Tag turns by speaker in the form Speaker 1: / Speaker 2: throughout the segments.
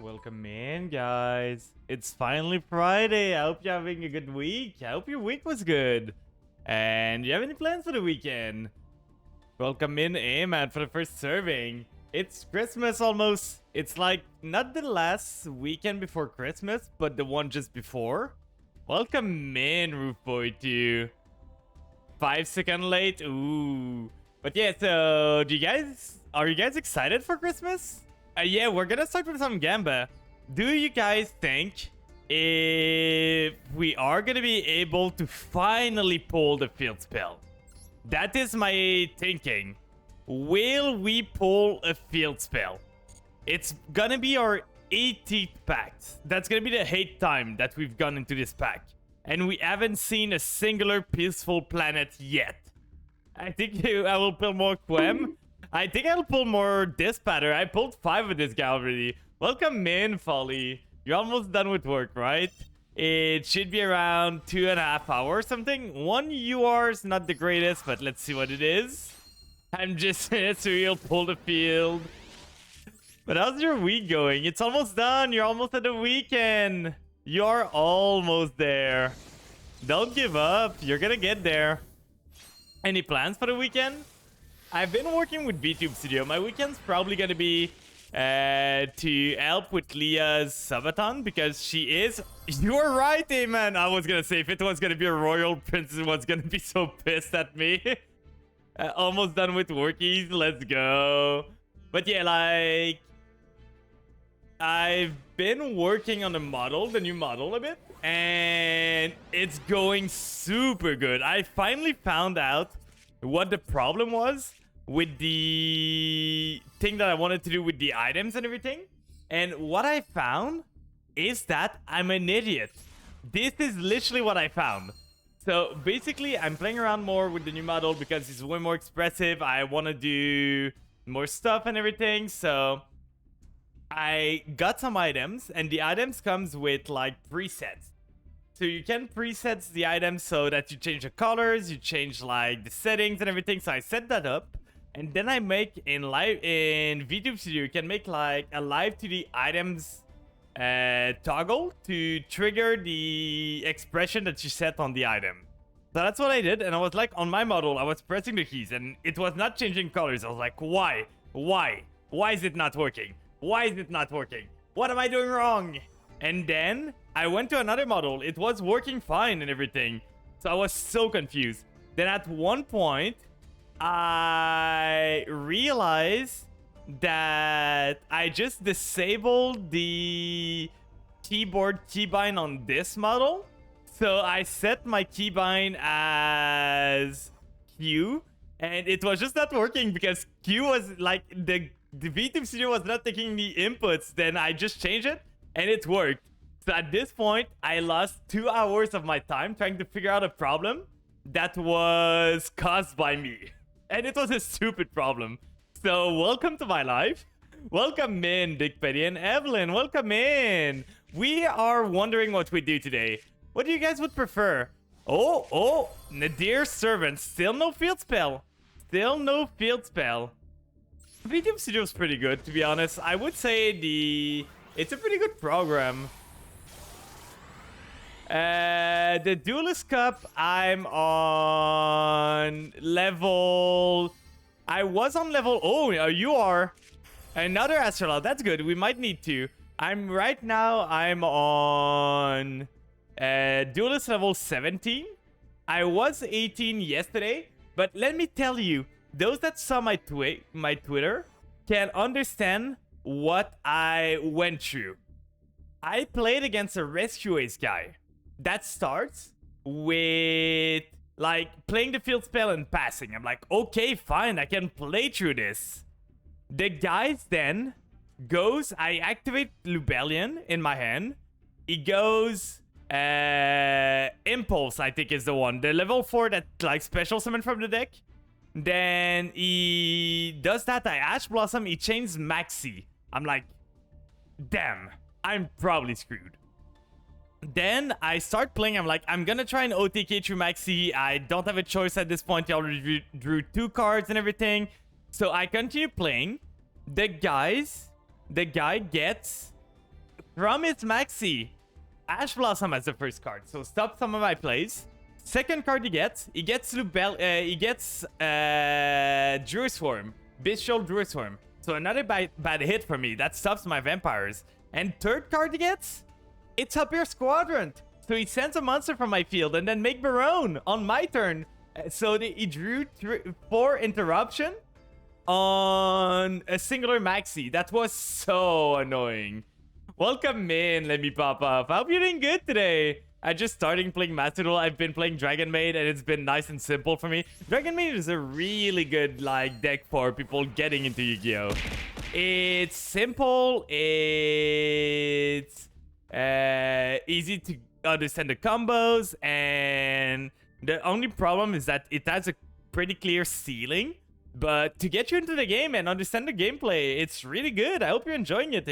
Speaker 1: Welcome in, guys. It's finally Friday. I hope you're having a good week. I hope your week was good. And you have any plans for the weekend? Welcome in, man, for the first serving. It's Christmas almost. It's like not the last weekend before Christmas, but the one just before. Welcome in, Roof Boy 2. 5 seconds late. Ooh. But yeah, so are you guys excited for Christmas? Yeah, we're gonna start with some Gamba. Do you guys think if we are gonna be able to finally pull the field spell? That is my thinking. Will we pull a field spell? It's gonna be our 18th pack. That's gonna be the 8th time that we've gone into this pack. And we haven't seen a singular peaceful planet yet. I think I will pull more Quem. I think I'll pull more Dispatter. I pulled 5 of this guy already. Welcome in, Folly. You're almost done with work, right? It should be around 2.5 hours something. 1 UR is not the greatest, but let's see what it is. I'm just Surreal pull the field. But how's your week going? It's almost done. You're almost at the weekend. You're almost there. Don't give up. You're gonna get there. Any plans for the weekend? I've been working with VTube Studio. My weekend's probably gonna be to help with Leah's subathon because she is. You were right, man. I was gonna say if it was gonna be a royal princess, was gonna be so pissed at me. Almost done with workies. Let's go. But yeah, like I've been working on the model, the new model a bit, and it's going super good. I finally found out what the problem was with the thing that I wanted to do with the items and everything. And what I found is that I'm an idiot. This is literally what I found. So basically, I'm playing around more with the new model because it's way more expressive. I want to do more stuff and everything. So I got some items, and the items comes with like presets. So you can preset the items so that you change the colors, you change like the settings and everything. So I set that up, and then I make in VTube Studio, you can make like a live to the items toggle to trigger the expression that you set on the item. So that's what I did, and I was like on my model, I was pressing the keys, and it was not changing colors. I was like, why? Why is it not working? Why is it not working? What am I doing wrong? And then I went to another model. It was working fine and everything. So I was so confused. Then at one point, I realized that I just disabled the keyboard keybind on this model. So I set my keybind as Q. And it was just not working because Q was like the VTube Studio was not taking the inputs. Then I just changed it. And it worked. So at this point, I lost 2 hours of my time trying to figure out a problem that was caused by me. And it was a stupid problem. So welcome to my life. Welcome in, Dick Petty and Evelyn. Welcome in. We are wondering what we do today. What do you guys would prefer? Oh, Nadir Servant. Still no field spell. Still no field spell. VTube Studio is pretty good, to be honest. I would say it's a pretty good program. The Duelist Cup, I'm on level... I was on level... Oh, you are. Another Astrolab. That's good. We might need to. I'm on Duelist level 17. I was 18 yesterday. But let me tell you, those that saw my Twitter can understand what I went through. I played against a Rescue Ace guy. That starts with like playing the field spell and passing. I'm like, okay, fine, I can play through this. The guy then goes, I activate Lubellion in my hand. He goes Impulse, I think is the one. The level 4 that like special summon from the deck. Then he does that, I Ash Blossom, he chains Maxi. I'm like, damn, I'm probably screwed. Then I start playing. I'm like, I'm gonna try and OTK through Maxi. I don't have a choice at this point. He already drew 2 cards and everything. So I continue playing. The guy gets From its Maxi, Ash Blossom as the first card, so stop some of my plays. Second card he gets Druid Swarm, Bestial Druid Swarm. So another bad hit for me, that stops my vampires. And third card he gets, it's Hyper Squadrant. So he sends a monster from my field and then make Barone on my turn. So he drew 4 interruption on a singular Maxi. That was so annoying. Welcome in, let me pop up. I hope you're doing good today. I just started playing Master Duel. I've been playing Dragon Maid and it's been nice and simple for me. Dragon Maid is a really good like deck for people getting into Yu-Gi-Oh! It's simple, it's easy to understand the combos, and the only problem is that it has a pretty clear ceiling. But to get you into the game and understand the gameplay, it's really good. I hope you're enjoying it,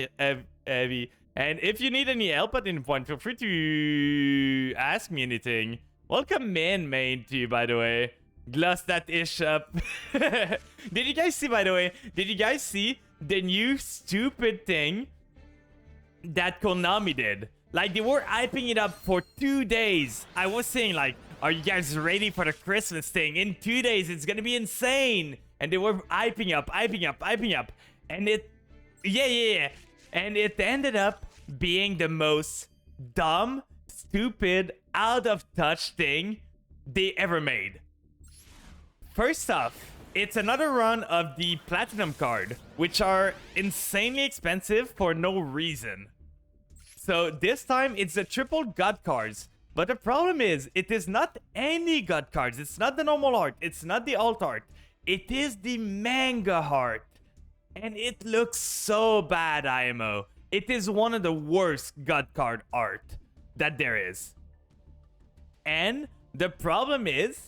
Speaker 1: Evie. And if you need any help at any point, feel free to ask me anything. Welcome in, main, to you, by the way. Gloss that ish up. Did you guys see, by the way, did you guys see the new stupid thing that Konami did? Like, they were hyping it up for 2 days. I was saying, like, are you guys ready for the Christmas thing? In 2 days, it's gonna be insane. And they were hyping up. And it... Yeah. And it ended up being the most dumb, stupid, out-of-touch thing they ever made. First off, it's another run of the Platinum card, which are insanely expensive for no reason. So this time, it's the triple God cards. But the problem is, it is not any God cards. It's not the normal art. It's not the alt art. It is the manga art. And it looks so bad, IMO. It is one of the worst God card art that there is. And the problem is,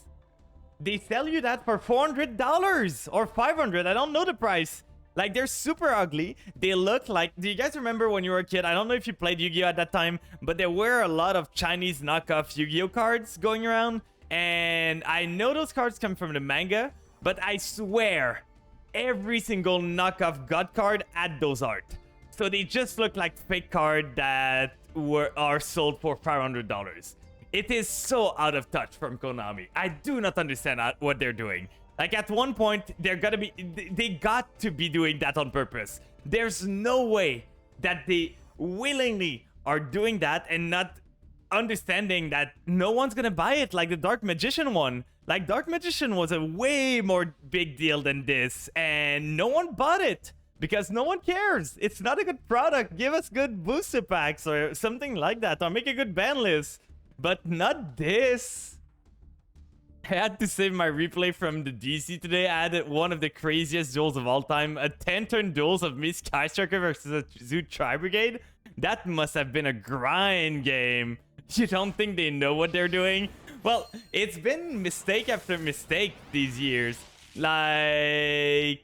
Speaker 1: they sell you that for $400 or $500. I don't know the price. Like, they're super ugly. They look like... Do you guys remember when you were a kid? I don't know if you played Yu-Gi-Oh! At that time, but there were a lot of Chinese knockoff Yu-Gi-Oh! Cards going around. And I know those cards come from the manga, but I swear every single knockoff God card had those art. So they just look like fake cards that are sold for $500. It is so out of touch from Konami. I do not understand what they're doing. Like, at one point, they got to be doing that on purpose. There's no way that they willingly are doing that and not understanding that no one's gonna buy it, like the Dark Magician one. Like, Dark Magician was a way more big deal than this, and no one bought it because no one cares. It's not a good product. Give us good booster packs or something like that, or make a good ban list, but not this. I had to save my replay from the DC today. I had one of the craziest duels of all time. A 10-turn duels of me, Sky Striker versus a Zoo Tri-Brigade. That must have been a grind game. You don't think they know what they're doing? Well, it's been mistake after mistake these years. Like...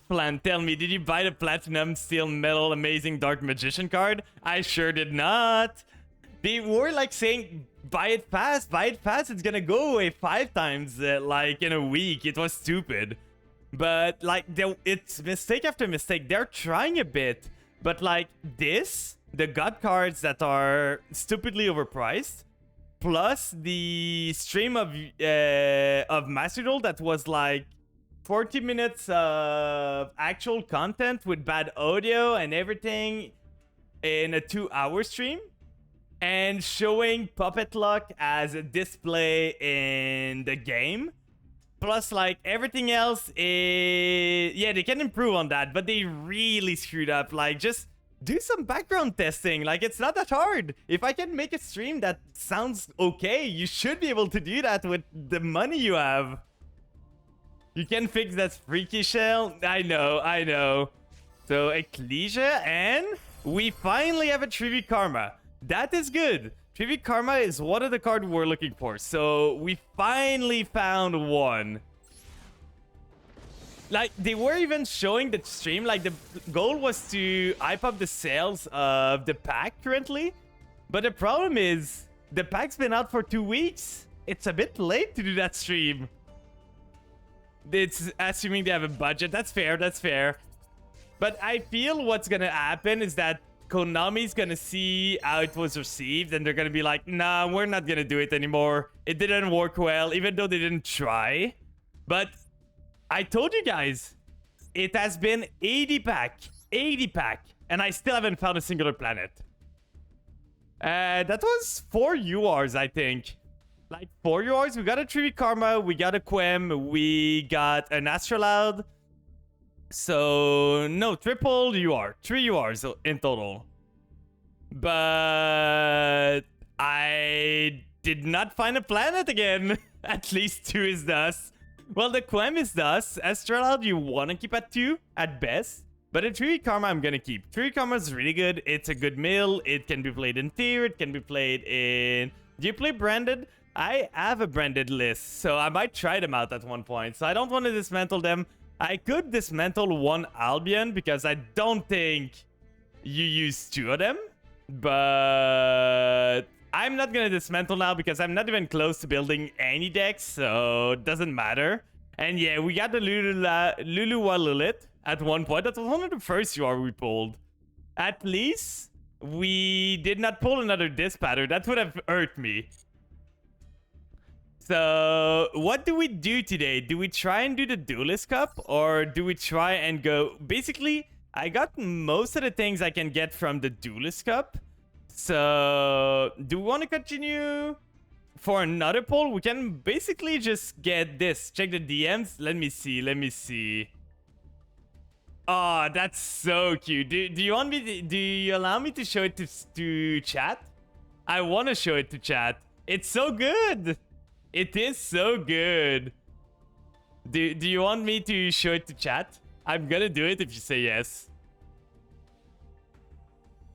Speaker 1: Flan, tell me, did you buy the Platinum Steel Metal Amazing Dark Magician card? I sure did not. They were like saying... Buy it fast, it's gonna go away 5 times, like, in a week. It was stupid. But, like, it's mistake after mistake. They're trying a bit. But, like, this, the God cards that are stupidly overpriced, plus the stream of Master Duel that was, like, 40 minutes of actual content with bad audio and everything in a 2-hour stream. And showing Puppet Luck as a display in the game. Plus, like, everything else is... Yeah, they can improve on that, but they really screwed up. Like, just do some background testing. Like, it's not that hard. If I can make a stream that sounds okay, you should be able to do that with the money you have. You can fix that freaky shell. I know. So, Ecclesia, and we finally have a Trivi Karma. That is good. Trivi Karma is one of the cards we're looking for. So we finally found one. Like, they were even showing the stream. Like, the goal was to hype up the sales of the pack currently. But the problem is, the pack's been out for 2 weeks. It's a bit late to do that stream. It's assuming they have a budget. That's fair. But I feel what's gonna happen is that Konami's gonna see how it was received, and they're gonna be like, nah, we're not gonna do it anymore. It didn't work well, even though they didn't try. But I told you guys, it has been 80 pack, and I still haven't found a singular planet. That was 4 URs, I think. Like 4 URs. We got a 3 Karma, we got a Quem, we got an Astrolaud. So, no, triple UR. 3 URs in total. But I did not find a planet again. At least 2 is thus. Well, the Quem is thus. Astrolaud, you want to keep at 2 at best. But a 3 Karma, I'm going to keep. 3 Karma is really good. It's a good mill. It can be played in tier. It can be played in... Do you play branded? I have a branded list, so I might try them out at one point. So I don't want to dismantle them. I could dismantle 1 Albion because I don't think you use 2 of them. But I'm not going to dismantle now because I'm not even close to building any decks, so it doesn't matter. And yeah, we got the Lulua Lilith at one point. That was one of the first UR we pulled. At least we did not pull another disc pattern. That would have hurt me. So, what do we do today? Do we try and do the Duelist Cup? Or do we try and go... Basically, I got most of the things I can get from the Duelist Cup. So, do we want to continue for another poll? We can basically just get this. Check the DMs. Let me see. Oh, that's so cute. Do you want me to, do you allow me to show it to chat? I want to show it to chat. It's so good. It is so good. Do you want me to show it to chat? I'm gonna do it if you say yes.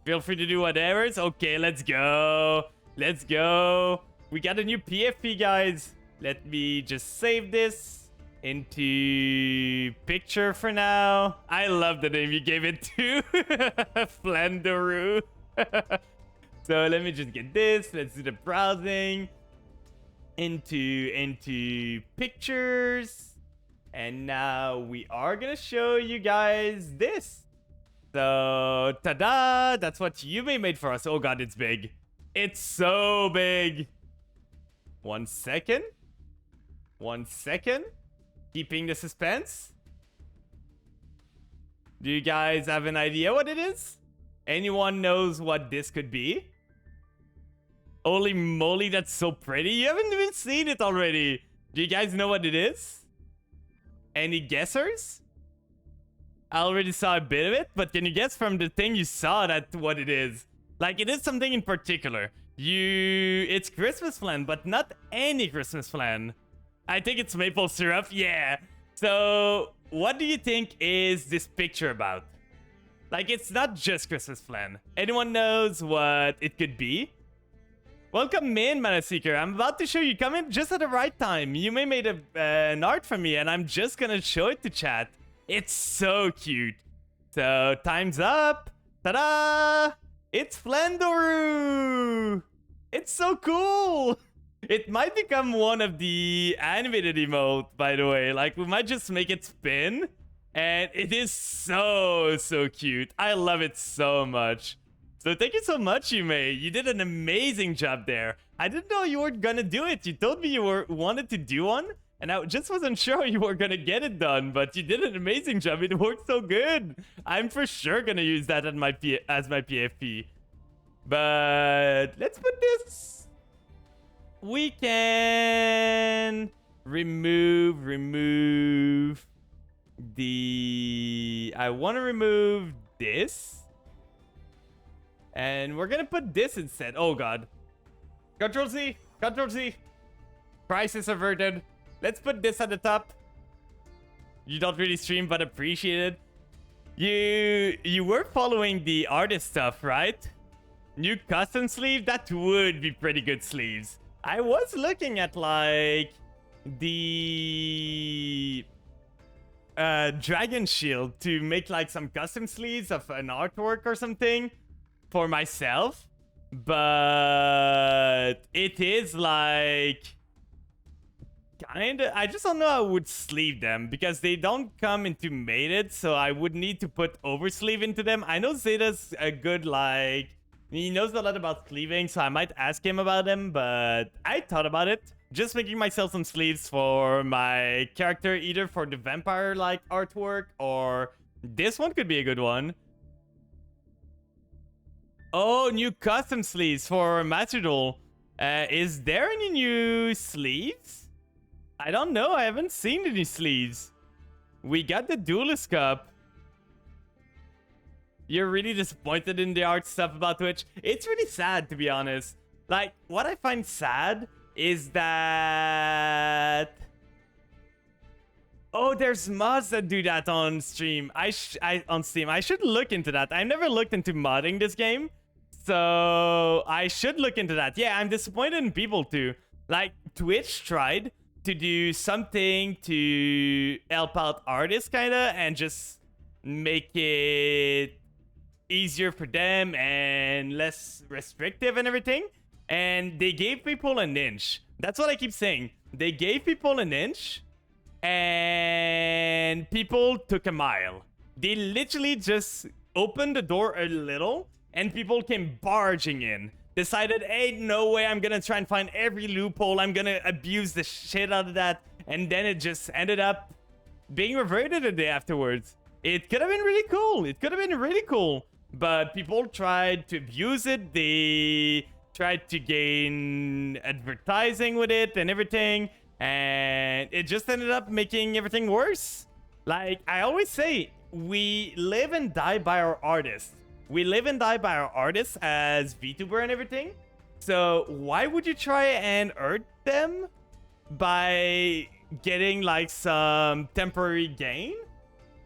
Speaker 1: Feel free to do whatever. Okay, let's go. Let's go. We got a new PFP, guys. Let me just save this into picture for now. I love the name you gave it to. Flanderoo. So let me just get this. Let's do the browsing. Into pictures, and now we are gonna show you guys this. So ta-da, that's what Yume made for us. Oh god, it's big. It's so big. 1 second, keeping the suspense. Do you guys have an idea what it is? Anyone knows what this could be? Holy moly, that's so pretty. You haven't even seen it already. Do you guys know what it is? Any guessers? I already saw a bit of it, but can you guess from the thing you saw that what it is? Like, it is something in particular. It's Christmas flan, but not any Christmas flan. I think it's maple syrup, yeah. So, what do you think is this picture about? Like, it's not just Christmas flan. Anyone knows what it could be? Welcome in, Mana Seeker. I'm about to show you. Come in just at the right time. You may made an art for me, and I'm just gonna show it to chat. It's so cute. So, time's up. Ta-da! It's Flandoroo! It's so cool! It might become one of the animated emote, by the way. Like, we might just make it spin. And it is so cute. I love it so much. So thank you so much, Yume. You did an amazing job there. I didn't know you were gonna do it. You told me you wanted to do one, and I just wasn't sure you were gonna get it done, but you did an amazing job. It worked so good. I'm for sure gonna use that as my PFP. But let's put this. We can remove the... I want to remove this. And we're gonna put this instead. Oh god. Control Z. Crisis averted. Let's put this at the top. You don't really stream, but appreciate it. You were following the artist stuff, right? New custom sleeve? That would be pretty good sleeves. I was looking at like the dragon shield to make like some custom sleeves of an artwork or something for myself, but it is like Kinda. I just don't know how I would sleeve them because they don't come into mated, so I would need to put oversleeve into them. I know Zeta's a good, like, he knows a lot about sleeving, so I might ask him about them, but I thought about it. Just making myself some sleeves for my character, either for the vampire, like, artwork, or this one could be a good one. Oh, new custom sleeves for Master Duel. Is there any new sleeves? I don't know. I haven't seen any sleeves. We got the Duelist Cup. You're really disappointed in the art stuff about Twitch? It's really sad, to be honest. Like, what I find sad is that... Oh, there's mods that do that on stream. On Steam. I should look into that. I've never looked into modding this game. So, I should look into that. Yeah, I'm disappointed in people, too. Like, Twitch tried to do something to help out artists, kinda, and just make it easier for them and less restrictive and everything. And they gave people an inch. That's what I keep saying. They gave people an inch, and people took a mile. They literally just opened the door a little, and people came barging in. Decided, hey, no way, I'm gonna try and find every loophole. I'm gonna abuse the shit out of that. And then it just ended up being reverted a day afterwards. It could have been really cool. It could have been really cool. But people tried to abuse it. They tried to gain advertising with it and everything. And it just ended up making everything worse. Like, I always say, we live and die by our artists. We live and die by our artists as VTuber and everything. So why would you try and hurt them by getting like some temporary gain?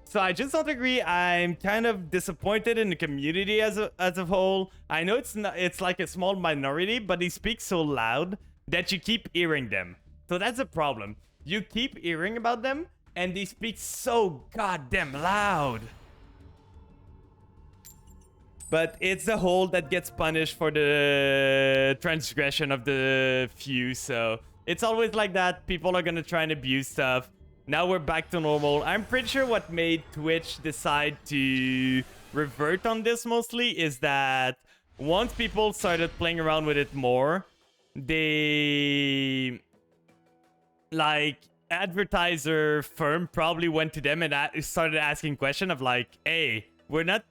Speaker 1: So I just don't agree. I'm kind of disappointed in the community as a whole. I know it's like a small minority, but they speak so loud that you keep hearing them. So that's a problem. You keep hearing about them and they speak so goddamn loud. But it's the whole that gets punished for the transgression of the few. So it's always like that. People are going to try and abuse stuff. Now we're back to normal. I'm pretty sure what made Twitch decide to revert on this mostly is that once people started playing around with it more, they... like, advertiser firm probably went to them and started asking question of like, hey, we're not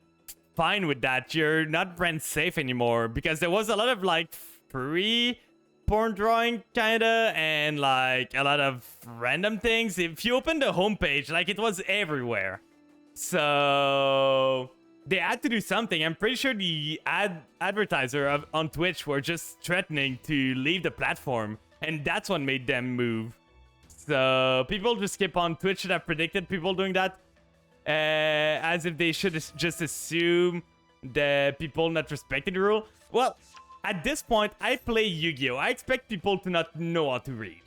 Speaker 1: fine with that. You're not brand safe anymore, because there was a lot of like free porn drawing kinda and like a lot of random things. If you open the homepage, like it was everywhere. So they had to do something. I'm pretty sure the advertiser on Twitch were just threatening to leave the platform, and that's what made them move. So people just skip on. Twitch should have predicted people doing that. As if they should just assume the people not respecting the rule. Well, at this point, I play Yu-Gi-Oh! I expect people to not know how to read.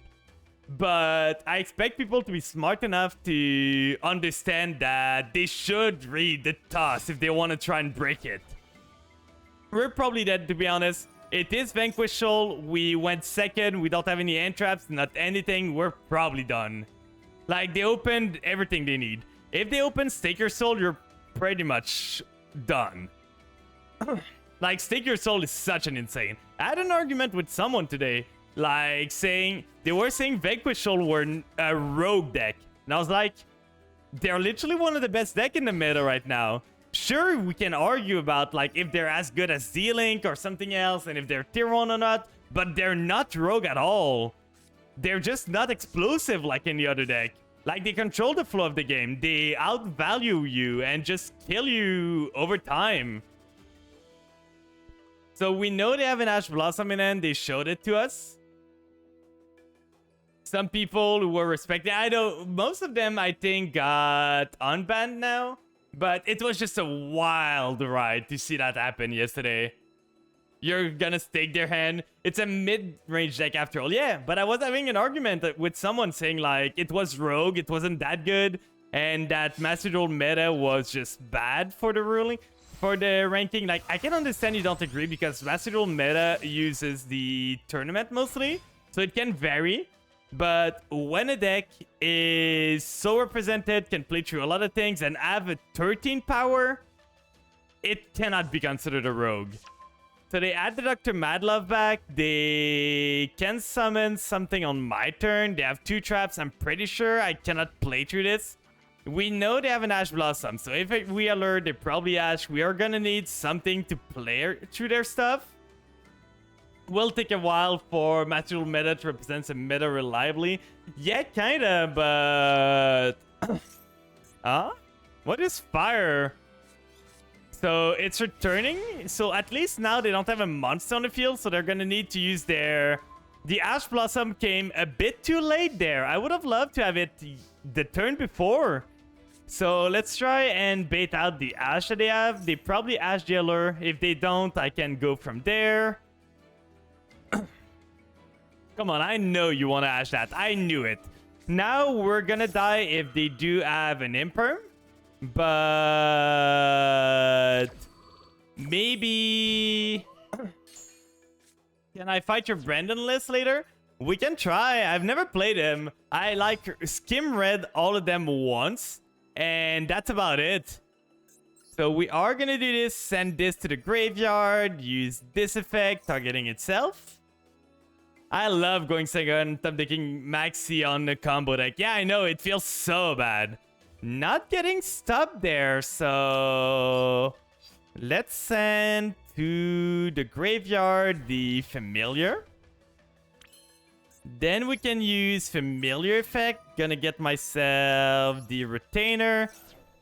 Speaker 1: But I expect people to be smart enough to understand that they should read the toss if they want to try and break it. We're probably dead, to be honest. It is Vanquish Soul. We went second. We don't have any end traps, not anything. We're probably done. Like, they opened everything they need. If they open Stake Your Soul, you're pretty much done. Like, Stake Your Soul is such an insane. I had an argument with someone today, like, they were saying Vanquish Soul were a rogue deck. And I was like, they're literally one of the best decks in the meta right now. Sure, we can argue about, like, if they're as good as Z-Link or something else, and if they're tier 1 or not, but they're not rogue at all. They're just not explosive like any other deck. Like, they control the flow of the game. They outvalue you and just kill you over time. So we know they have an Ash Blossom in hand. They showed it to us. Some people who were respected, I know most of them, I think, got unbanned now. But it was just a wild ride to see that happen yesterday. You're gonna stake their hand. It's a mid-range deck after all. Yeah, but I was having an argument with someone saying, like, it was rogue, it wasn't that good, and that Master Duel meta was just bad for the ruling, for the ranking. Like, I can understand you don't agree, because Master Duel meta uses the tournament mostly, so it can vary. But when a deck is so represented, can play through a lot of things, and have a 13 power, it cannot be considered a rogue. So they add the Dr. Madlove back. They can summon something on my turn. They have 2 traps. I'm pretty sure I cannot play through this. We know they have an Ash Blossom. So if we alert, they probably Ash. We are going to need something to play through their stuff. Will take a while for Magical Meta to represent some meta reliably. Yeah, kinda, but... Huh? What is fire? So it's returning. So at least now they don't have a monster on the field, so they're gonna need to use their... The Ash Blossom came a bit too late there. I would have loved to have it the turn before. So let's try and bait out the Ash that they have. They probably Ash Jailer. If they don't, I can go from there. Come on, I know you want to Ash that. I knew it. Now we're gonna die if they do have an Imperm. But... maybe... Can I fight your Brandon list later? We can try. I've never played him. I like skim read all of them once. And that's about it. So we are gonna do this. Send this to the graveyard. Use this effect, targeting itself. I love going second. I'm taking Maxi on the combo deck. Yeah, I know. It feels so bad. Not getting stopped there. So let's send to the graveyard the Familiar. Then we can use Familiar effect. Gonna get myself the Retainer.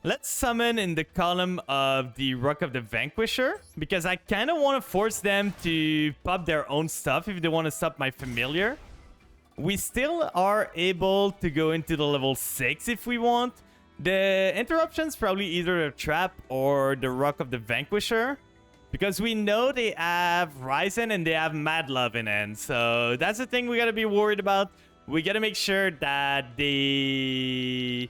Speaker 1: Let's summon in the column of the Rock of the Vanquisher, because I kind of want to force them to pop their own stuff if they want to stop my Familiar. We still are able to go into the level 6 if we want. The interruption's probably either a trap or the Rock of the Vanquisher, because we know they have Ryzen and they have Madlove in end. So that's the thing we got to be worried about. We got to make sure that they...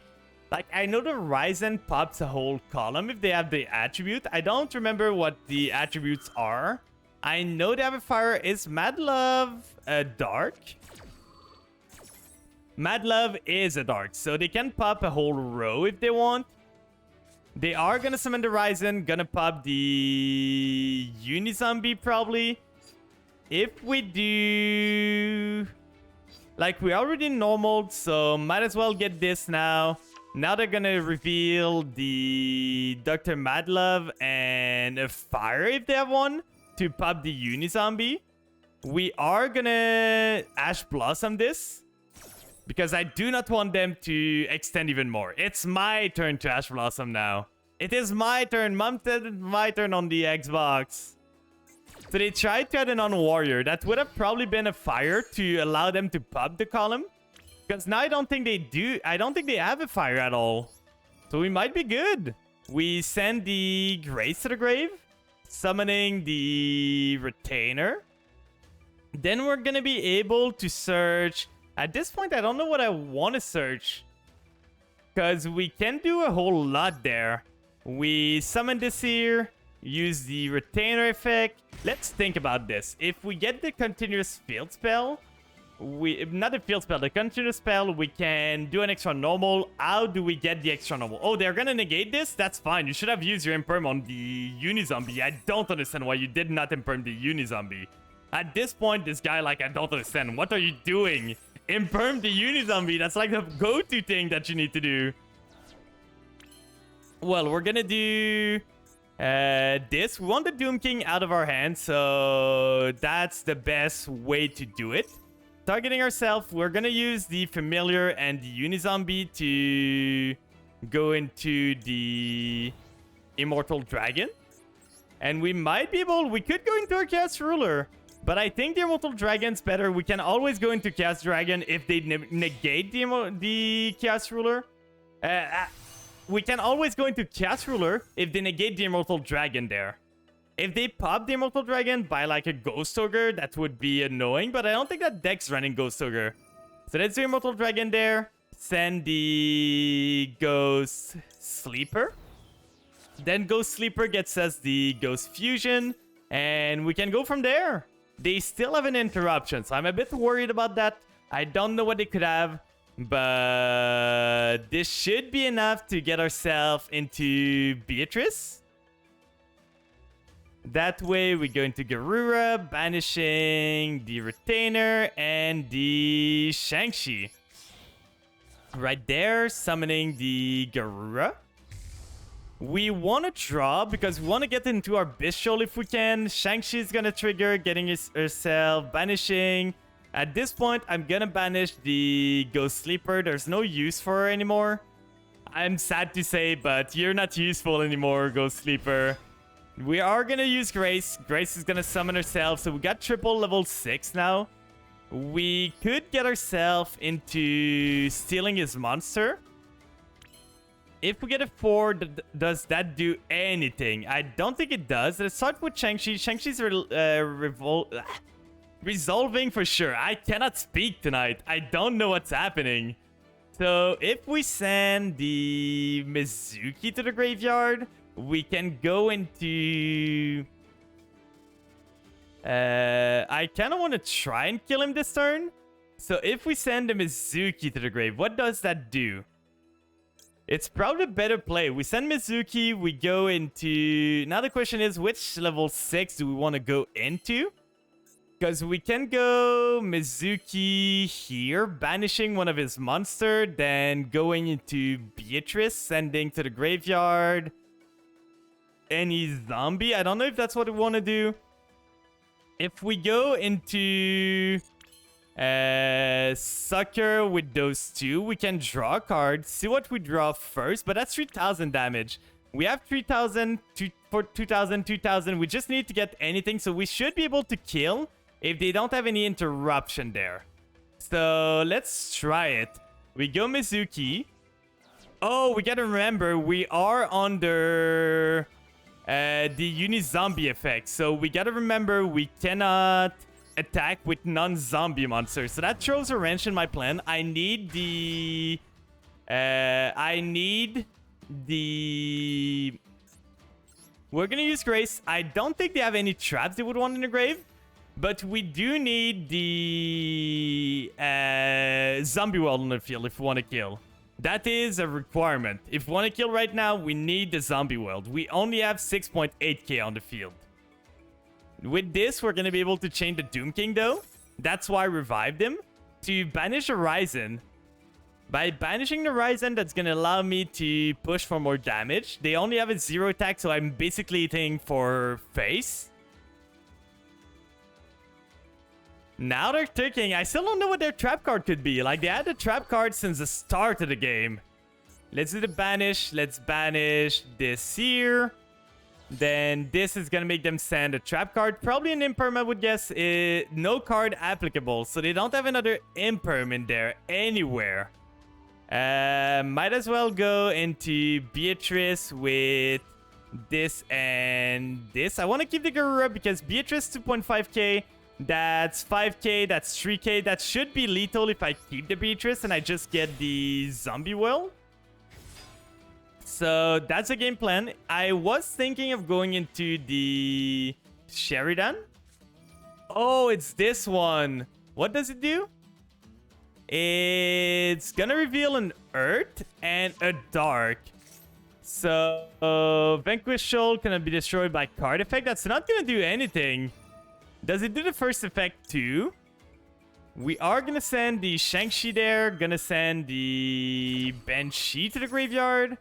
Speaker 1: Like, I know the Ryzen pops a whole column if they have the attribute. I don't remember what the attributes are. I know they have a fire. Is Madlove a dark? Madlove is a dark, so they can pop a whole row if they want. They are gonna summon the Ryzen, gonna pop the Unizombie probably. If we do... Like, we already normal, so might as well get this now. Now they're gonna reveal the Dr. Madlove and a fire if they have one to pop the Unizombie. We are gonna Ash Blossom this because I do not want them to extend even more. It's my turn to Ash Blossom now. It is my turn. Mom said my turn on the Xbox. So they tried to add an on-warrior. That would have probably been a fire to allow them to pop the column. Because now I don't think they do. I don't think they have a fire at all. So we might be good. We send the Grace to the grave. Summoning the Retainer. Then we're going to be able to search. At this point, I don't know what I want to search. Because we can do a whole lot there. We summon this here. Use the Retainer effect. Let's think about this. If we get the continuous field spell... not the field spell, the continuous spell, we can do an extra normal. How do we get the extra normal? Oh, they're gonna negate this? That's fine. You should have used your Imperm on the Unizombie. I don't understand why you did not Imperm the Unizombie. At this point, this guy, like, I don't understand. What are you doing? Imperm the Unizombie. That's like the go-to thing that you need to do. Well, we're gonna do... this. We want the Doom King out of our hands, so that's the best way to do it. Targeting ourselves, we're gonna use the Familiar and the Unizombie to go into the Immortal Dragon. And we might be able... We could go into our Chaos Ruler. But I think the Immortal Dragon's better. We can always go into Chaos Dragon if they negate the Chaos Ruler. We can always go into Chaos Ruler if they negate the Immortal Dragon there. If they pop the Immortal Dragon by like a Ghost Ogre, that would be annoying. But I don't think that deck's running Ghost Ogre. So let's do Immortal Dragon there. Send the Ghost Sleeper. Then Ghost Sleeper gets us the Ghost Fusion. And we can go from there. They still have an interruption, so I'm a bit worried about that. I don't know what they could have, but this should be enough to get ourselves into Beatrice. That way, we go into Garura, banishing the Retainer and the Shang-Chi. Right there, summoning the Garura. We want to draw because we want to get into our Bishol if we can. Shang-Chi is going to trigger, getting herself, banishing. At this point, I'm going to banish the Ghost Sleeper. There's no use for her anymore. I'm sad to say, but you're not useful anymore, Ghost Sleeper. We are going to use Grace. Grace is going to summon herself. So we got triple level 6 now. We could get ourselves into stealing his monster. If we get a 4, does that do anything? I don't think it does. Let's start with Shang-Chi. Shang-Chi's resolving for sure. I cannot speak tonight. I don't know what's happening. So if we send the Mizuki to the graveyard, we can go into... I kind of want to try and kill him this turn. So if we send the Mizuki to the grave, what does that do? It's probably a better play. We send Mizuki, we go into... Now the question is, which level 6 do we want to go into? Because we can go Mizuki here, banishing one of his monster, then going into Beatrice, sending to the graveyard any zombie. I don't know if that's what we want to do. If we go into Sucker with those two, we can draw a card, see what we draw first, but that's 3,000 damage. We have 3,000 for 2,000, 2,000. We just need to get anything, so we should be able to kill if they don't have any interruption there. So let's try it. We go Mizuki. Oh, we gotta remember, we are under the uni-zombie effect. So we gotta remember we cannot attack with non-zombie monsters. So that throws a wrench in my plan. I need the... We're gonna use Grace. I don't think they have any traps they would want in the grave. But we do need the zombie world on the field if we want to kill. That is a requirement. If we want to kill right now, we need the zombie world. We only have 6.8k on the field. With this, we're going to be able to chain the Doom King, though. That's why I revived him. To banish Horizon. By banishing the Horizon, that's going to allow me to push for more damage. They only have a 0 attack, so I'm basically hitting for face. Now they're thinking, I still don't know what their trap card could be. Like, they had the trap card since the start of the game. Let's do the banish. Let's banish this here. Then this is going to make them send a trap card. Probably an imperm, I would guess. No card applicable. So they don't have another imperm in there anywhere. Might as well go into Beatrice with this and this. I want to keep the Garura because Beatrice 2.5k. That's 5k, that's 3k. That should be lethal if I keep the Beatrice and I just get the zombie well. So that's a game plan. I was thinking of going into the Sheridan. Oh, it's this one. What does it do? It's gonna reveal an Earth and a Dark. So Vanquish Soul gonna be destroyed by card effect. That's not gonna do anything. Does it do the first effect too? We are gonna send the Shang-Chi there. Gonna send the Banshee to the graveyard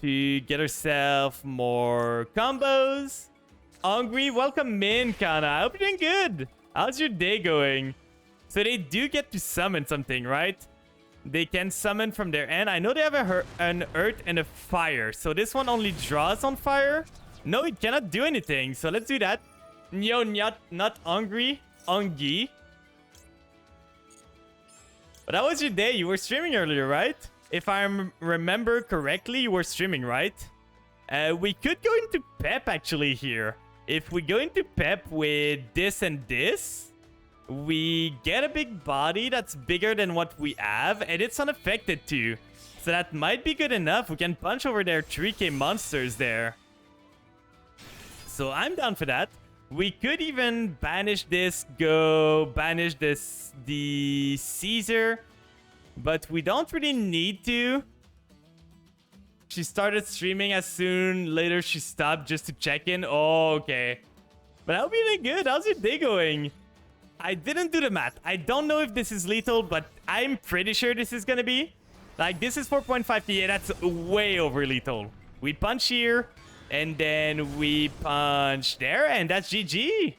Speaker 1: to get herself more combos. Hungry, welcome in, Kana. I hope you're doing good. How's your day going? So they do get to summon something, right? They can summon from their end. I know they have an Earth and a Fire. So this one only draws on fire. No, it cannot do anything. So let's do that. Yo, not hungry. Ungi. But that was your day. You were streaming earlier, right? If I remember correctly, you were streaming, right? We could go into Pep actually here. If we go into Pep with this and this, we get a big body that's bigger than what we have, and it's unaffected too. So that might be good enough. We can punch over their 3k monsters there. So I'm down for that. We could even banish this, go banish the Caesar, but we don't really need to. She started streaming as soon. Later, she stopped just to check in. Oh, okay. But that'll be really good. How's your day going? I didn't do the math. I don't know if this is lethal, but I'm pretty sure this is gonna be. Like, this is 4.5 TA. That's way over lethal. We punch here, and then we punch there, and that's GG.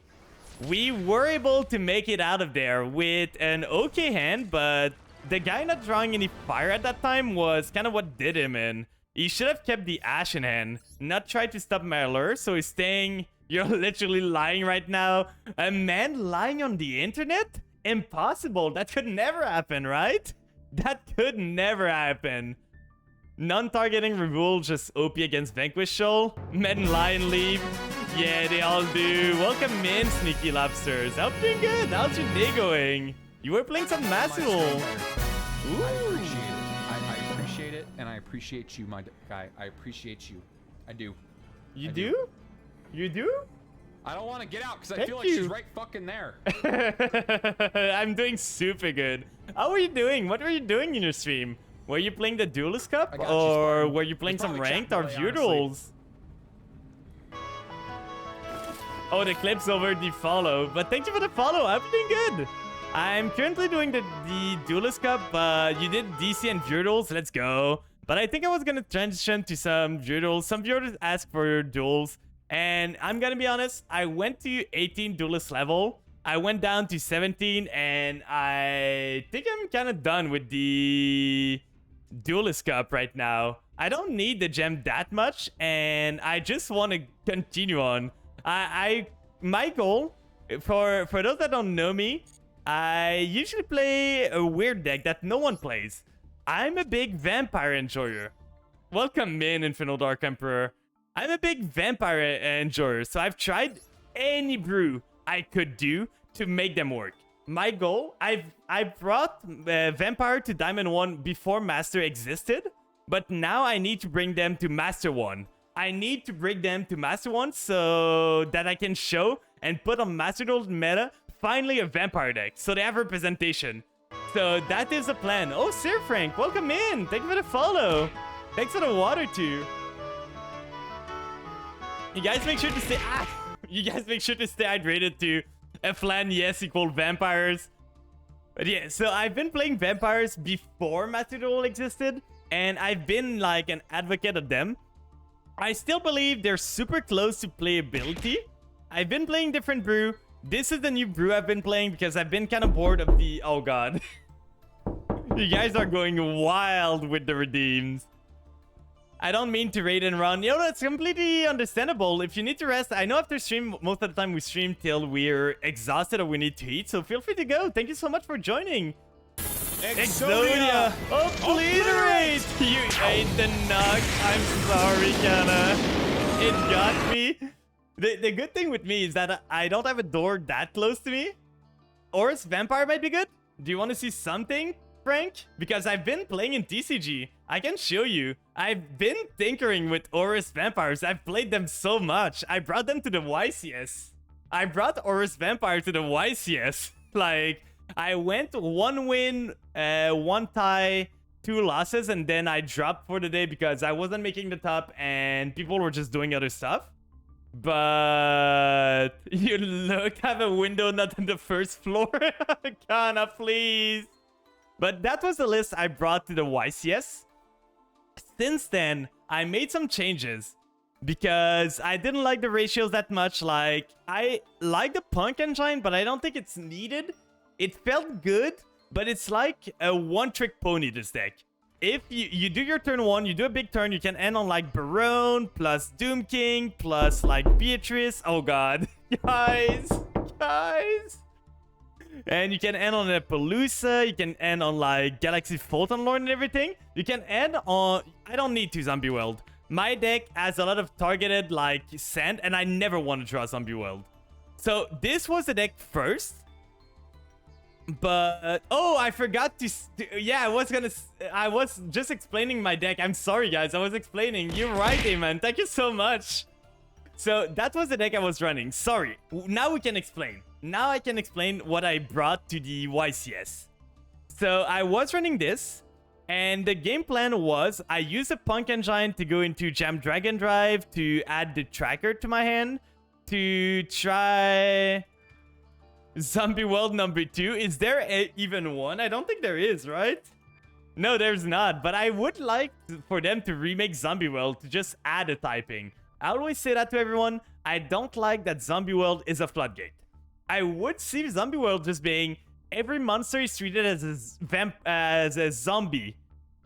Speaker 1: We were able to make it out of there with an okay hand, but the guy not drawing any fire at that time was kind of what did him in. He should have kept the Ash in hand, not tried to stop my lure, so he's staying... You're literally lying right now. A man lying on the internet? Impossible. That could never happen, right? That could never happen. Non-targeting removal, just OP against Vanquish Shoal. Men lie and leave. Yeah, they all do. Welcome in, Sneaky Lobsters. I'm doing good. How's your day going? You were playing some Master Duel.
Speaker 2: I appreciate it. I appreciate it, and I appreciate you, my guy. I appreciate you. I do.
Speaker 1: You do? You do?
Speaker 2: I don't want to get out because I feel like she's right fucking there.
Speaker 1: I'm doing super good. How are you doing? What were you doing in your stream? Were you playing the Duelist Cup? Or were you playing some ranked or view duels? Oh, the clip's over the follow. But thank you for the follow. I'm doing good. I'm currently doing the Duelist Cup. You did DC and view duels. Let's go. But I think I was going to transition to some view duels. Some viewers asked for duels. And I'm gonna be honest, I went to 18 duelist level. I went down to 17, and I think I'm kind of done with the Duelist Cup right now. I don't need the gem that much, and I just want to continue on. My goal, for those that don't know me, I usually play a weird deck that no one plays. I'm a big vampire enjoyer. Welcome in, Infinite Dark Emperor. I'm a big vampire enjoyer, so I've tried any brew I could do to make them work. My goal, I brought Vampire to Diamond 1 before Master existed, but now I need to bring them to Master 1. I need to bring them to Master 1 so that I can show and put on Master Duel meta finally a Vampire deck, so they have representation. So that is the plan. Oh, Sir Frank, welcome in. Thank you for the follow. Thanks for the water too. You guys make sure to stay hydrated too. A flan, yes, equal vampires. But yeah, so I've been playing vampires before Master Duel existed, and I've been like an advocate of them. I still believe they're super close to playability. I've been playing different brew. This is the new brew I've been playing because I've been kind of bored of the... Oh god. You guys are going wild with the redeems. I don't mean to raid and run. Yo, that's completely understandable. If you need to rest, I know after stream, most of the time we stream till we're exhausted or we need to eat. So feel free to go. Thank you so much for joining. Exodia. Obliterate. You ate the knock. I'm sorry, Kana. It got me. The good thing with me is that I don't have a door that close to me. Horus Vampire might be good. Do you want to see something, Frank? Because I've been playing in TCG. I can show you. I've been tinkering with Horus Vampires. I've played them so much. I brought them to the YCS. I brought Horus Vampire to the YCS. Like, I went 1 win, 1 tie, 2 losses, and then I dropped for the day because I wasn't making the top and people were just doing other stuff. But you look, have a window not on the first floor. Kana, please. But that was the list I brought to the YCS. Since then, I made some changes because I didn't like the ratios that much. Like, I like the Punk engine, but I don't think it's needed. It felt good, but it's like a one-trick pony, this deck. If you do your turn 1, you do a big turn, you can end on like Barone plus Doom King plus like Beatrice. Oh god. Guys. And you can end on a Palooza. You can end on like Galaxy Photon Lord and everything. You can end on... I don't need to Zombie World. My deck has a lot of targeted like sand, and I never want to draw Zombie World. So this was the deck first. But oh, I forgot to yeah, I was just explaining my deck. I'm sorry guys, I was explaining. You're right, Amen. Thank you so much. So that was the deck I was running. Sorry. Now we can explain. Now I can explain what I brought to the YCS. So I was running this, and the game plan was I use a Punk Engine to go into Jam Dragon Drive to add the tracker to my hand to try Zombie World number 2. Is there even one? I don't think there is, right? No, there's not. But I would like for them to remake Zombie World to just add a typing. I always say that to everyone. I don't like that Zombie World is a floodgate. I would see Zombie World just being every monster is treated as a zombie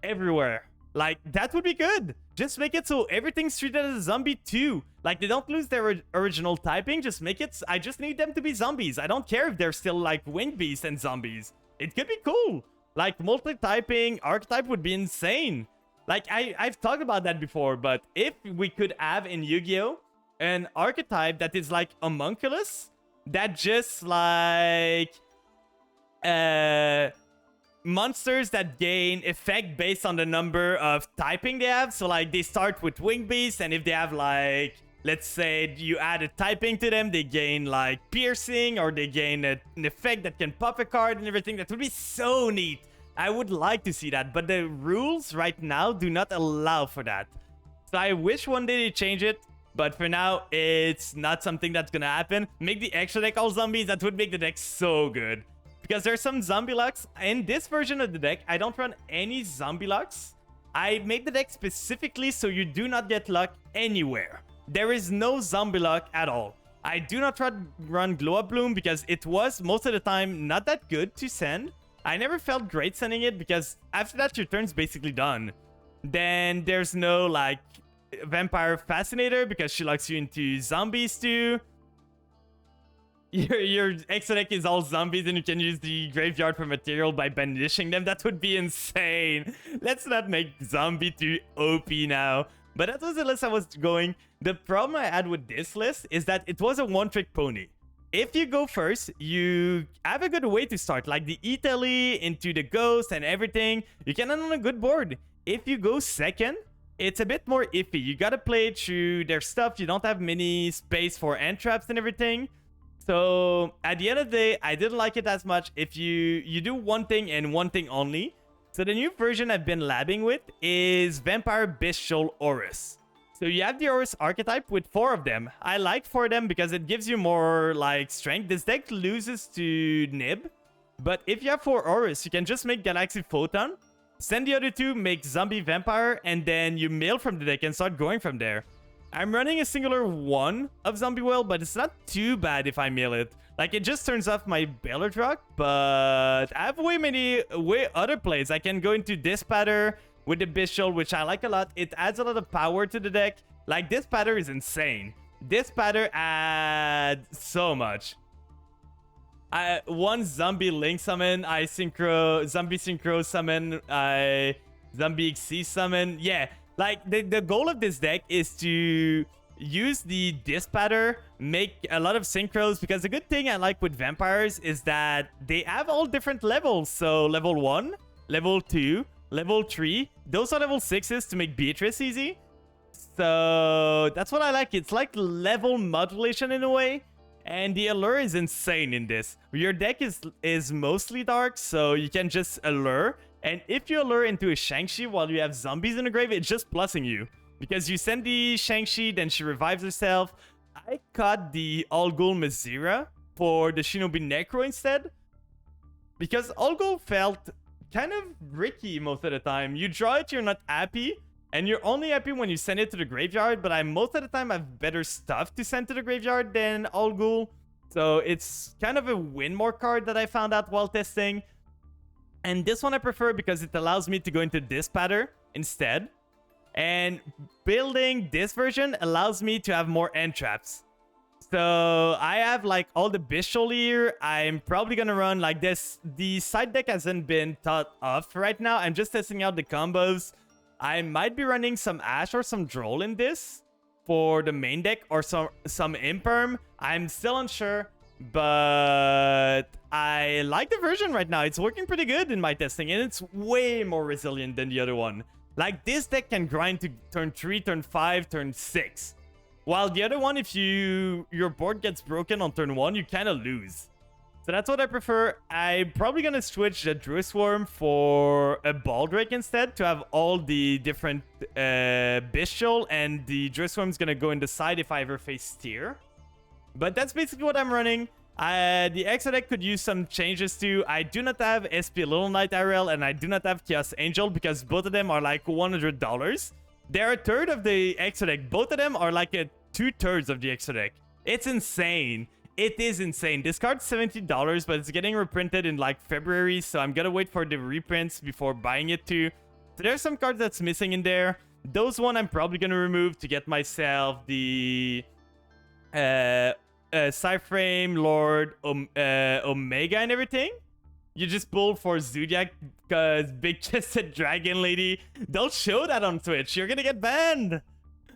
Speaker 1: everywhere. Like, that would be good. Just make it so everything's treated as a zombie too. Like, they don't lose their original typing. Just make it... I just need them to be zombies. I don't care if they're still, like, winged beasts and zombies. It could be cool. Like, multi-typing archetype would be insane. Like, I've talked about that before, but if we could have in Yu-Gi-Oh! An archetype that is, like, homunculus, that just, like... monsters that gain effect based on the number of typing they have. So like they start with wing beast, and if they have like, let's say you add a typing to them, they gain like piercing, or they gain an effect that can pop a card and everything. That would be so neat. I would like to see that, but the rules right now do not allow for that. So I wish one day they change it, but for now it's not something that's gonna happen. Make the extra deck all zombies. That would make the deck so good. Because there's some zombie lucks. In this version of the deck, I don't run any zombie lucks. I made the deck specifically so you do not get luck anywhere. There is no zombie luck at all. I do not run Glow Up Bloom because it was, most of the time, not that good to send. I never felt great sending it because after that, your turn's basically done. Then there's no, like, Vampire Fascinator because she locks you into zombies too. Your extra deck is all zombies and you can use the graveyard for material by banishing them. That would be insane. Let's not make zombie too OP now. But that was the list I was going. The problem I had with this list is that it was a one-trick pony. If you go first, you have a good way to start. Like the Italy into the Ghost and everything. You can end on a good board. If you go second, it's a bit more iffy. You gotta play through their stuff. You don't have many space for end traps and everything. So at the end of the day, I didn't like it as much. If you do one thing and one thing only. So the new version I've been labbing with is Vampire Bestial Horus. So you have the Horus archetype with 4 of them. I like 4 of them because it gives you more like strength. This deck loses to Nib. But if you have 4 Horus, you can just make Galaxy Photon. Send the other 2, make Zombie Vampire, and then you mail from the deck and start going from there. I'm running a singular 1 of Zombie World, but it's not too bad if I mail it. Like, it just turns off my Ballard Rock, but I have way other plays. I can go into this pattern with the Bestial, which I like a lot. It adds a lot of power to the deck. Like, this pattern is insane. This pattern adds so much. One Zombie Link summon, Zombie Synchro summon, Zombie XC summon. Yeah. Like, the goal of this deck is to use the Dispatter, make a lot of synchros, because the good thing I like with vampires is that they have all different levels. So level 1, level 2, level 3, those are level 6s to make Beatrice easy. So that's what I like. It's like level modulation in a way. And the allure is insane in this. Your deck is mostly dark, so you can just allure. And if you allure into a Shang-Chi while you have zombies in the grave, it's just plussing you. Because you send the Shang-Chi, then she revives herself. I caught the All Ghoul Mazira for the Shinobi Necro instead. Because All Ghoul felt kind of bricky most of the time. You draw it, you're not happy. And you're only happy when you send it to the graveyard. But I most of the time have better stuff to send to the graveyard than All Ghoul. So it's kind of a win more card that I found out while testing. And this one I prefer because it allows me to go into this pattern instead. And building this version allows me to have more end traps. So I have like all the Bestial here. I'm probably going to run like this. The side deck hasn't been thought of right now. I'm just testing out the combos. I might be running some Ash or some Droll in this for the main deck, or some Imperm. I'm still unsure. But I like the version right now. It's working pretty good in my testing, and it's way more resilient than the other one. Like, this deck can grind to turn 3, turn 5, turn 6. While the other one, if your board gets broken on turn 1, you kind of lose. So that's what I prefer. I'm probably going to switch the Druid Swarm for a Baldrake instead to have all the different Bestial, and the Druid Swarm is going to go in the side if I ever face Tyr. But that's basically what I'm running. The Exo deck could use some changes too. I do not have SP Little Knight IRL, and I do not have Chaos Angel because both of them are like $100. They're a third of the Exo deck. Both of them are like a 2/3 of the Exo deck. It's insane. It is insane. This card's $70, but it's getting reprinted in like February, so I'm gonna wait for the reprints before buying it too. So there's some cards that's missing in there. Those one I'm probably gonna remove to get myself the Cyframe, Lord, Omega and everything. You just pull for Zodiac because big chested dragon lady. Don't show that on Twitch. You're gonna get banned.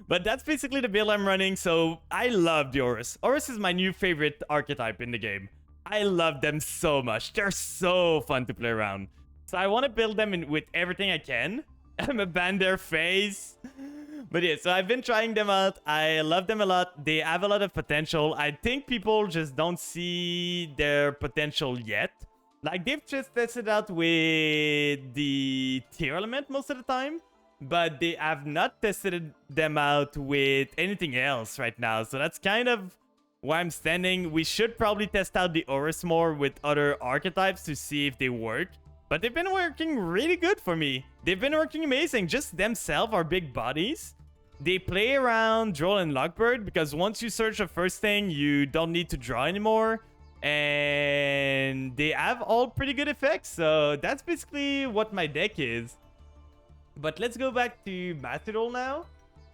Speaker 1: But that's basically the build I'm running, so I love the Aurus. Aurus is my new favorite archetype in the game. I love them so much. They're so fun to play around. So I want to build them with everything I can. I'm a ban their face. But yeah, so I've been trying them out. I love them a lot. They have a lot of potential. I think people just don't see their potential yet. Like, they've just tested out with the Tier element most of the time. But they have not tested them out with anything else right now. So that's kind of where I'm standing. We should probably test out the Aurus more with other archetypes to see if they work. But they've been working really good for me. They've been working amazing. Just themselves are big bodies. They play around Droll and Lockbird because once you search the first thing, you don't need to draw anymore. And they have all pretty good effects. So that's basically what my deck is. But let's go back to Master Duel now.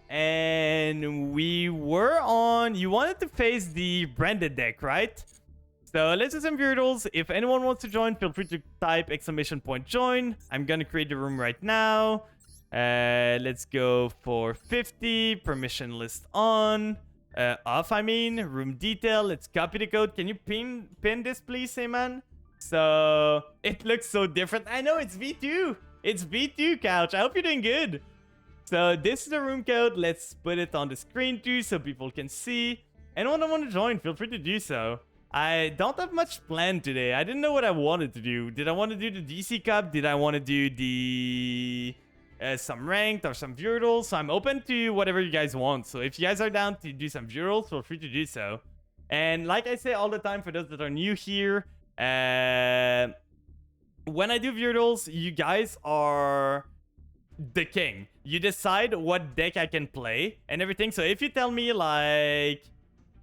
Speaker 1: And we were on... You wanted to face the branded deck, right? So let's do some Virtuals. If anyone wants to join, feel free to type !join. I'm going to create the room right now. Let's go for 50. Permission list on. Off, I mean. Room detail. Let's copy the code. Can you pin this, please, hey man? So it looks so different. I know, it's V2. It's V2, Couch. I hope you're doing good. So this is the room code. Let's put it on the screen too so people can see. Anyone that want to join, feel free to do so. I don't have much planned today. I didn't know what I wanted to do. Did I want to do the DC Cup? Did I want to do the some ranked or some Virtuals? So I'm open to whatever you guys want. So if you guys are down to do some Virtuals, feel free to do so. And like I say all the time for those that are new here, when I do Virtuals, you guys are the king. You decide what deck I can play and everything. So if you tell me like,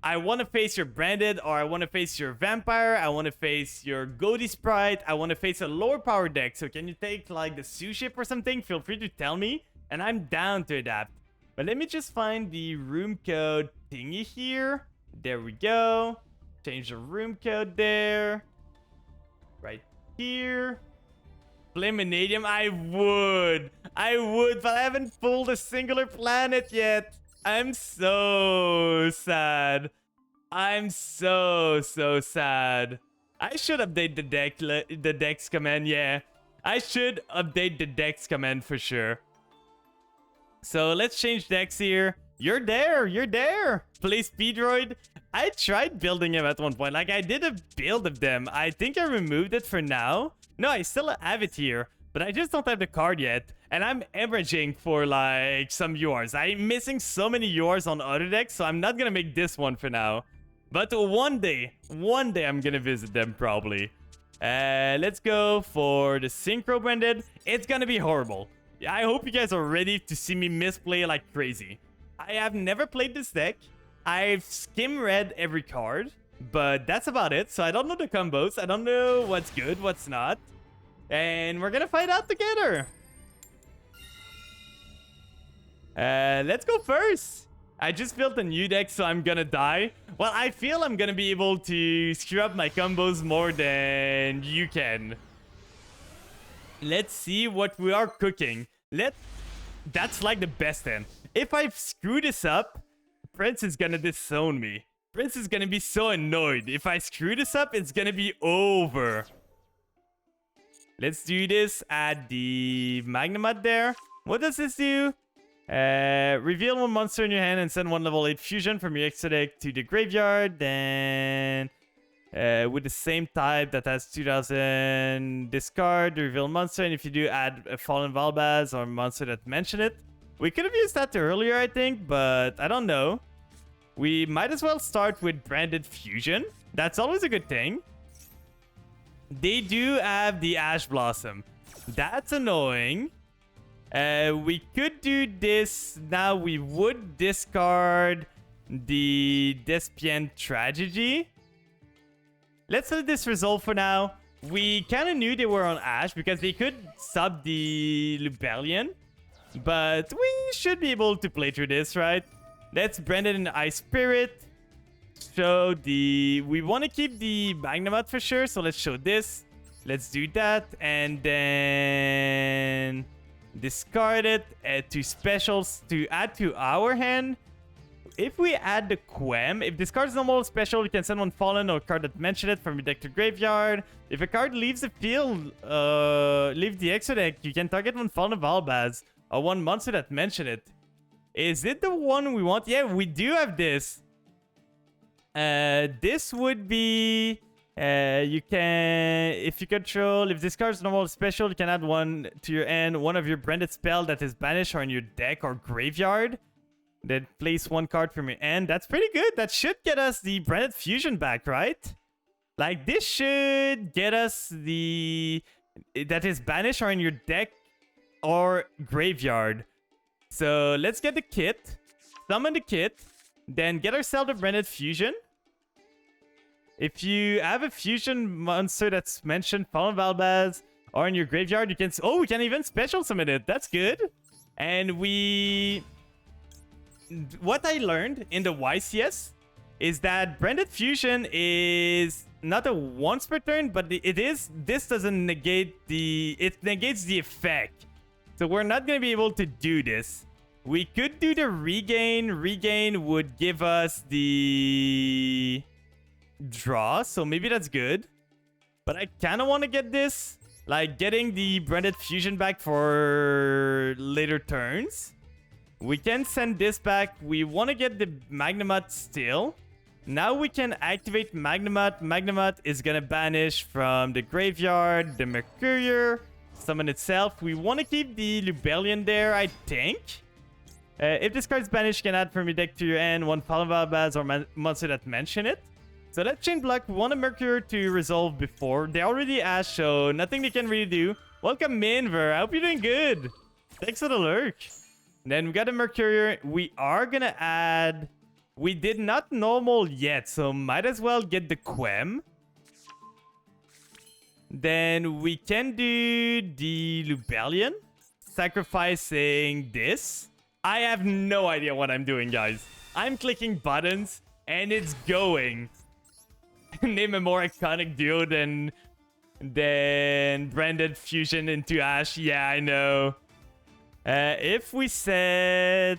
Speaker 1: I want to face your Branded, or I want to face your Vampire, I want to face your Goaty Sprite, I want to face a lower power deck. So can you take like the Sue Ship or something? Feel free to tell me and I'm down to adapt. But let me just find the room code thingy here. There we go. Change the room code there. Right here. Flaminadium, I would, but I haven't pulled a singular planet yet. I'm so sad. I'm so sad. I should update the Dex command, yeah. I should update the Dex command for sure. So let's change Dex here. You're there. Play Speedroid. I tried building him at one point. Like, I did a build of them. I think I removed it for now. No, I still have it here, but I just don't have the card yet. And I'm averaging for, like, some URs. I'm missing so many URs on other decks, so I'm not gonna make this one for now. But one day I'm gonna visit them, probably. Let's go for the Synchro Branded. It's gonna be horrible. I hope you guys are ready to see me misplay like crazy. I have never played this deck. I've skim-read every card, but that's about it. So I don't know the combos. I don't know what's good, what's not. And we're gonna fight out together. Let's go first. I just built a new deck, so I'm gonna die. Well, I feel I'm gonna be able to screw up my combos more than you can. Let's see what we are cooking. That's like the best end. If I screw this up, Prince is gonna disown me. Prince is gonna be so annoyed. If I screw this up, it's gonna be over. Let's do this. Add the Magnemite there. What does this do? Reveal one monster in your hand and send one level 8 fusion from your extra deck to the graveyard. Then, with the same type that has 2000, discard the reveal monster. And if you do, add a Fallen Valbaz or a monster that mentioned it. We could have used that earlier, I think, but I don't know. We might as well start with Branded Fusion. That's always a good thing. They do have the Ash Blossom. That's annoying. We could do this. Now we would discard the Despian Tragedy. Let's let this resolve for now. We kind of knew they were on Ash because they could sub the Lubellion. But we should be able to play through this, right? Let's brand it in Ice Spirit. Show the... We want to keep the Magnemite for sure, so let's show this. Let's do that. And then... discard it to specials to add to our hand. If we add the Quem, if this card is normal special, you can send one Fallen or card that mentioned it from your deck to graveyard. If a card leaves the field, leave the extra deck, you can target one Fallen Valbaz or one monster that mentioned it. Is it the one we want? Yeah, we do have this. This would be... you can... If you control... If this card is normal special, you can add one to your end. One of your branded spell that is banished or in your deck or graveyard. Then place one card from your end. That's pretty good. That should get us the branded fusion back, right? Like, this should get us the... That is banished or in your deck or graveyard. So let's get the kit. Summon the kit. Then get ourselves a branded fusion. If you have a fusion monster that's mentioned, Fallen Valbaz, or in your graveyard, you can... Oh, we can even special summon it. That's good. And we... What I learned in the YCS is that Branded Fusion is not a once per turn, but it is... This doesn't negate the... It negates the effect. So we're not going to be able to do this. We could do the regain. Regain would give us the... draw, so maybe that's good. But I kind of want to get this, like getting the Branded Fusion back for later turns. We can send this back. We want to get the Magnemite still. Now we can activate Magnemite. Magnemite is going to banish from the graveyard the Mercurier, summon itself. We want to keep the Lubellion there, I think. If this card is banished, you can add from your deck to your end one Fallen Valbaz or monster that mention it. So that chain block, we want a Mercury to resolve before. They already asked, so nothing they can really do. Welcome, Minver. I hope you're doing good. Thanks for the lurk. Then we got a Mercury. We are going to add... We did not normal yet, so might as well get the Quem. Then we can do the Lubellion, sacrificing this. I have no idea what I'm doing, guys. I'm clicking buttons, and it's going. Name a more iconic duo than Branded Fusion into Ash. Yeah, I know. If we set...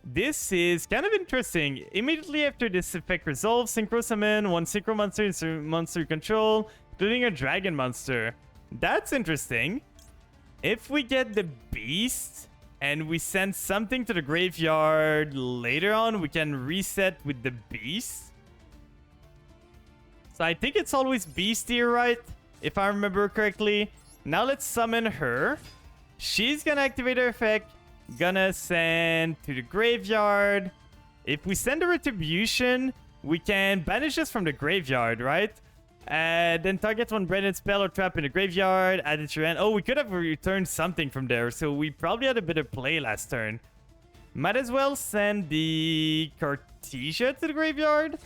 Speaker 1: This is kind of interesting. Immediately after this effect resolves, Synchro Summon one Synchro monster you control, including a Dragon monster. That's interesting. If we get the Beast and we send something to the graveyard later on, we can reset with the Beast. So I think it's always Beast here, right? If I remember correctly. Now let's summon her. She's gonna activate her effect. Gonna send to the graveyard. If we send a Retribution, we can banish this from the graveyard, right? Then target one branded spell or trap in the graveyard. Add it to your end. Oh, we could have returned something from there. So we probably had a bit of play last turn. Might as well send the Cartesia to the graveyard.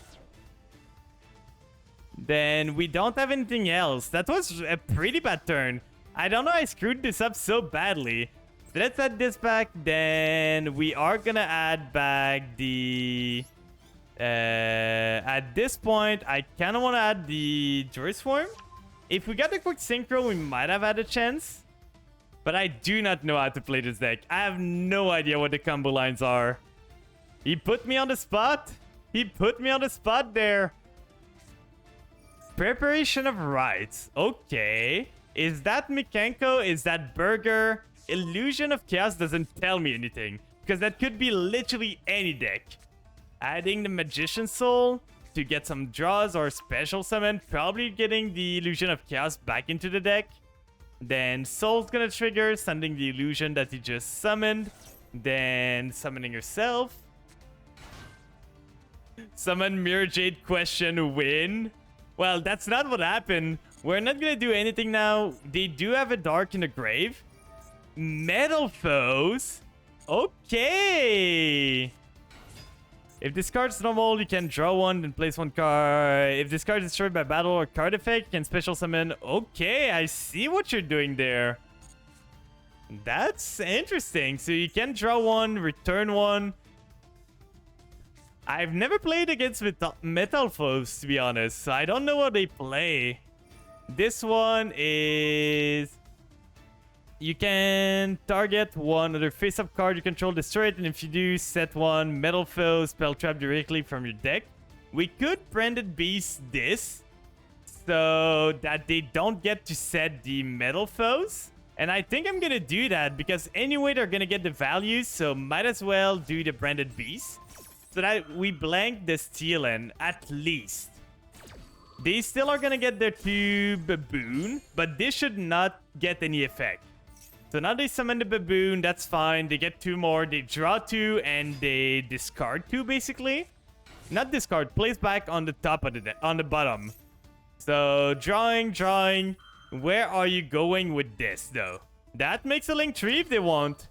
Speaker 1: Then we don't have anything else. That was a pretty bad turn. I don't know, I screwed this up so badly. So let's add this back. Then we are gonna add back the... at this point, I kind of want to add the Joy Swarm. If we got the quick Synchro, we might have had a chance. But I do not know how to play this deck. I have no idea what the combo lines are. He put me on the spot. He put me on the spot there. Preparation of Rites. Okay. Is that Mikenko? Is that Burger? Illusion of Chaos doesn't tell me anything, because that could be literally any deck. Adding the Magician Soul to get some draws or special summon, probably getting the Illusion of Chaos back into the deck. Then Soul's gonna trigger, sending the illusion that you just summoned. Then summoning yourself. Summon Mirror Jade, question, win. Well, that's not what happened. We're not gonna do anything now. They do have a Dark in the grave. Metal Foes. Okay. If this card's normal, you can draw one and place one card. If this card is destroyed by battle or card effect, you can special summon. Okay, I see what you're doing there. That's interesting. So you can draw one, return one. I've never played against Metal Foes, to be honest, so I don't know what they play. This one is... You can target one other face-up card you control, destroy it, and if you do, set one Metal Foe spell trap directly from your deck. We could Branded Beast this, so that they don't get to set the Metal Foes. And I think I'm gonna do that, because anyway they're gonna get the values, so might as well do the Branded Beast. So that we blank the Stealing, at least. They still are gonna get their 2 Baboon, but this should not get any effect. So now they summon the Baboon, that's fine. They get 2 more, they draw 2, and they discard 2, basically. Not discard, place back on the top of the on the bottom. So drawing. Where are you going with this, though? That makes a Link 3 if they want.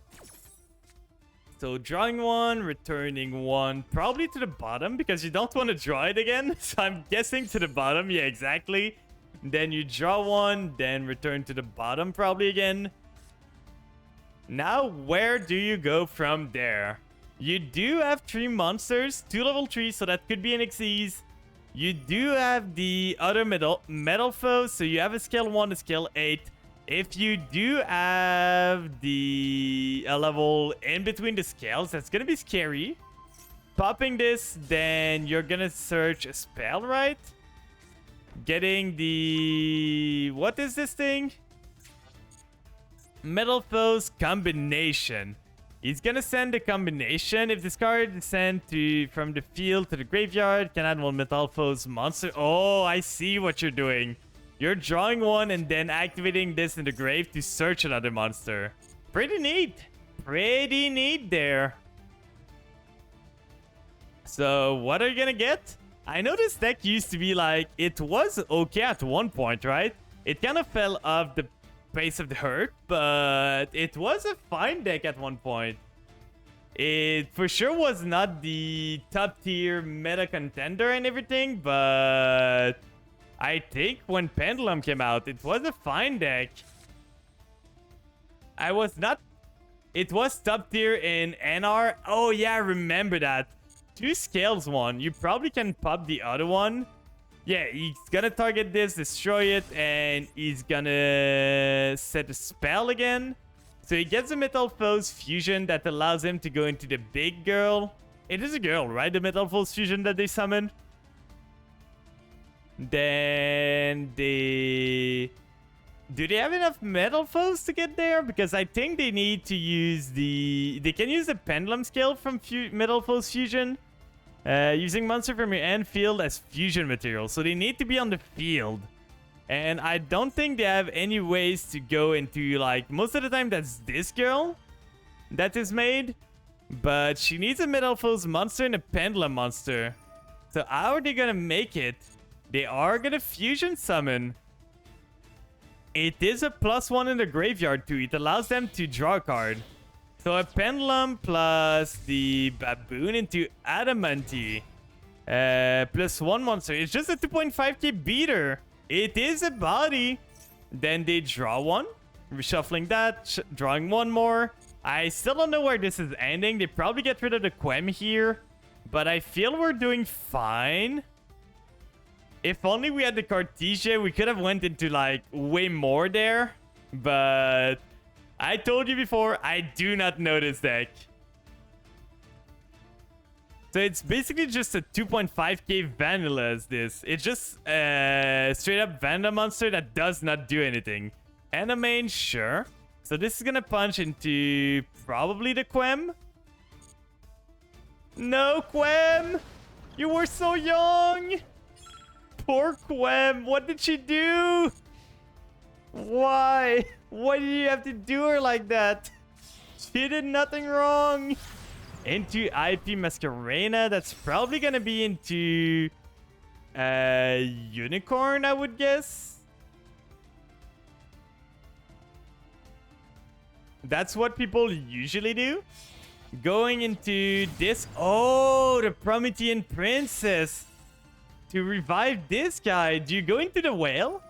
Speaker 1: So drawing 1, returning 1, probably to the bottom because you don't want to draw it again. So I'm guessing to the bottom, yeah, exactly. Then you draw 1, then return to the bottom probably again. Now, where do you go from there? You do have 3 monsters, 2 level 3, so that could be NXEs. You do have the other metal foes, so you have a scale 1, a scale 8. If you do have the level in between the scales, that's gonna be scary. Popping this, then you're gonna search a spell, right? Getting the... What is this thing? Metal Foes combination. He's gonna send a combination. If this card is sent from the field to the graveyard, can add one Metal Foes monster. Oh, I see what you're doing. You're drawing one and then activating this in the grave to search another monster. Pretty neat. Pretty neat there. So, what are you gonna get? I know this deck used to be like, it was okay at one point, right? It kind of fell off the pace of the hurt, but it was a fine deck at one point. It for sure was not the top tier meta contender and everything, but I think when Pendulum came out, it was a fine deck. It was top tier in NR. Oh yeah, I remember that. 2 scales one. You probably can pop the other one. Yeah, he's gonna target this, destroy it, and he's gonna set a spell again. So he gets a Metal Foes fusion that allows him to go into the big girl. It is a girl, right? The Metal Foes fusion that they summoned. Then they... Do they have enough Metal Foes to get there? Because I think they need to use the... They can use the Pendulum Scale from Metal Foes fusion. Using monster from your end field as fusion material. So they need to be on the field. And I don't think they have any ways to go into, like, most of the time that's this girl that is made. But she needs a Metal Foes monster and a Pendulum monster. So how are they gonna make it? They are gonna fusion summon. It is a +1 in the graveyard too. It allows them to draw a card. So a Pendulum plus the Baboon into Adamanti. +1 monster. It's just a 2.5k beater. It is a body. Then they draw one. Reshuffling that. Drawing one more. I still don't know where this is ending. They probably get rid of the Quem here. But I feel we're doing fine. If only we had the Cartesia, we could have went into like way more there. But... I told you before, I do not know this deck. So it's basically just a 2.5k vanilla as this. It's just a straight up vanilla monster that does not do anything. And a main, sure. So this is gonna punch into probably the Quem. No, Quem! You were so young! Poor Quem, what did she do? Why? Why did you have to do her like that? She did nothing wrong. Into IP Masquerena, that's probably gonna be into Unicorn, I would guess. That's what people usually do. Going into this. Oh, the Promethean Princess. To revive this guy, do you go into the whale?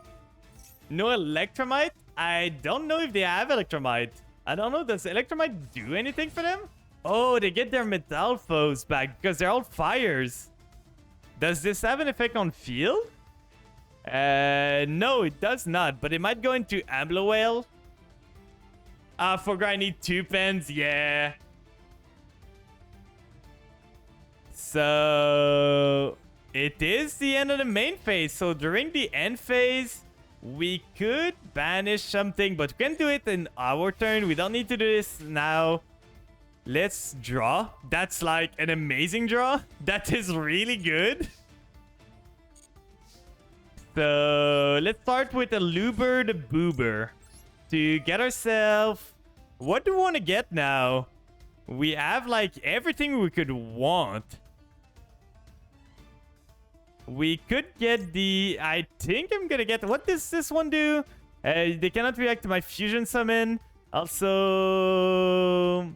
Speaker 1: No Electromite? I don't know if they have Electromite. I don't know. Does Electromite do anything for them? Oh, they get their Metal foes back because they're all fires. Does this have an effect on field? No, it does not. But it might go into Ambler Whale. I forgot I need 2 pens. Yeah. So it is the end of the main phase. So during the end phase, we could banish something, but we can do it in our turn. We don't need to do this now. Let's draw. That's like an amazing draw. That is really good. So let's start with a Luber the Boober to get ourselves. What do we want to get now? We have like everything we could want. We could get the... I think I'm gonna get... What does this one do? They cannot react to my fusion summon. Also,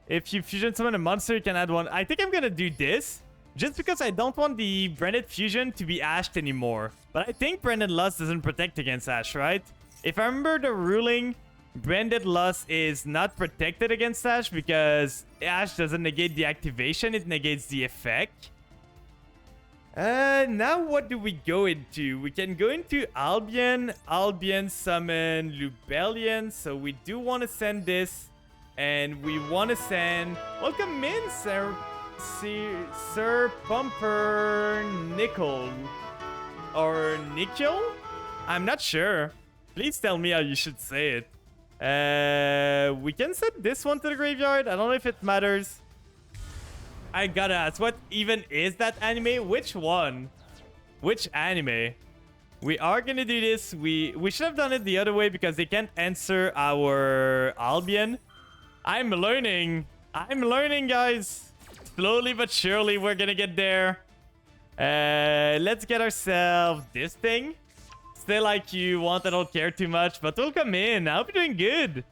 Speaker 1: if you fusion summon a monster, you can add one. I think I'm gonna do this. Just because I don't want the Branded Fusion to be ashed anymore. But I think Branded Lust doesn't protect against Ash, right? If I remember the ruling, Branded Lust is not protected against Ash because Ash doesn't negate the activation, it negates the effect. Now what do we go into? We can go into Albion. Albion summon Lubellion. So we do want to send this. And we want to send... Welcome in, Sir Pumpernickel. Or Nickel? I'm not sure. Please tell me how you should say it. We can send this one to the graveyard. I don't know if it matters. I gotta ask, what even is that anime? Which one? Which anime? We are gonna do this. We should have done it the other way because they can't answer our Albion. I'm learning, guys. Slowly but surely, we're gonna get there. Let's get ourselves this thing. Still like you want, I don't care too much, but we'll come in. I hope you're doing good.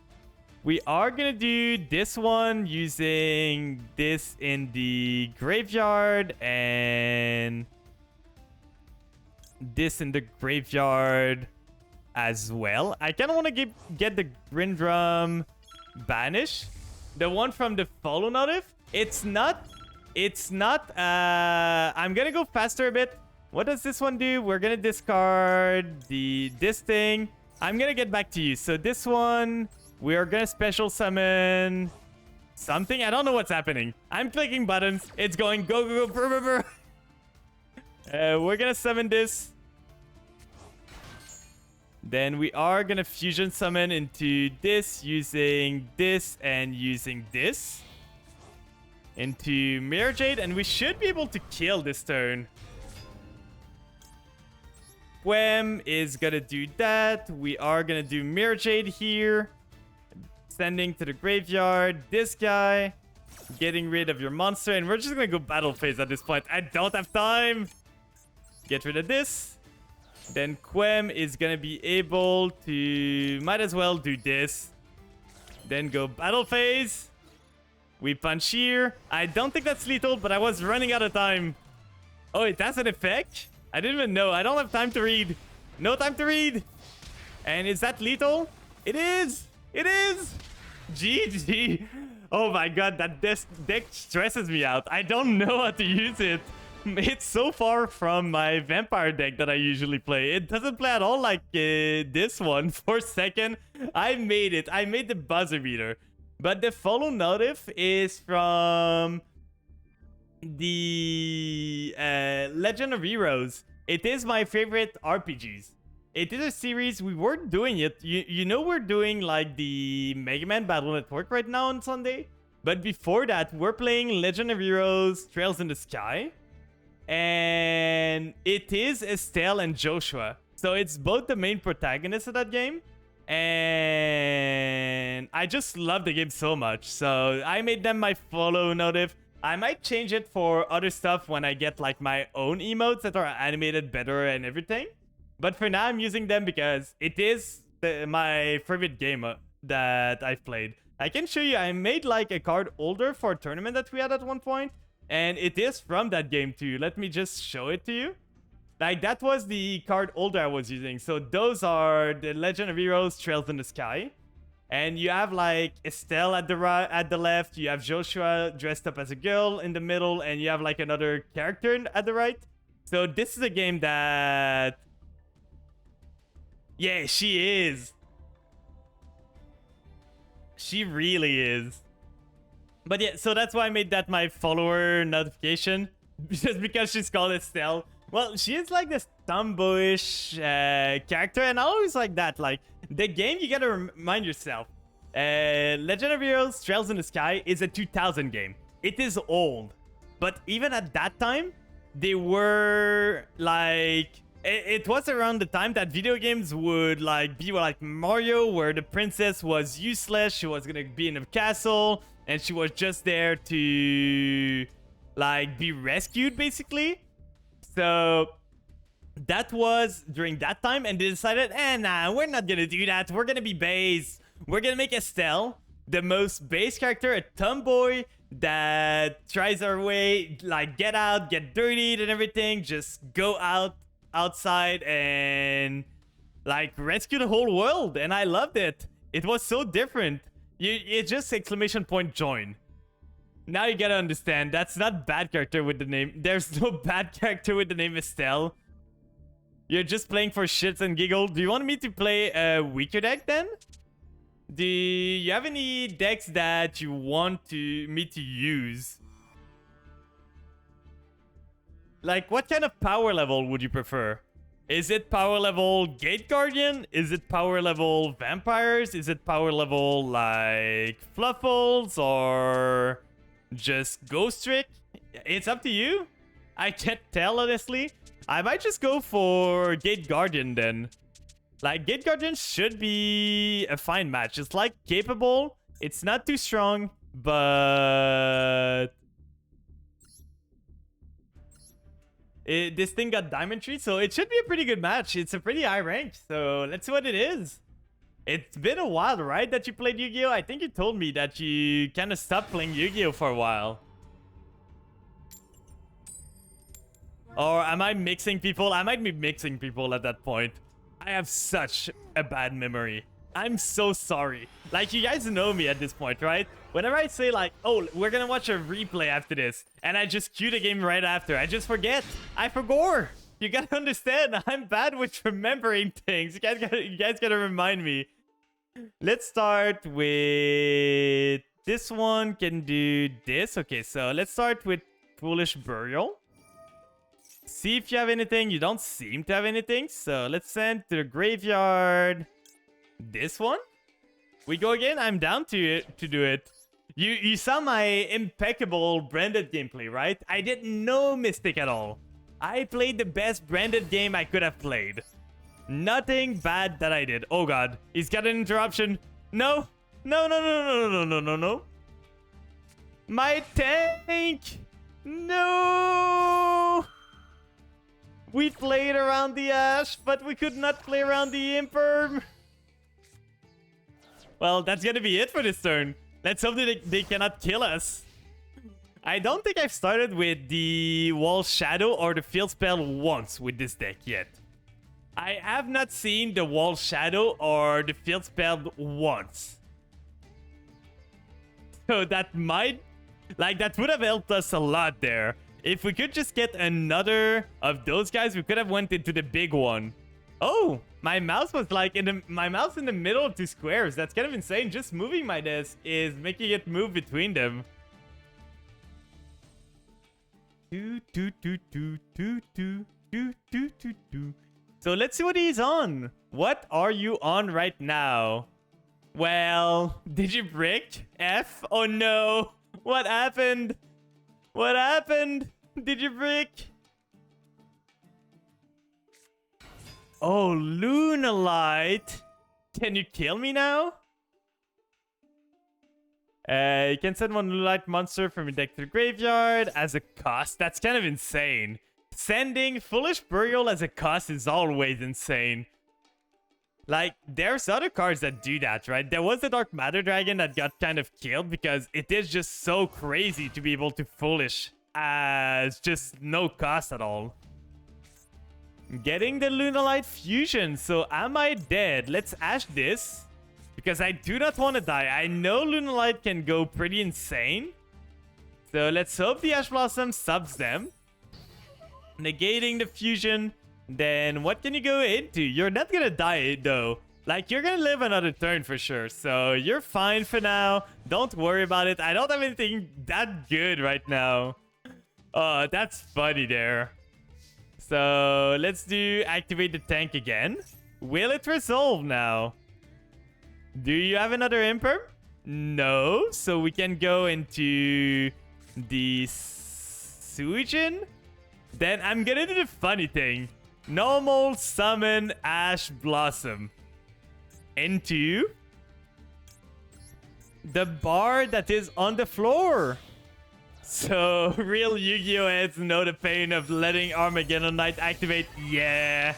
Speaker 1: We are gonna do this one using this in the graveyard and this in the graveyard as well. I kind of want to get the Grindrum Banish. The one from the Follow Notif. It's not, I'm gonna go faster a bit. What does this one do? We're gonna discard this thing. I'm gonna get back to you. So this one, we are gonna special summon something. I don't know what's happening. I'm clicking buttons. It's going go, go, go, brr, brr, brr. We're gonna summon this. Then we are gonna fusion summon into this using this and using this into Mirror Jade, and we should be able to kill this turn. Quem is gonna do that. We are gonna do Mirror Jade here. Sending to the graveyard this guy. Getting rid of your monster. And we're just gonna go battle phase at this point. I don't have time. Get rid of this. Then Quem is gonna be able to... Might as well do this. Then go battle phase. We punch here. I don't think that's lethal, but I was running out of time. Oh, it has an effect? I didn't even know. I don't have time to read. No time to read. And is that lethal? It is. It is. GG. Oh my god, that deck stresses me out. I don't know how to use it. It's so far from my vampire deck that I usually play. It doesn't play at all like this one. For a second, I made it. I made the buzzer beater. But the Follow Notif is from the Legend of Heroes. It is my favorite RPGs. It is a series. We weren't doing it. You know we're doing like the Mega Man Battle Network right now on Sunday. But before that, we're playing Legend of Heroes Trails in the Sky. And it is Estelle and Joshua. So it's both the main protagonists of that game. And I just love the game so much. So I made them my follow notif. I might change it for other stuff when I get like my own emotes that are animated better and everything. But for now, I'm using them because it is my favorite game that I've played. I can show you, I made like a card holder for a tournament that we had at one point. And it is from that game too. Let me just show it to you. Like, that was the card holder I was using. So those are the Legend of Heroes Trails in the Sky. And you have like Estelle at the left. You have Joshua dressed up as a girl in the middle. And you have like another character at the right. So this is a game that... Yeah, she is. She really is. But yeah, so that's why I made that my follower notification. Just because she's called Estelle. Well, she is like this tomboyish character. And I always like that. Like, the game, you gotta remind yourself. Legend of Heroes Trails in the Sky is a 2000 game. It is old. But even at that time, they were like... It was around the time that video games would like be like Mario, where the princess was useless. She was gonna be in a castle, and she was just there to like be rescued, basically. So that was during that time, and they decided, nah, we're not gonna do that. We're gonna be base. We're gonna make Estelle the most base character, a tomboy that tries her way, like get out, get dirtied and everything, just go outside and like rescue the whole world. And I loved it. It was so different. It just exclamation point join. Now you gotta understand, that's not bad character with the name. There's no bad character with the name Estelle. You're just playing for shits and giggles. Do you want me to play a weaker deck then? Do you have any decks that you want me to use? Like, what kind of power level would you prefer? Is it power level Gate Guardian? Is it power level Vampires? Is it power level, like, Fluffles? Or just Ghost Trick? It's up to you. I can't tell, honestly. I might just go for Gate Guardian, then. Like, Gate Guardian should be a fine match. It's, like, capable. It's not too strong, but... this thing got Diamond Tree, so it should be a pretty good match. It's a pretty high rank, so let's see what it is. It's been a while, right, that you played Yu-Gi-Oh? I think you told me that you kind of stopped playing Yu-Gi-Oh for a while. Or am I mixing people? I might be mixing people at that point. I have such a bad memory. I'm so sorry. Like, you guys know me at this point, right? Whenever I say, like, oh, we're gonna watch a replay after this, and I just cue the game right after, I just forget. I forgot. You gotta understand, I'm bad with remembering things. You guys gotta remind me. Let's start with this one. Can do this. Okay, so let's start with Foolish Burial. See if you have anything. You don't seem to have anything, so let's send to the graveyard. This one? We go again? I'm down to do it. You saw my impeccable branded gameplay, right? I did no mistake at all. I played the best branded game I could have played. Nothing bad that I did. Oh god, he's got an interruption. No. No, no, no, no, no, no, no, no. My tank! No! We played around the Ash, but we could not play around the Imperm. Well, that's gonna be it for this turn. Let's hope that they cannot kill us. I don't think I've started with the Wall Shadow or the Field Spell once with this deck yet. I have not seen the Wall Shadow or the Field Spell once. So that might... Like, that would have helped us a lot there. If we could just get another of those guys, we could have went into the big one. Oh, my mouse was like my mouse in the middle of two squares. That's kind of insane. Just moving my desk is making it move between them. So let's see what he's on. What are you on right now? Well, did you brick? F? Oh no. What happened? What happened? Did you brick? Oh, Lunalight. Can you kill me now? You can send one Lunalight monster from your deck to the graveyard as a cost. That's kind of insane. Sending Foolish Burial as a cost is always insane. Like, there's other cards that do that, right? There was the Dark Matter Dragon that got kind of killed because it is just so crazy to be able to Foolish as just no cost at all. Getting the Lunalight Fusion. So am I dead? Let's ash this because I do not want to die. I know Lunalight can go pretty insane. So let's hope the Ash Blossom subs them. Negating the fusion. Then what can you go into? You're not gonna die though. Like, you're gonna live another turn for sure. So you're fine for now. Don't worry about it. I don't have anything that good right now. Oh, that's funny there. So let's do activate the tank again. Will it resolve now? Do you have another imperm? No. So we can go into the Suijin. Then I'm gonna do the funny thing. Normal summon Ash Blossom into the bar that is on the floor. So real Yu-Gi-Oh heads know the pain of letting Armageddon Knight activate. Yeah.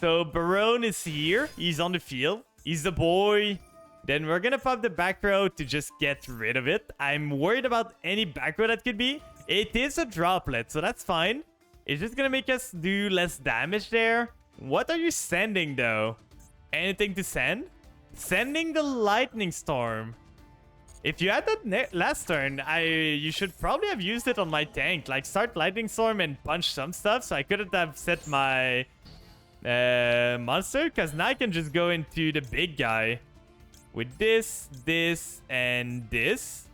Speaker 1: So Barone is here. He's on the field. He's the boy. Then we're gonna pop the back row to just get rid of it. I'm worried about any back row that could be. It is a droplet, so that's fine. It's just gonna make us do less damage there. What are you sending though? Anything to send? Sending the Lightning Storm. If you had that last turn, you should probably have used it on my tank. Like, start Lightning Storm and punch some stuff. So I couldn't have set my monster. Because now I can just go into the big guy. With this, this, and this.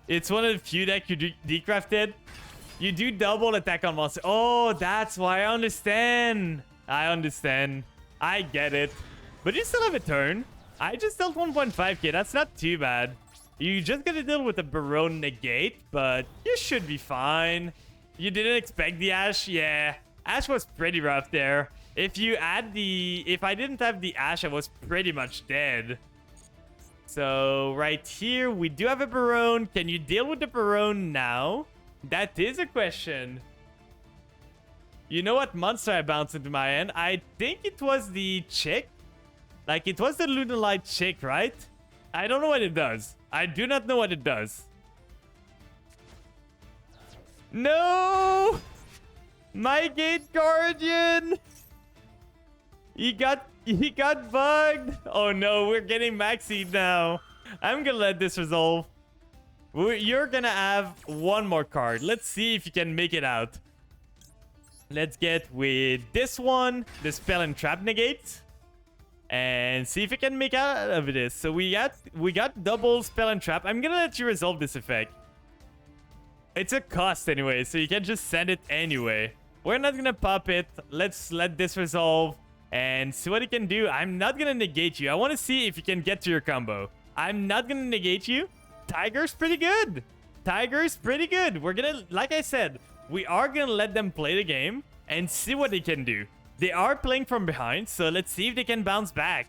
Speaker 1: It's one of the few decks you decrafted. You do double attack on monster. Oh, that's why. I understand. I understand. I get it. But you still have a turn. I just dealt 1.5k. That's not too bad. You just gotta deal with the Barone negate, but you should be fine. You didn't expect the Ash? Yeah. Ash was pretty rough there. If I didn't have the Ash, I was pretty much dead. So right here, we do have a Barone. Can you deal with the Barone now? That is a question. You know what monster I bounced into my hand? I think it was the chick. Like, it was the Lunalight chick, right? I don't know what it does. I do not know what it does. No! My Gate Guardian! He got bugged. Oh no, we're getting maxied now. I'm gonna let this resolve. You're gonna have one more card. Let's see if you can make it out. Let's get with this one, the Spell and Trap negate, and see if you can make out of this. So we got double Spell and Trap. I'm gonna let you resolve this effect. It's a cost anyway, so you can just send it anyway. We're not gonna pop it. Let's let this resolve and see what it can do. I'm not gonna negate you. I want to see if you can get to your combo. I'm not gonna negate you. Tiger's pretty good. Tiger's pretty good. We're gonna, like I said, we are gonna let them play the game and see what they can do. They are playing from behind, so let's see if they can bounce back.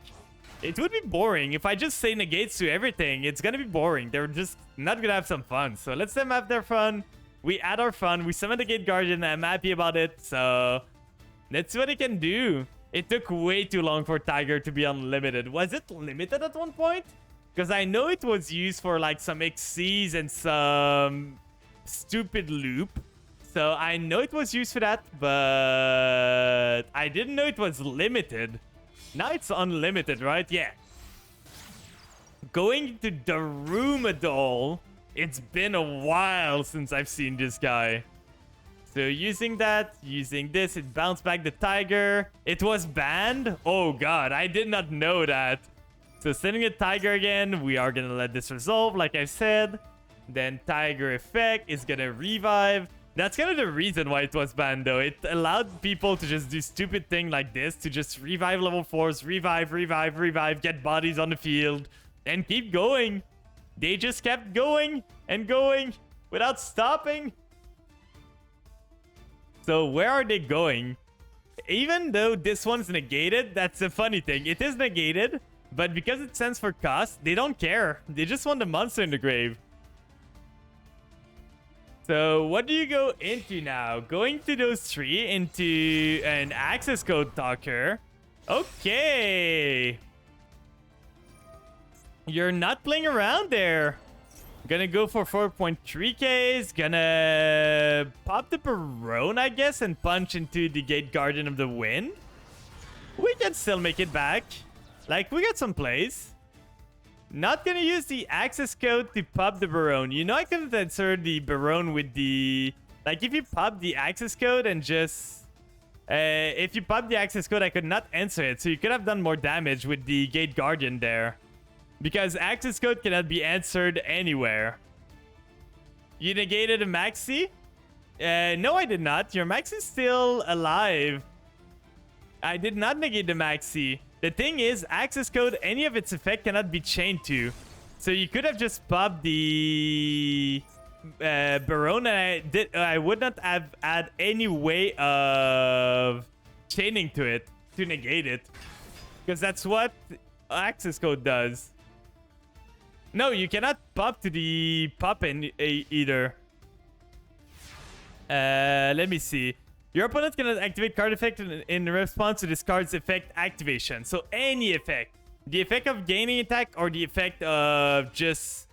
Speaker 1: It would be boring if I just say negates to everything. It's gonna be boring. They're just not gonna have some fun. So let's them have their fun. We add our fun. We summon the Gate Guardian. I'm happy about it. So let's see what they can do. It took way too long for Tiger to be unlimited. Was it limited at one point? Because I know it was used for like some XCs and some stupid loop. So I know it was used for that, but I didn't know it was limited. Now it's unlimited, right? Yeah. Going to Darumadol. It's been a while since I've seen this guy. So using that, using this, it bounced back the Tiger. It was banned? Oh god, I did not know that. So sending a Tiger again, we are gonna let this resolve, like I said. Then Tiger effect is gonna revive. That's kind of the reason why it was banned, though. It allowed people to just do stupid thing like this, to just revive level 4s, revive, get bodies on the field, and keep going. They just kept going and going without stopping. So where are they going? Even though this one's negated, that's a funny thing. It is negated, but because it stands for cost, they don't care. They just want the monster in the grave. So what do you go into now? Going to those 3 into an access code talker. Okay. You're not playing around there. Gonna go for 4.3Ks. Gonna pop the Barone, I guess, and punch into the Gate Guardian of the Wind. We can still make it back. Like, we got some plays. Not gonna use the access code to pop the Barone. You know, I could have answered the Barone with the... Like, if you pop the access code and just... if you pop the access code, I could not answer it. So you could have done more damage with the Gate Guardian there. Because access code cannot be answered anywhere. You negated a Maxi? No, I did not. Your Maxi's still alive. I did not negate the Maxi. The thing is, access code, any of its effect cannot be chained to. So you could have just popped the Barone, and I would not have had any way of chaining to it to negate it. Because that's what access code does. No, you cannot pop to the pop-in either. Let me see. Your opponent cannot activate card effect in response to this card's effect activation. So any effect. The effect of gaining attack or the effect of just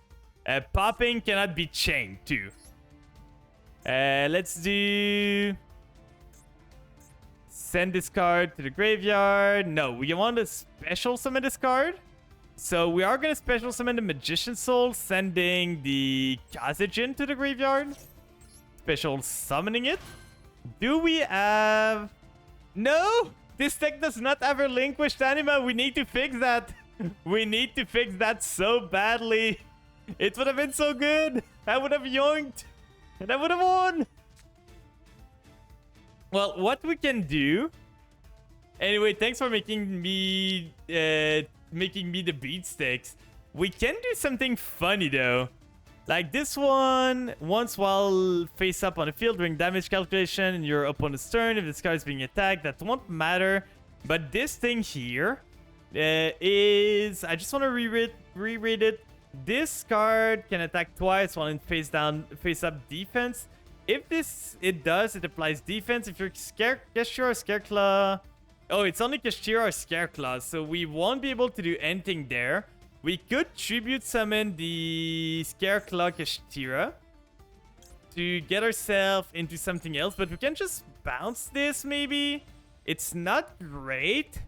Speaker 1: popping cannot be chained to. Let's do... Send this card to the graveyard. No, we want to special summon this card. So we are going to special summon the Magician's Soul, sending the Kazejin to the graveyard. Special summoning it. Do we have... No! This deck does not have Relinquished Anima. We need to fix that. We need to fix that so badly. It would have been so good. I would have yoinked. And I would have won. Well, what we can do... Anyway, thanks for making me the beatsticks. We can do something funny, though. Like this one, once while face up on the field during damage calculation in your opponent's turn, if this card is being attacked, that won't matter. But this thing here is... I just want to reread it. This card can attack twice while in face up defense. If it applies defense. If you're Keshira or Scareclaw... Oh, it's only Keshira or Scareclaw, so we won't be able to do anything there. We could tribute summon the Scareclaw Keshira to get ourselves into something else, but we can just bounce this, maybe? It's not great.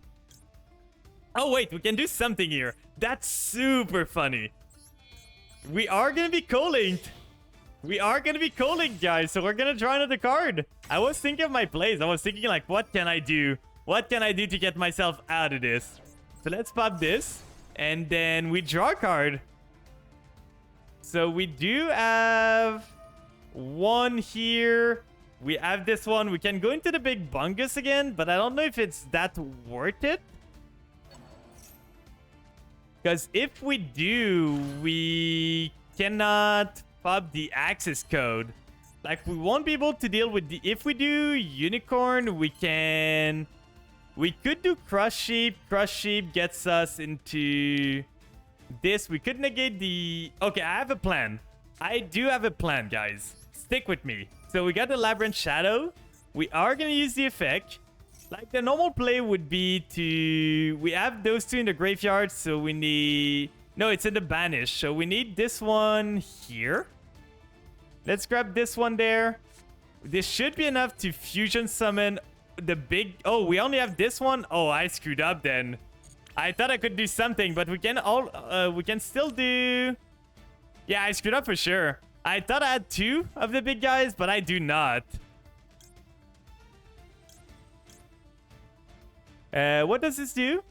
Speaker 1: Oh, wait, we can do something here. That's super funny. We are going to be co-linked. We are going to be co-linked, guys, so we're going to draw another card. I was thinking of my plays. I was thinking, like, what can I do? What can I do to get myself out of this? So let's pop this. And then we draw a card. So we do have one here. We have this one. We can go into the big bungus again, but I don't know if it's that worth it. Because if we do, we cannot pop the access code. Like, we won't be able to deal with the... If we do Unicorn, we can... We could do Crush Sheep. Crush Sheep gets us into this. We could negate the... Okay, I have a plan. I do have a plan, guys. Stick with me. So we got the Labyrinth Shadow. We are going to use the effect. Like, the normal play would be to... We have those two in the graveyard, so we need... No, it's in the Banish. So we need this one here. Let's grab this one there. This should be enough to fusion summon... The big... Oh, we only have this one? Oh, I screwed up then. I thought I could do something, but we can we can still do... Yeah, I screwed up for sure. I thought I had two of the big guys, but I do not. What does this do?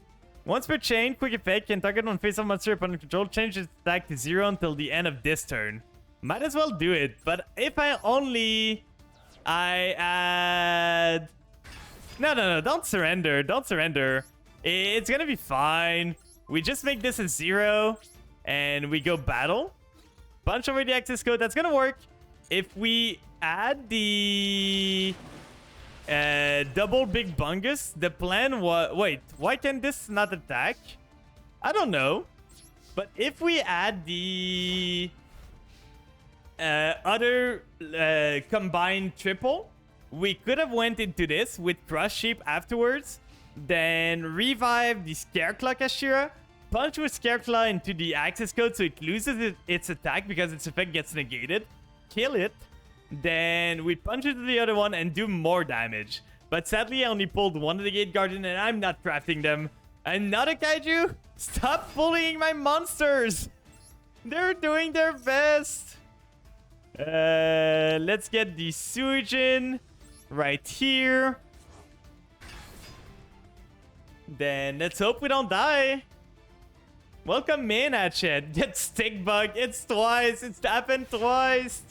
Speaker 1: Once per chain, quick effect can target one face-up monster upon control. Change its attack to 0 until the end of this turn. Might as well do it, but if I only... I add... No, don't surrender. Don't surrender. It's gonna be fine. We just make this a 0, and we go battle. Punch over the access code. That's gonna work. If we add the double big bungus, the plan was... Wait, why can this not attack? I don't know. But if we add the other combined triple, we could have went into this with Crush Sheep afterwards, then revive the Scareclaw Kashira, punch with Scareclaw into the access code so it loses its attack because its effect gets negated, kill it, then we punch into the other one and do more damage. But sadly, I only pulled one of the Gate Guardian and I'm not crafting them. Another Kaiju? Stop bullying my monsters! They're doing their best! Let's get the Suijin right here. Then let's hope we don't die. Welcome in, Hatchet. Get stick bug. It's twice. It's happened twice.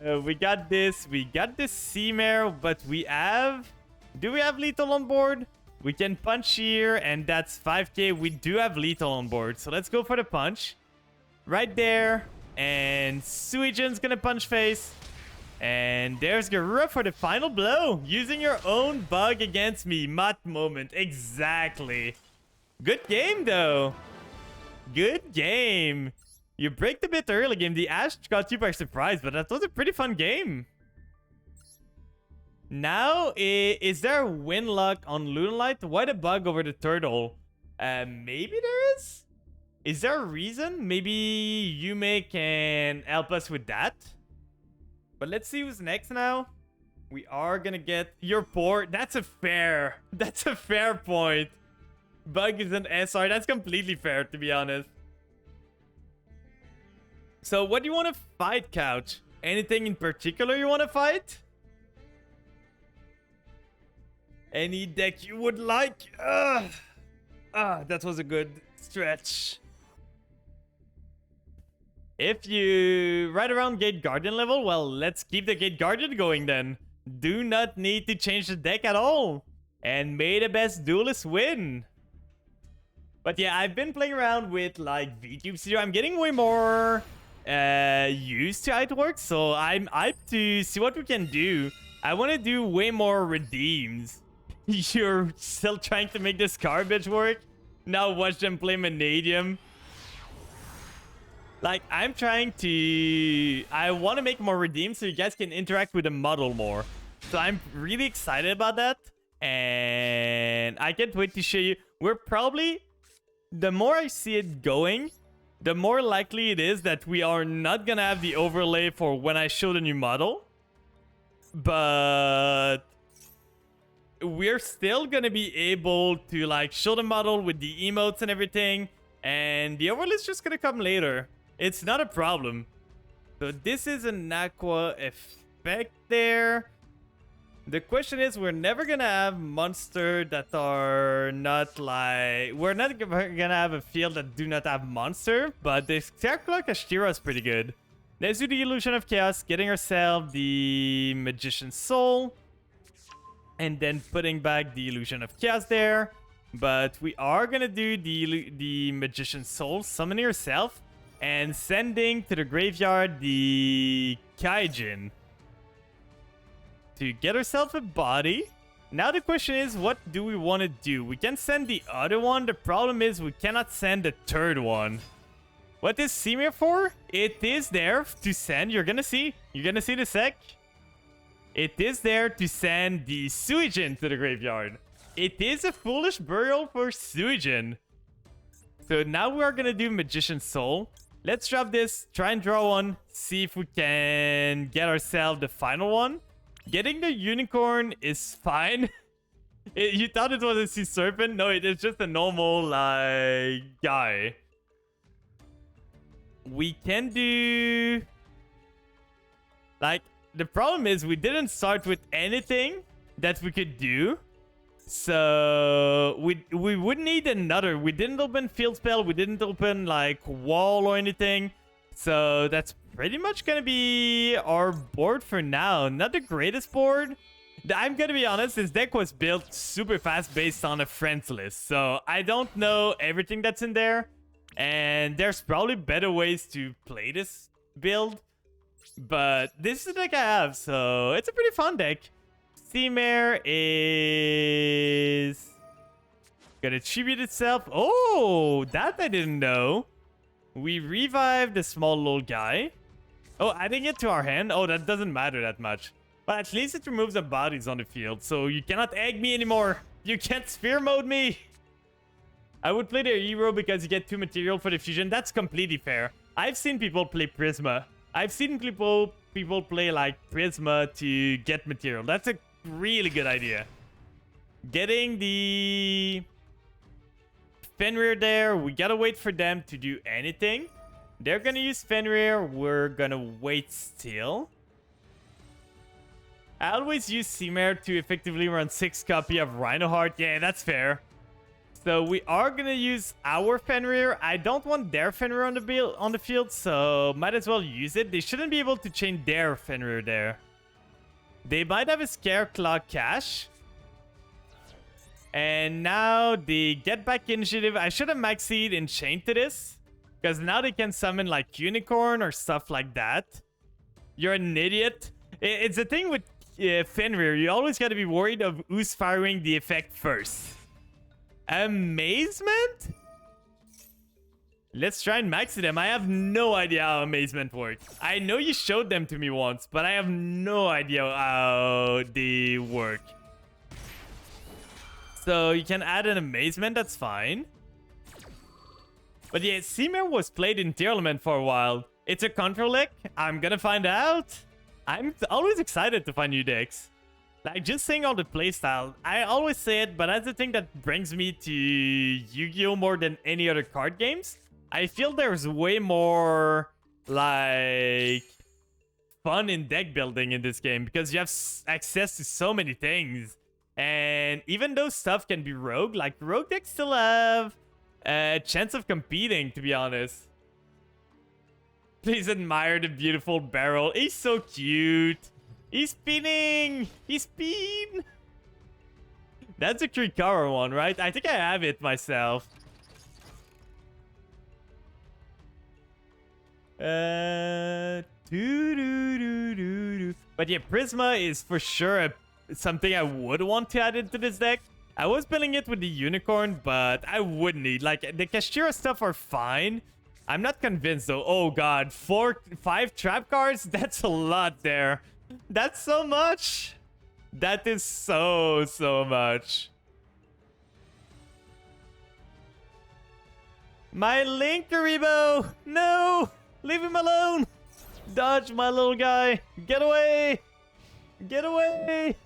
Speaker 1: We got this. We got this sea mare, but we have... Do we have lethal on board? We can punch here, and that's 5k. We do have lethal on board, so let's go for the punch. Right there. And Suijin's gonna punch face. And there's Garura for the final blow. Using your own bug against me. Mutt moment. Exactly. Good game, though. Good game. You break the bit early game. The Ash got you by surprise, but that was a pretty fun game. Now, is there a win luck on Lunalight? Why the bug over the turtle? Maybe there is? Is there a reason? Maybe Yume can help us with that? But let's see who's next now. We are gonna get your port. That's a fair point. Bug is an SR. That's completely fair, to be honest. So what do you want to fight, Couch? Anything in particular you want to fight? Any deck you would like? That was a good stretch. If you right around Gate Guardian level, well, let's keep the Gate Guardian going then. Do not need to change the deck at all. And may the best duelist win. But yeah, I've been playing around with like VTube Studio. I'm getting way more used to how it works. So I'm hyped to see what we can do. I want to do way more redeems. You're still trying to make this garbage work? Now watch them play Vanadium. Like, I'm trying to... I want to make more redeems so you guys can interact with the model more. So I'm really excited about that. And I can't wait to show you. We're probably... The more I see it going, the more likely it is that we are not going to have the overlay for when I show the new model. But... we're still going to be able to, like, show the model with the emotes and everything. And the overlay is just going to come later. It's not a problem. So this is an aqua effect there. The question is, we're never gonna have monsters that are not like... We're not gonna have a field that do not have monster. But the Scareclaw Kashira is pretty good. Let's do the Illusion of Chaos. Getting ourselves the Magician's Soul. And then putting back the Illusion of Chaos there. But we are gonna do the Magician's Soul. Summon yourself. And sending to the graveyard the Kaijin. To get ourselves a body. Now the question is, what do we want to do? We can send the other one. The problem is we cannot send the third one. What is Simir for? It is there to send. You're gonna see. You're gonna see the sec. It is there to send the Suijin to the graveyard. It is a foolish burial for Suijin. So now we are gonna do Magician's Soul. Let's drop this, try and draw one, see if we can get ourselves the final one. Getting the unicorn is fine. You thought it was a sea serpent? No, it is just a normal, like, guy. We can do... Like, the problem is we didn't start with anything that we could do. So we would need another. We didn't open field spell. We didn't open like wall or anything. So that's pretty much gonna be our board for now. Not the greatest board. I'm gonna be honest, this deck was built super fast based on a friends list. So I don't know everything that's in there. And there's probably better ways to play this build. But this is the deck I have, so it's a pretty fun deck. Seamare is gonna tribute itself. Oh, that I didn't know. We revived the small little guy. Oh, adding it to our hand? Oh, that doesn't matter that much. But at least it removes the bodies on the field, so you cannot egg me anymore. You can't sphere mode me. I would play the hero because you get 2 material for the fusion. That's completely fair. I've seen people play Prisma. I've seen people play like Prisma to get material. That's a really good idea. Getting the Fenrir there, we gotta wait for them to do anything. They're gonna use Fenrir, we're gonna wait still. I always use Seamare to effectively run 6 copy of Rhinoheart. Yeah, that's fair. So we are gonna use our Fenrir. I don't want their Fenrir on the field, so might as well use it. They shouldn't be able to chain their Fenrir there. They might have a Scareclaw cache. And now the Get Back Initiative. I should have maxied Enchain to this, because now they can summon like Unicorn or stuff like that. You're an idiot. It's the thing with Fenrir. You always got to be worried of who's firing the effect first. Amazement? Let's try and max them. I have no idea how Amazement works. I know you showed them to me once, but I have no idea how they work. So you can add an Amazement, that's fine. But yeah, Seamare was played in Tier Element for a while. It's a control deck. I'm gonna find out. I'm always excited to find new decks. Like, just saying all the playstyle, I always say it, but that's the thing that brings me to Yu-Gi-Oh! More than any other card games. I feel there's way more, like, fun in deck building in this game, because you have access to so many things. And even though stuff can be rogue, like, rogue decks still have a chance of competing, to be honest. Please admire the beautiful barrel. He's so cute. He's spinning! He's spin! That's a Krikara one, right? I think I have it myself. But yeah, Prisma is for sure something I would want to add into this deck. I was building it with the Unicorn, but I wouldn't need. Like, the Kashira stuff are fine. I'm not convinced though. Oh god, 5 trap cards? That's a lot there. That's so much. That is so much. My Link, Karibo! No! Leave him alone! Dodge, my little guy! Get away! Get away!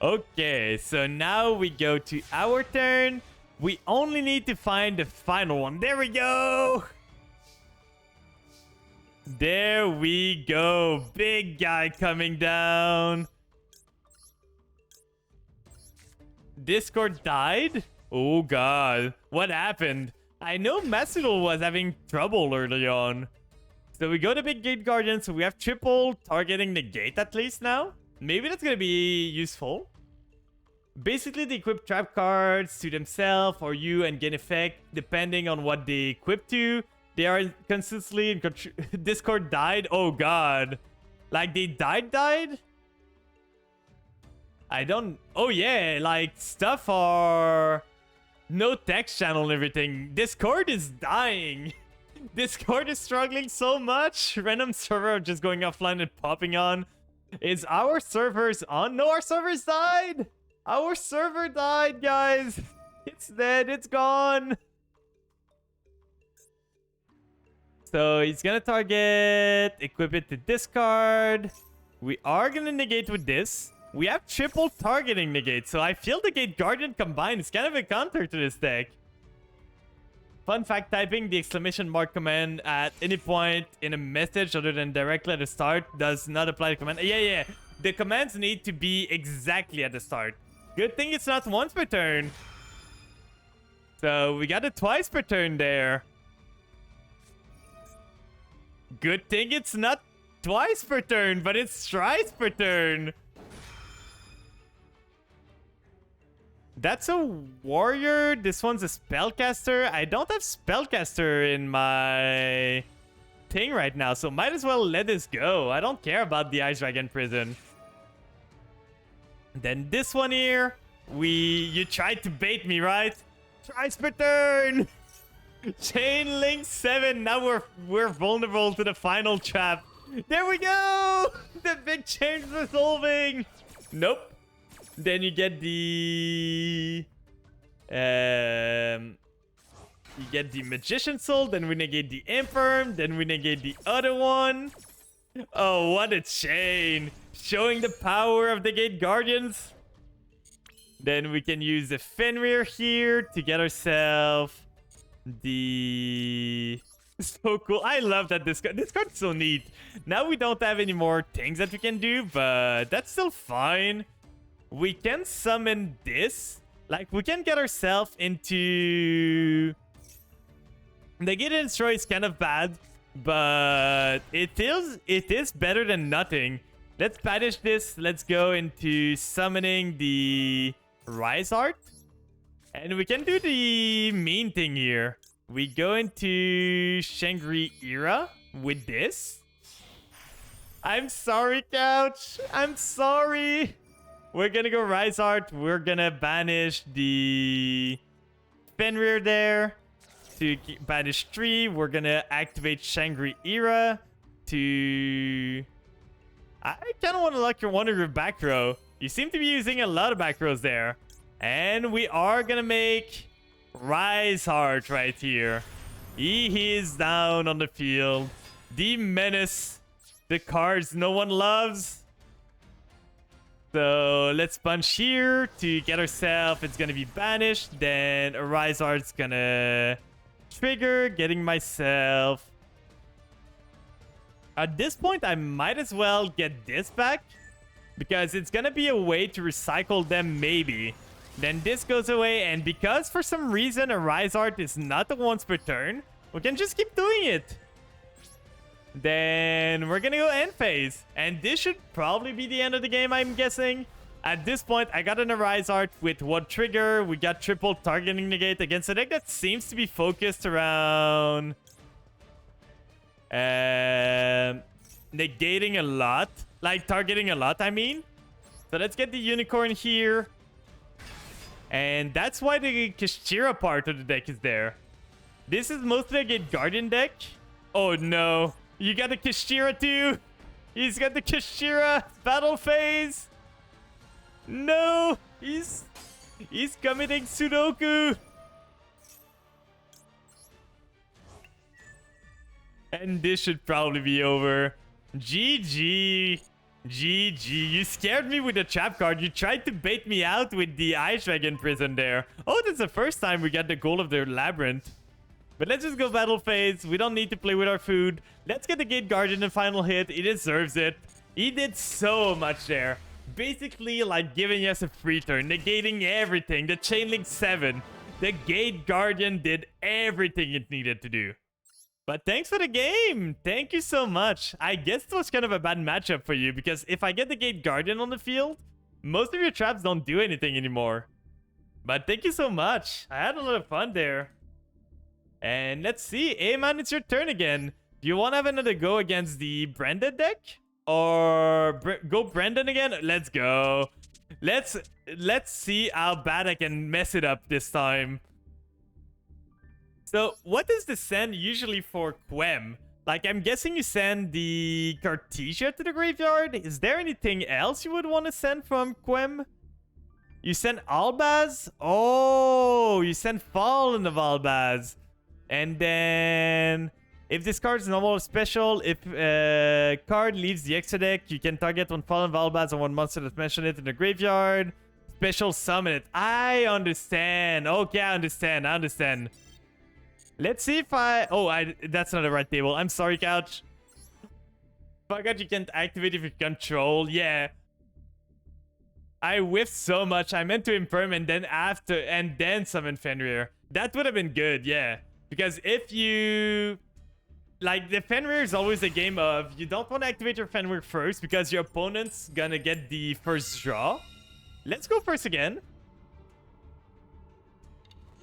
Speaker 1: Okay, so now we go to our turn. We only need to find the final one. There we go! There we go. Big guy coming down. Discord died? Oh god. What happened? I know Masudal was having trouble early on. So we go to Big Gate Guardian. So we have triple targeting the gate at least now. Maybe that's going to be useful. Basically, they equip trap cards to themselves or you and gain effect depending on what they equip to. They are consistently in control. Discord died? Oh god. Like, they died? I don't... Oh yeah, like, stuff are... No text channel and everything. Discord is dying. Discord is struggling so much. Random server just going offline and popping on. Is our servers on? No, our servers died. Our server died, guys. It's dead. It's gone. So he's gonna target, equip it to discard. We are gonna negate with this. We have triple targeting negate, so I feel the Gate Guardian combined is kind of a counter to this deck. Fun fact, typing the exclamation mark command at any point in a message other than directly at the start does not apply to command. Yeah. The commands need to be exactly at the start. Good thing it's not once per turn. So we got it twice per turn there. Good thing it's not twice per turn, but it's thrice per turn. That's a warrior. This one's a spellcaster. I don't have spellcaster in my thing right now, so might as well let this go. I don't care about the Ice Dragon Prison. Then this one here, you tried to bait me, right? Twice per turn. Chain Link 7. Now we're vulnerable to the final trap. There we go. The big chain's resolving. Nope. Then you get the Magician Soul, then we negate the Infirm, then we negate the other one. Oh, what a chain. Showing the power of the Gate Guardians. Then we can use the Fenrir here to get ourselves the... So cool. I love that this card's so neat. Now we don't have any more things that we can do, but that's still fine. We can summon this. Like, we can get ourselves into... The Gate and Destroy is kind of bad, but it is better than nothing. Let's banish this. Let's go into summoning the Rise Art. And we can do the mean thing here. We go into Shangri-Ira with this. I'm sorry, Couch. I'm sorry. We're gonna go Rise Art. We're gonna banish the Fenrir there to banish 3. We're gonna activate Shangri-Ira to... I kind of want to lock one of your back row. You seem to be using a lot of back rows there. And we are gonna make Rise Heart right here. He is down on the field. The Menace. The cards no one loves. So let's punch here to get ourselves. It's gonna be banished. Then a Rise Art's gonna trigger, getting myself. At this point, I might as well get this back because it's gonna be a way to recycle them maybe. Then this goes away, and because for some reason a Rise Art is not the once per turn, we can just keep doing it. Then we're gonna go end phase. And this should probably be the end of the game, I'm guessing. At this point, I got an Arise Art with one trigger. We got triple targeting negate against a deck that seems to be focused around... negating a lot. Like, targeting a lot, I mean. So let's get the Unicorn here. And that's why the Kashira part of the deck is there. This is mostly a Gate Guardian deck. Oh, no. You got the Kashira too. He's got the Kashira battle phase. No, he's committing Sudoku. And this should probably be over. GG. GG. You scared me with the trap card. You tried to bait me out with the Ice Dragon Prison there. Oh, that's the first time we got the goal of the Labyrinth. But let's just go battle phase. We don't need to play with our food. Let's get the Gate Guardian in final hit. He deserves it. He did so much there. Basically, like, giving us a free turn. Negating everything. The Chain Link 7. The Gate Guardian did everything it needed to do. But thanks for the game. Thank you so much. I guess it was kind of a bad matchup for you. Because if I get the Gate Guardian on the field, most of your traps don't do anything anymore. But thank you so much. I had a lot of fun there. And let's see. Hey, man, it's your turn again. Do you want to have another go against the Brendan deck? Or go Brendan again? Let's go. Let's see how bad I can mess it up this time. So, what is the send usually for Quem? Like, I'm guessing you send the Cartesia to the graveyard. Is there anything else you would want to send from Quem? You send Albaz? Oh, you send Fallen of Albaz. And then, if this card is normal or special, if a card leaves the extra deck, you can target one Fallen Valbaz or one monster that mentioned it in the graveyard. Special summon it. I understand. Okay, I understand. Let's see if that's not the right table. I'm sorry, Couch. Forgot you can't activate if you control. Yeah. I whiffed so much. I meant to Infirm and then summon Fenrir. That would have been good, yeah. Because if you like, the Fenrir is always a game of you don't want to activate your Fenrir first because your opponent's gonna get the first draw. Let's go first again.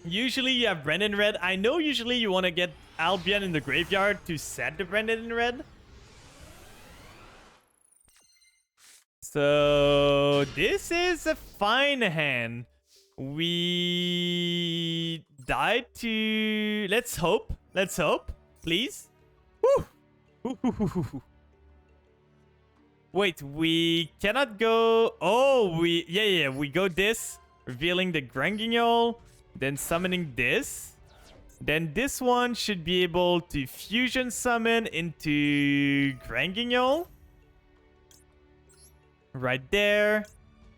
Speaker 1: Usually you have Brendan in red. I know usually you want to get Albion in the graveyard to set the Brendan in red. So this is a fine hand. We died to... Let's hope. Let's hope. Please. Woo. Wait, we cannot go... Oh, we... Yeah. We go this. Revealing the Granguignol. Then summoning this. Then this one should be able to fusion summon into Granguignol. Right there.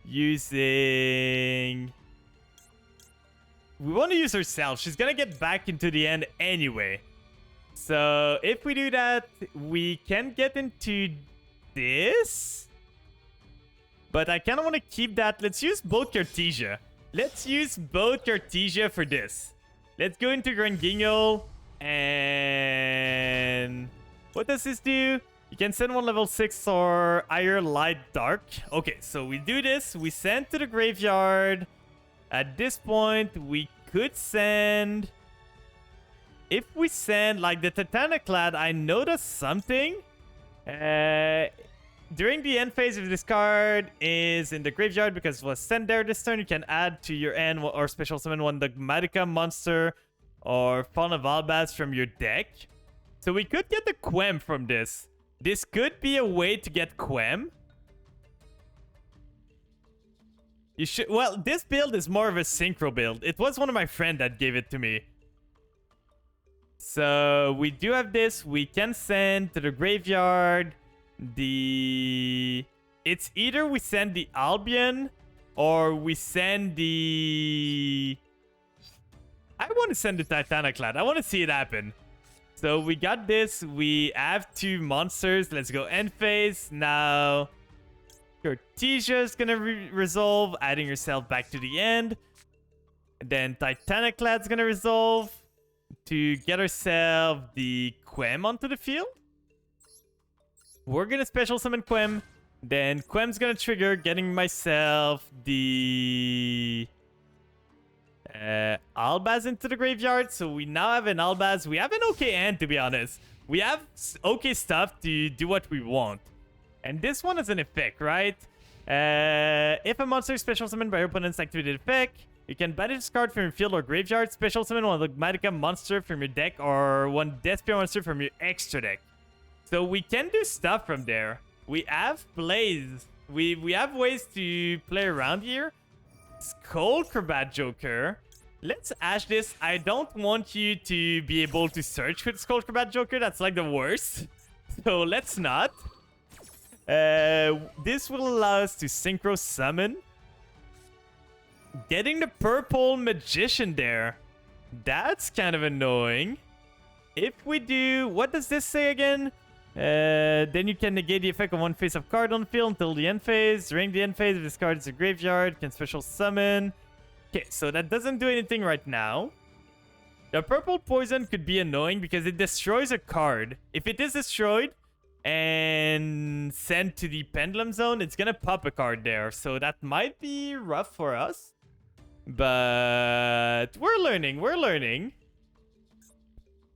Speaker 1: Using... We want to use herself. She's gonna get back into the end anyway. So if we do that, we can get into this. But I kind of want to keep that. Let's use both Cartesia. Let's use both Cartesia for this. Let's go into Granguignol. And what does this do? You can send one level 6 or higher light dark. Okay, so we do this. We send to the graveyard. At this point, we could send... If we send, like, the Titaniclad, I noticed something. During the end phase, if this card is in the graveyard because it was sent there this turn, you can add to your end or special summon one Dogmatica monster or Fawn of Albaz from your deck. So we could get the Quem from this. This could be a way to get Quem. You should... Well, this build is more of a synchro build. It was one of my friends that gave it to me. So we do have this. We can send to the graveyard the... It's either we send the Albion or we send the... I want to send the Titaniclad. I want to see it happen. So we got this. We have 2 monsters. Let's go end phase. Now... Cartesia is gonna resolve, adding yourself back to the end. Then Titaniclad's gonna resolve to get ourselves the Quem onto the field. We're gonna special summon Quem. Then Quem's gonna trigger, getting myself the Albaz into the graveyard. So we now have an Albaz. We have an okay hand, to be honest. We have okay stuff to do what we want. And this one is an effect, right? If a monster is special summoned by your opponent's activated effect, you can banish this card from your field or graveyard, special summon one Dogmatica monster from your deck, or one Despia monster from your extra deck. So we can do stuff from there. We have plays. We have ways to play around here. Skullcrabat Joker. Let's ash this. I don't want you to be able to search with Skullcrabat Joker. That's like the worst. So let's not. This will allow us to synchro summon. Getting the purple magician there. That's kind of annoying. If we do... What does this say again? Then you can negate the effect of one face of card on the field until the end phase. During the end phase, if this card is a graveyard, can special summon. Okay, so that doesn't do anything right now. The purple poison could be annoying because it destroys a card. If it is destroyed and sent to the pendulum zone, it's gonna pop a card there. So that might be rough for us. But we're learning.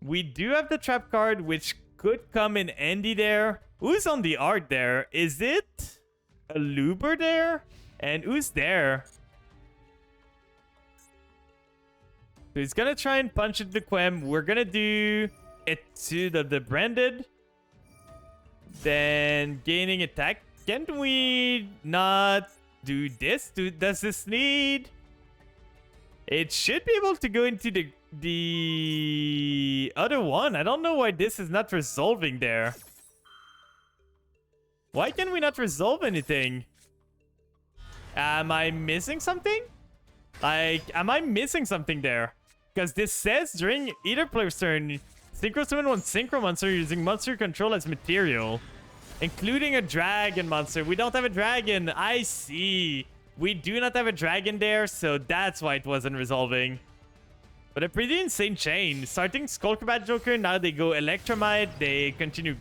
Speaker 1: We do have the trap card, which could come in handy there. Who's on the art there? Is it a Luber there? And who's there? So he's gonna try and punch it to Quem. We're gonna do it to the branded. Then gaining attack. Can't we not do this? Does this need... It should be able to go into the other one. I don't know why this is not resolving there. Why can we not resolve anything? Am I missing something? Like, am I missing something there? Because this says during either player's turn, synchro summon one synchro monster using monster control as material, including a dragon monster. We don't have a dragon. I see. We do not have a dragon there, so that's why it wasn't resolving. But a pretty insane chain. Starting Skullcrobat Joker, now they go Electromite, they continue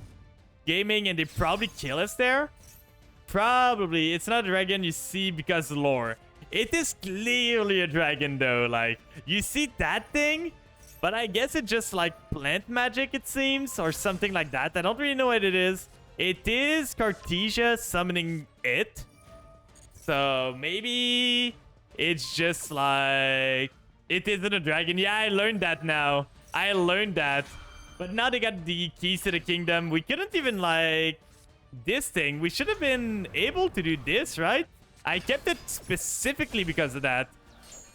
Speaker 1: gaming, and they probably kill us there. Probably. It's not a dragon, you see, because lore. It is clearly a dragon, though. Like, you see that thing, but I guess it's just like plant magic, it seems, or something like that. I don't really know what it is. It is Cartesia summoning it. So maybe it's just like... It isn't a dragon. Yeah, I learned that now. I learned that. But now they got the keys to the kingdom. We couldn't even, like, this thing. We should have been able to do this, right? I kept it specifically because of that.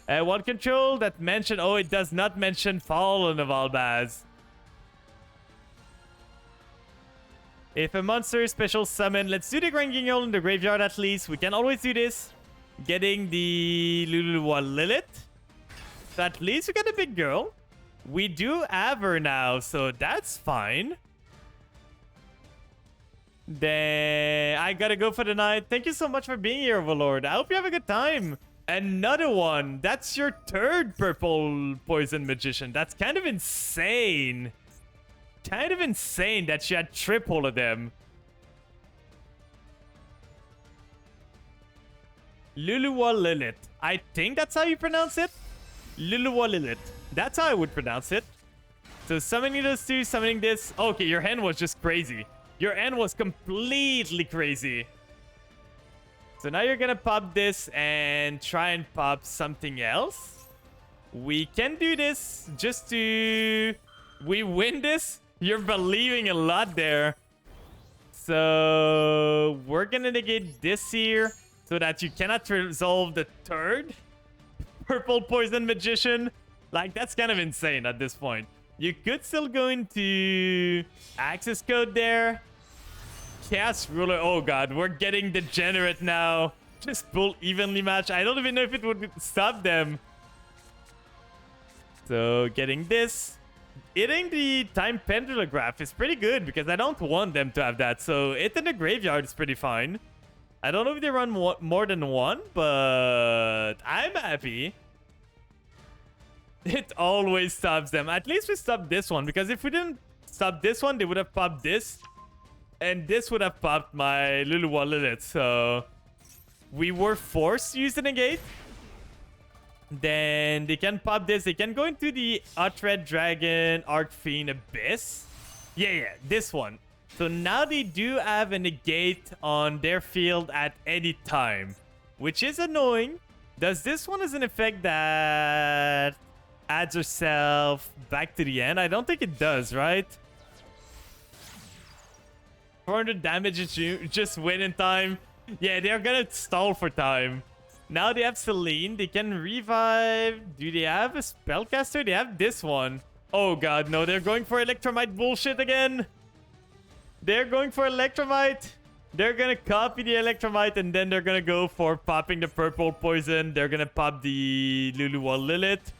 Speaker 1: One control that mentioned... Oh, it does not mention Fallen of Albaz. If a monster is special summon, let's do the Granguignol in the graveyard at least. We can always do this. Getting the Lulua Lilith. So at least we got a big girl. We do have her now, so that's fine. Then I gotta go for the night. Thank you so much for being here, Overlord. I hope you have a good time. Another one. That's your third purple poison magician. That's kind of insane. Kind of insane that you had triple of them. Lulua Lilith. I think that's how you pronounce it. Lulua Lilith. That's how I would pronounce it. So summoning those two, summoning this. Okay, your hand was just crazy. Your hand was completely crazy. So now you're gonna pop this and try and pop something else. We can do this just to... We win this? You're believing a lot there. So we're gonna negate this here so that you cannot resolve the third purple poison magician. Like, that's kind of insane at this point. You could still go into access code there. Chaos Ruler. Oh god, we're getting degenerate now. Just pull evenly match. I don't even know if it would stop them. So getting this. Hitting the time pendulograph is pretty good because I don't want them to have that. So it in the graveyard is pretty fine. I don't know if they run more than one, but I'm happy. It always stops them. At least we stopped this one, because if we didn't stop this one, they would have popped this. And this would have popped my Lulua Lilith. So we were forced to use the negate. Then they can pop this. They can go into the Utred Dragon Arcfiend Abyss. Yeah, this one. So now they do have a negate on their field at any time, which is annoying. Does this one has an effect that adds herself back to the end? I don't think it does, right? 400 damage is just win in time. Yeah, they're gonna stall for time. Now they have Celine. They can revive. Do they have a spellcaster? They have this one. Oh god, no. They're going for Electromite bullshit again. They're going for Electromite. They're gonna copy the Electromite and then they're gonna go for popping the purple poison. They're gonna pop the Lulua Lilith.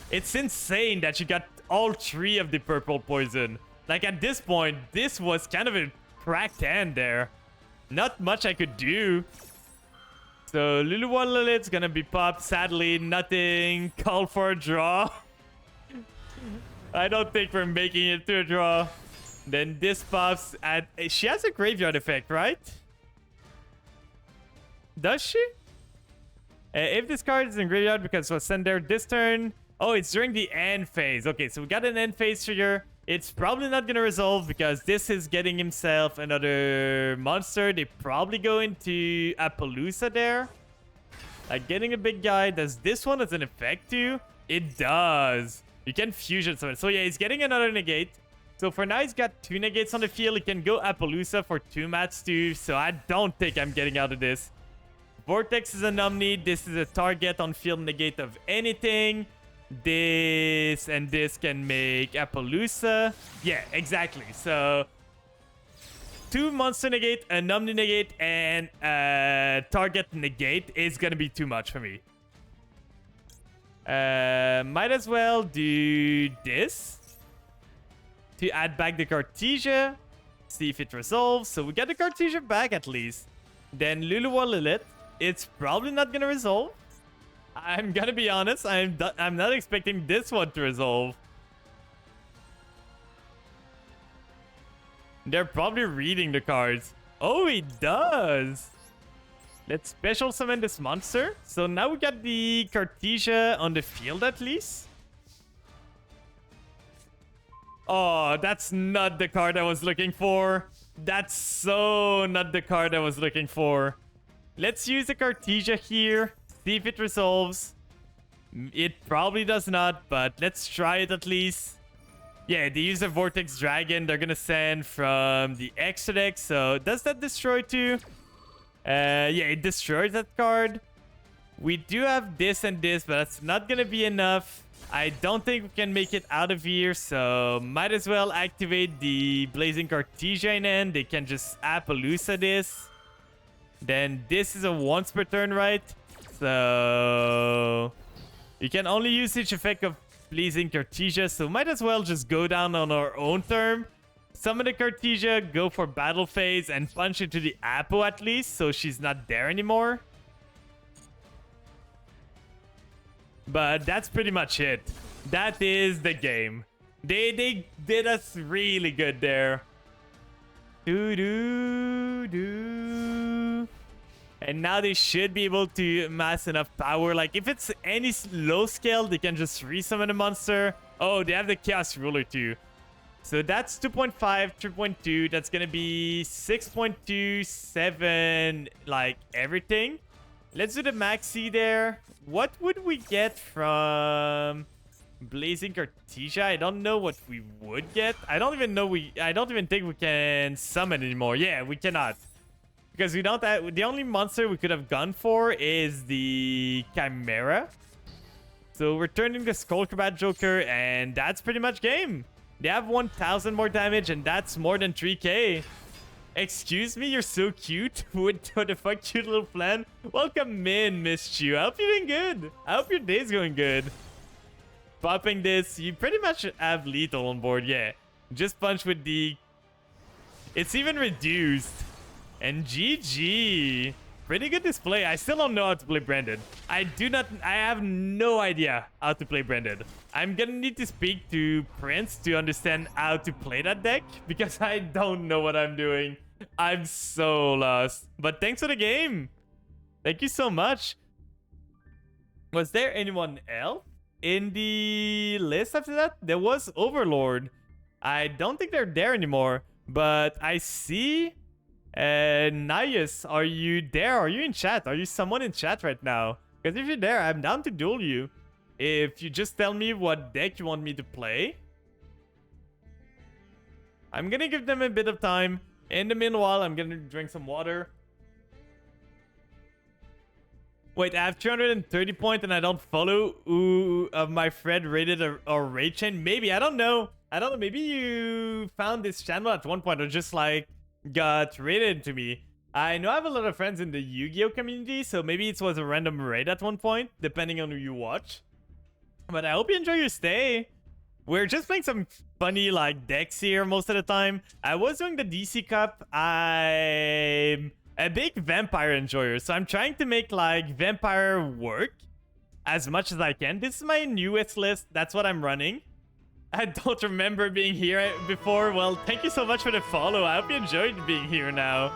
Speaker 1: It's insane that you got all three of the purple poison. Like, at this point, this was kind of a cracked hand there. Not much I could do. So Lulua Lilith's gonna be popped. Sadly, nothing. Call for a draw. I don't think we're making it to a draw. Then this pops at... She has a graveyard effect, right? Does she? If this card is in graveyard because it was sent there this turn... Oh, it's during the end phase. Okay, so we got an end phase trigger. It's probably not going to resolve because this is getting himself another monster. They probably go into Appaloosa there. Like, getting a big guy. Does this one has an effect too? It does. You can fusion summon. So yeah, he's getting another negate. So for now, he's got 2 negates on the field. He can go Appaloosa for 2 mats too. So I don't think I'm getting out of this. Vortex is an Omni. This is a target on field negate of anything. This and this can make Appaloosa. Yeah, exactly. So 2 monster negate, an Omni negate, and target negate is gonna be too much for me. Might as well do this to add back the Cartesia. See if it resolves. So we got the Cartesia back at least. Then Lulua Lilith. It's probably not gonna resolve. I'm gonna be honest. I'm not expecting this one to resolve. They're probably reading the cards. Oh, he does. Let's special summon this monster. So now we got the Cartesia on the field at least. Oh, that's not the card I was looking for. That's so not the card I was looking for. Let's use the Cartesia here. See if it resolves. It probably does not, but let's try it at least. Yeah, they use a Vortex Dragon. They're gonna send from the extra deck. So does that destroy too? Yeah, it destroys that card. We do have this and this, but that's not gonna be enough. I don't think we can make it out of here, so might as well activate the Blazing Cartesia in end. They can just Appaloosa this. Then this is a once per turn, right? So you can only use each effect of Blazing Cartesia, so might as well just go down on our own turn. Summon the Cartesia, go for battle phase, and punch into the Apo at least, so she's not there anymore. But that's pretty much it. That is the game. They did us really good there. And now they should be able to amass enough power. Like, if it's any low scale, they can just resummon a monster. Oh, they have the Chaos Ruler too. So that's 2.5, 3.2. That's going to be 6.27, like, everything. Let's do the maxi there. What would we get from Blazing Cartesia? I don't know what we would get. I don't even think we can summon anymore. Yeah, we cannot. Because we don't have, the only monster we could have gone for is the Chimera. So we're turning the Skullcrabat Joker, and that's pretty much game. They have 1,000 more damage, and that's more than 3k. Excuse me, you're so cute. What the fuck, cute little plan? Welcome in, Miss Chu. I hope you're doing good. I hope your day's going good. Popping this, you pretty much have lethal on board, yeah. Just punch with the... It's even reduced. And GG. Pretty good display. I still don't know how to play Branded. I have no idea how to play Branded. I'm gonna need to speak to Prince to understand how to play that deck, because I don't know what I'm doing. I'm so lost. But thanks for the game. Thank you so much. Was there anyone else in the list after that? There was Overlord. I don't think they're there anymore, but I see... Nias, are you there? Are you in chat? Are you someone in chat right now? Because if you're there, I'm down to duel you. If you just tell me what deck you want me to play. I'm gonna give them a bit of time. In the meanwhile, I'm gonna drink some water. Wait, I have 230 points and I don't follow my friend rated a raid chain? Maybe, I don't know. Maybe you found this channel at one point or just like got raided to me. I know I have a lot of friends in the Yu-Gi-Oh community, so maybe it was a random raid at one point, depending on who you watch. But I hope you enjoy your stay. We're just playing some funny like decks here most of the time. I was doing the DC Cup. I'm a big vampire enjoyer, so I'm trying to make like vampire work as much as I can. This is my newest list. That's what I'm running. I don't remember being here before. Well, thank you so much for the follow. I hope you enjoyed being here now.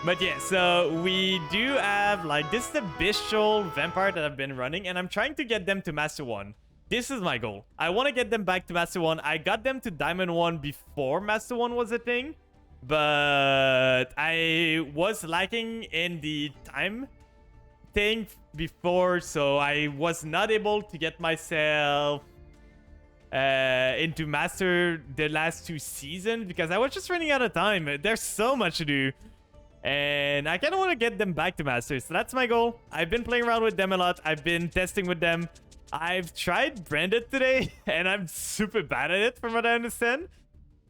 Speaker 1: But yeah, so we do have, like, this is the Bestial Vampire that I've been running, and I'm trying to get them to Master 1. This is my goal. I want to get them back to Master 1. I got them to Diamond 1 before Master 1 was a thing, but I was lacking in the time thing before, so I was not able to get myself into Master the last 2 seasons because I was just running out of time. There's so much to do. And I kind of want to get them back to Master. So that's my goal. I've been playing around with them a lot. I've been testing with them. I've tried Branded today, and I'm super bad at it from what I understand.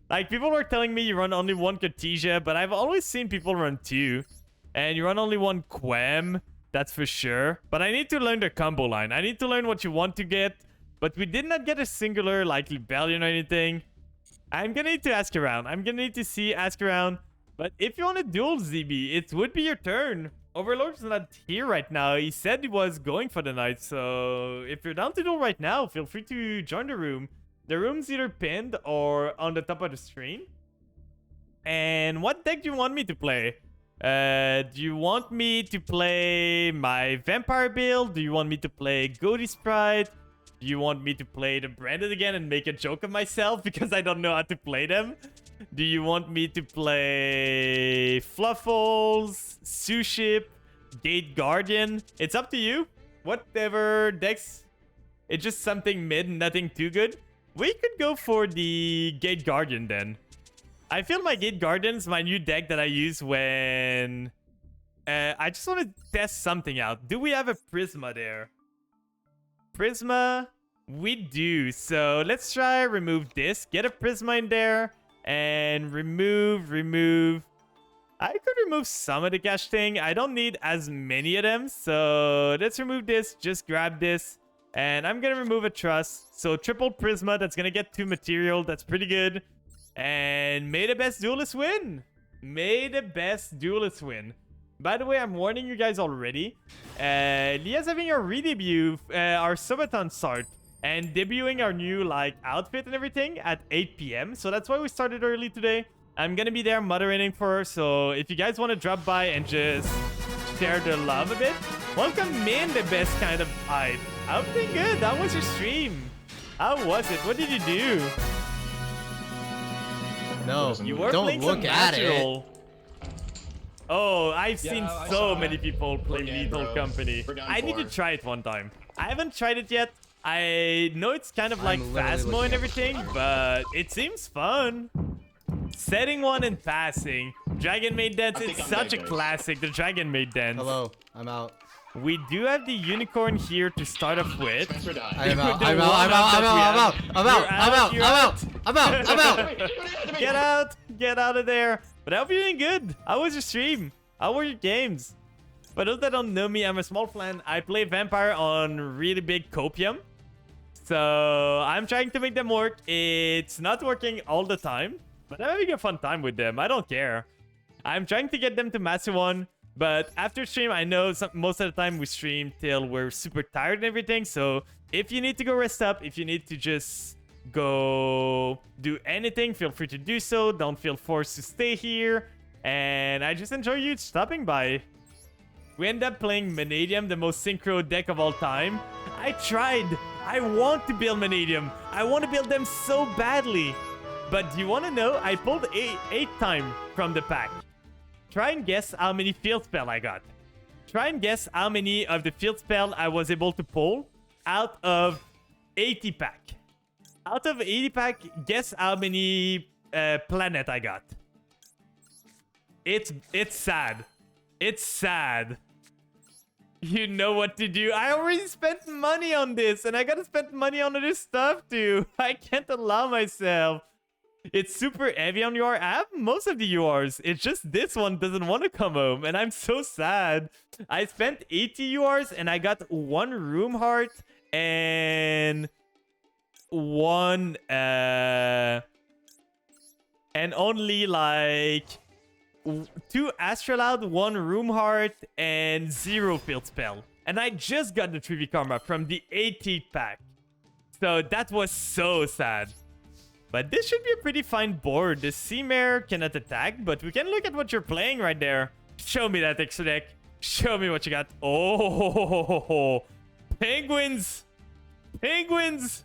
Speaker 1: Like, people were telling me you run only 1 Cartesia, but I've always seen people run 2. And you run only 1 Quem, that's for sure. But I need to learn the combo line. I need to learn what you want to get. But we did not get a singular, like, Rebellion or anything. I'm gonna need to ask around. I'm gonna need to ask around. But if you want to duel ZB, it would be your turn. Overlord's not here right now. He said he was going for the night, so if you're down to duel right now, feel free to join the room. The room's either pinned or on the top of the screen. And what deck do you want me to play? Do you want me to play my Vampire build? Do you want me to play Goaty Sprite? Do you want me to play the Branded again and make a joke of myself because I don't know how to play them? Do you want me to play Fluffles, Suship, Gate Guardian? It's up to you. Whatever decks. It's just something mid, nothing too good. We could go for the Gate Guardian then. I feel my Gate Guardian's my new deck that I use when... I just want to test something out. Do we have a Prisma there? Prisma? We do. So let's try remove this. Get a Prisma in there. And remove. I could remove some of the cash thing. I don't need as many of them. So let's remove this. Just grab this. And I'm going to remove a Trust. So triple Prisma. That's going to get 2 material. That's pretty good. And may the best duelist win. May the best duelist win. By the way, I'm warning you guys already. Leah's having a re-debut, our subathon start. And debuting our new like outfit and everything at 8 p.m. So that's why we started early today. I'm gonna be there moderating for her. So if you guys want to drop by and just share the love a bit, welcome in the best kind of hype. I'm doing good. How was your stream? How was it? What did you do?
Speaker 3: No,
Speaker 1: You were
Speaker 3: don't
Speaker 1: playing
Speaker 3: look
Speaker 1: some
Speaker 3: at
Speaker 1: natural. So I've
Speaker 4: Yeah,
Speaker 1: seen
Speaker 4: I
Speaker 1: so
Speaker 4: saw
Speaker 1: many
Speaker 4: it.
Speaker 1: people play
Speaker 4: We're
Speaker 1: Lethal
Speaker 4: bro.
Speaker 1: Company.
Speaker 4: We're done
Speaker 1: I need to
Speaker 4: for.
Speaker 1: try it one time. I haven't tried it yet. I know it's kind of like
Speaker 3: I'm literally
Speaker 1: Phasmo
Speaker 3: looking
Speaker 1: and
Speaker 3: at
Speaker 1: everything, but it seems fun. Setting one and passing. Dragon Maid Dance,
Speaker 4: I
Speaker 1: it's
Speaker 4: think I'm
Speaker 1: such a
Speaker 4: dead, guys.
Speaker 1: classic, the Dragon Maid Dance.
Speaker 3: Hello, I'm out.
Speaker 1: We do have the unicorn here to start off with.
Speaker 4: Transfer die.
Speaker 3: I'm out.
Speaker 1: The
Speaker 3: I'm out. I'm
Speaker 1: one-up
Speaker 3: out.
Speaker 1: that we
Speaker 3: I'm
Speaker 1: have.
Speaker 3: out. I'm out.
Speaker 1: You're
Speaker 3: I'm
Speaker 1: out,
Speaker 3: out.
Speaker 1: you're
Speaker 3: I'm out. I'm out. I'm out.
Speaker 1: Get out! Get out of there! But I hope you're doing good. How was your stream? How were your games? For those that don't know me, I'm a small flan. I play Vampire on really big copium. So I'm trying to make them work. It's not working all the time, but I'm having a fun time with them. I don't care. I'm trying to get them to Master 1, but after stream, I know most of the time we stream till we're super tired and everything. So if you need to go rest up, if you need to just go do anything, feel free to do so. Don't feel forced to stay here. And I just enjoy you stopping by. We end up playing Vanadium, the most synchro deck of all time. I tried. I want to build Vanadium. I want to build them so badly. But do you want to know? I pulled 8 time from the pack. Try and guess how many field spell I got. Try and guess how many of the field spell I was able to pull out of 80 pack. Out of 80 pack, guess how many planet I got. It's sad. It's sad. You know what to do. I already spent money on this, and I gotta spend money on other stuff too. I can't allow myself. It's super heavy on UR. I have most of the URs. It's just this one doesn't want to come home, and I'm so sad. I spent 80 URs, and I got 1 room heart and 1 and only like 2 Astrolaud, 1 room heart, and 0 field spell. And I just got the 3v karma from the 18th pack. So that was so sad. But this should be a pretty fine board. The Seamare cannot attack, but we can look at what you're playing right there. Show me that extra deck. Show me what you got. Oh, penguins. Penguins.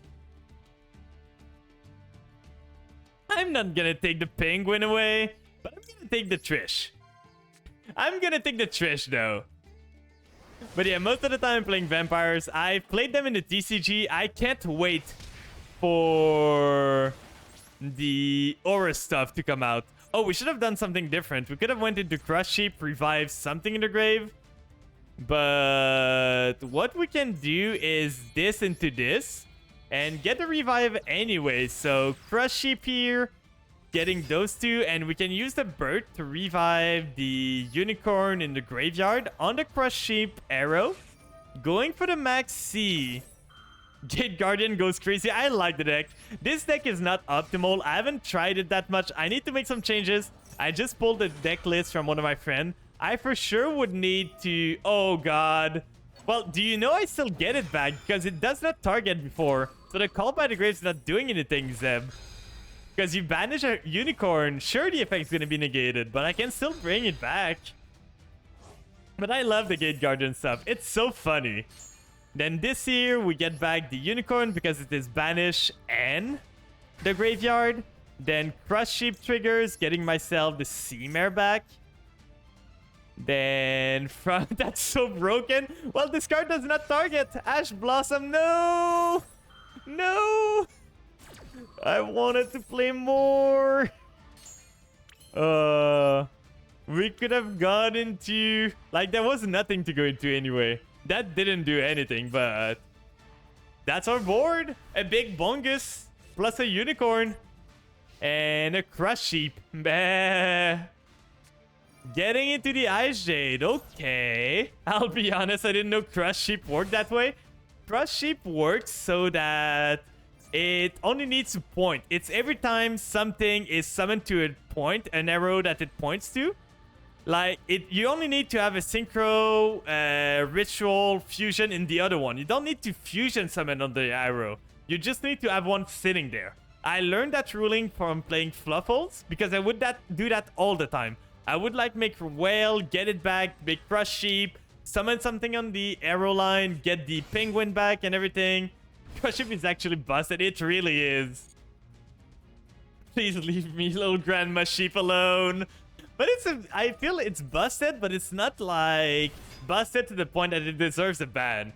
Speaker 1: I'm not gonna take the penguin away. But I'm gonna take the Trish. I'm gonna take the Trish though. But yeah, most of the time I'm playing vampires. I've played them in the TCG. I can't wait for the aura stuff to come out. Oh, we should have done something different. We could have went into Crush Sheep, revive something in the grave. But what we can do is this into this and get the revive anyway. So Crush Sheep here. Getting those 2, and we can use the bird to revive the unicorn in the graveyard on the Crush Sheep arrow. Going for the Max C. Gate Guardian goes crazy. I like the deck. This deck is not optimal. I haven't tried it that much. I need to make some changes. I just pulled the deck list from one of my friends. I for sure would need to... Oh, God. Well, do you know I still get it back? Because it does not target before. So the Call by the Grave's not doing anything, Zeb. Because you banish a unicorn, sure the effect's going to be negated, but I can still bring it back. But I love the Gate Guardian stuff. It's so funny. Then this here, we get back the unicorn because it is banish and the graveyard. Then Crush Sheep triggers, getting myself the Sea Mare back. Then from... That's so broken. Well, this card does not target. Ash Blossom, no! No! I wanted to play more. We could have gone into... Like, there was nothing to go into anyway. That didn't do anything, but... That's our board. A big Bungus plus a unicorn. And a Crush Sheep. Bah. Getting into the Ice Jade. Okay. I'll be honest, I didn't know Crush Sheep worked that way. Crush Sheep works so that it only needs to point. It's every time something is summoned to a point, an arrow that it points to. Like, you only need to have a Synchro, Ritual, Fusion in the other one. You don't need to Fusion summon on the arrow. You just need to have one sitting there. I learned that ruling from playing Fluffles because I would do that all the time. I would like make Whale, get it back, make Crush Sheep, summon something on the arrow line, get the Penguin back and everything. Crush Sheep is actually busted. It really is. Please leave me, little Grandma Sheep, alone. But I feel it's busted, but it's not like busted to the point that it deserves a ban.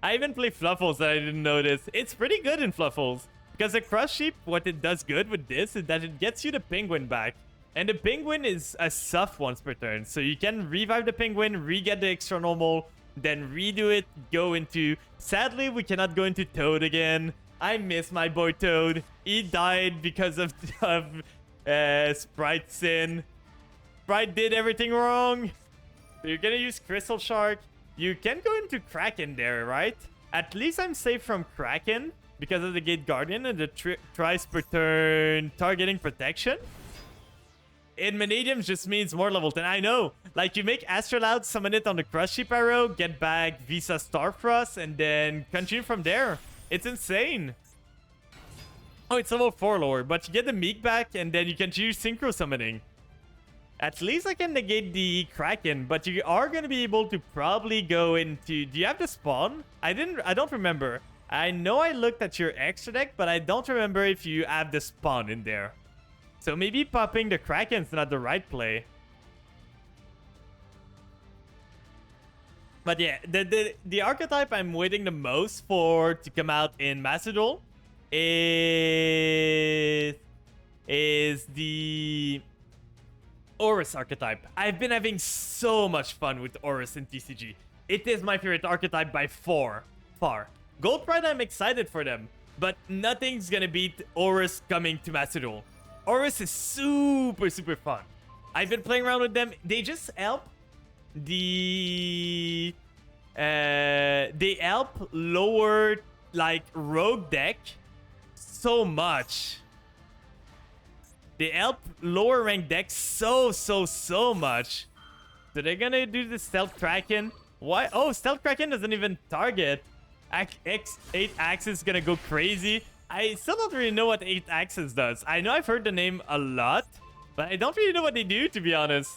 Speaker 1: I even play Fluffles that I didn't notice. It's pretty good in Fluffles. Because the Crush Sheep, what it does good with this is that it gets you the Penguin back. And the Penguin is a soft once per turn. So you can revive the Penguin, re-get the extra normal, then redo it, go into... Sadly, we cannot go into Toad again. I miss my boy Toad. He died because of Sprite Sin. Sprite did everything wrong. So you're gonna use Crystal Shark. You can go into Kraken there, right? At least I'm safe from Kraken because of the Gate Guardian and the tries per turn targeting protection. In Vanadium just means more level 10. I know. Like, you make Astrolaut, summon it on the Crush Sheep arrow, get back Visa Starfrost, and then continue from there. It's insane. Oh, it's level 4 lower, but you get the Meek back, and then you can choose Synchro Summoning. At least I can negate the Kraken, but you are going to be able to probably go into... Do you have the spawn? I don't remember. I know I looked at your extra deck, but I don't remember if you have the spawn in there. So maybe popping the Kraken's not the right play. But yeah, the archetype I'm waiting the most for to come out in Master Duel is the Aurus archetype. I've been having so much fun with Aurus in TCG. It is my favorite archetype by far. Gold Pride, I'm excited for them, but nothing's gonna beat Aurus coming to Master Duel. Aurus is super fun. I've been playing around with them. They just help they help lower like rogue deck so much. They help lower rank decks so much. So they're gonna do the Stealth Kraken. Why? Oh, Stealth Kraken doesn't even target. X8 Axis is gonna go crazy. I still don't really know what 8 Axis does. I know I've heard the name a lot, but I don't really know what they do, to be honest.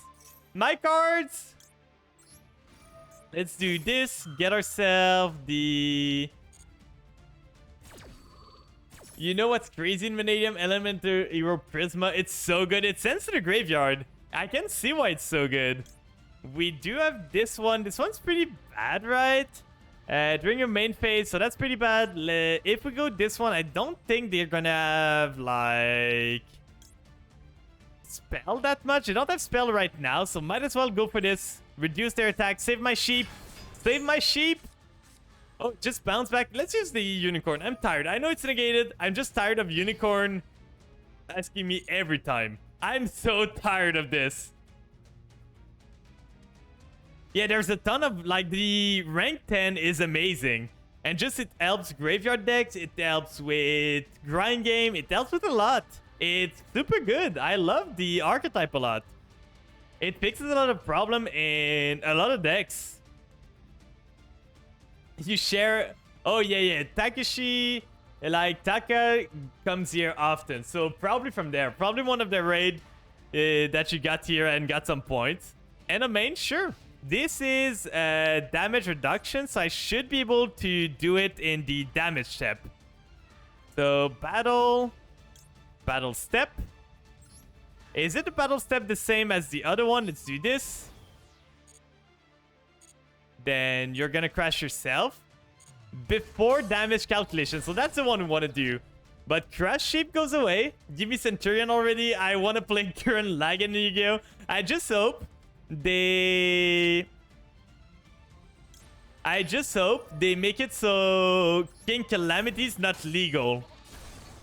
Speaker 1: My cards. Let's do this. Get ourselves the... You know what's crazy in Vanadium? Elemental Hero Prisma. It's so good. It sends to the graveyard. I can see why it's so good. We do have this one. This one's pretty bad, right? During your main phase, so that's pretty bad. If we go this one, I don't think they're gonna have, like... Spell that much. They don't have spell right now, so might as well go for this. Reduce their attack. Save my sheep. Save my sheep. Oh, just bounce back. Let's use the unicorn. I'm tired. I know it's negated. I'm just tired of unicorn asking me every time. I'm so tired of this. Yeah, there's a ton of, like, the rank 10 is amazing. And just it helps graveyard decks. It helps with grind game. It helps with a lot. It's super good. I love the archetype a lot. It fixes a lot of problem in a lot of decks. You share... Oh, yeah. Takeshi, like, Taka comes here often. So probably from there. Probably one of the raid that you got here and got some points. And a main, sure. This is damage reduction, so I should be able to do it in the damage step. So, battle step. Is it the battle step the same as the other one? Let's do this. Then you're gonna crash yourself before damage calculation. So that's the one we want to do. But Crash Shape goes away. Give me Centurion already. I want to play current lag in Yu-Gi-Oh! I just hope they make it so King Calamity is not legal.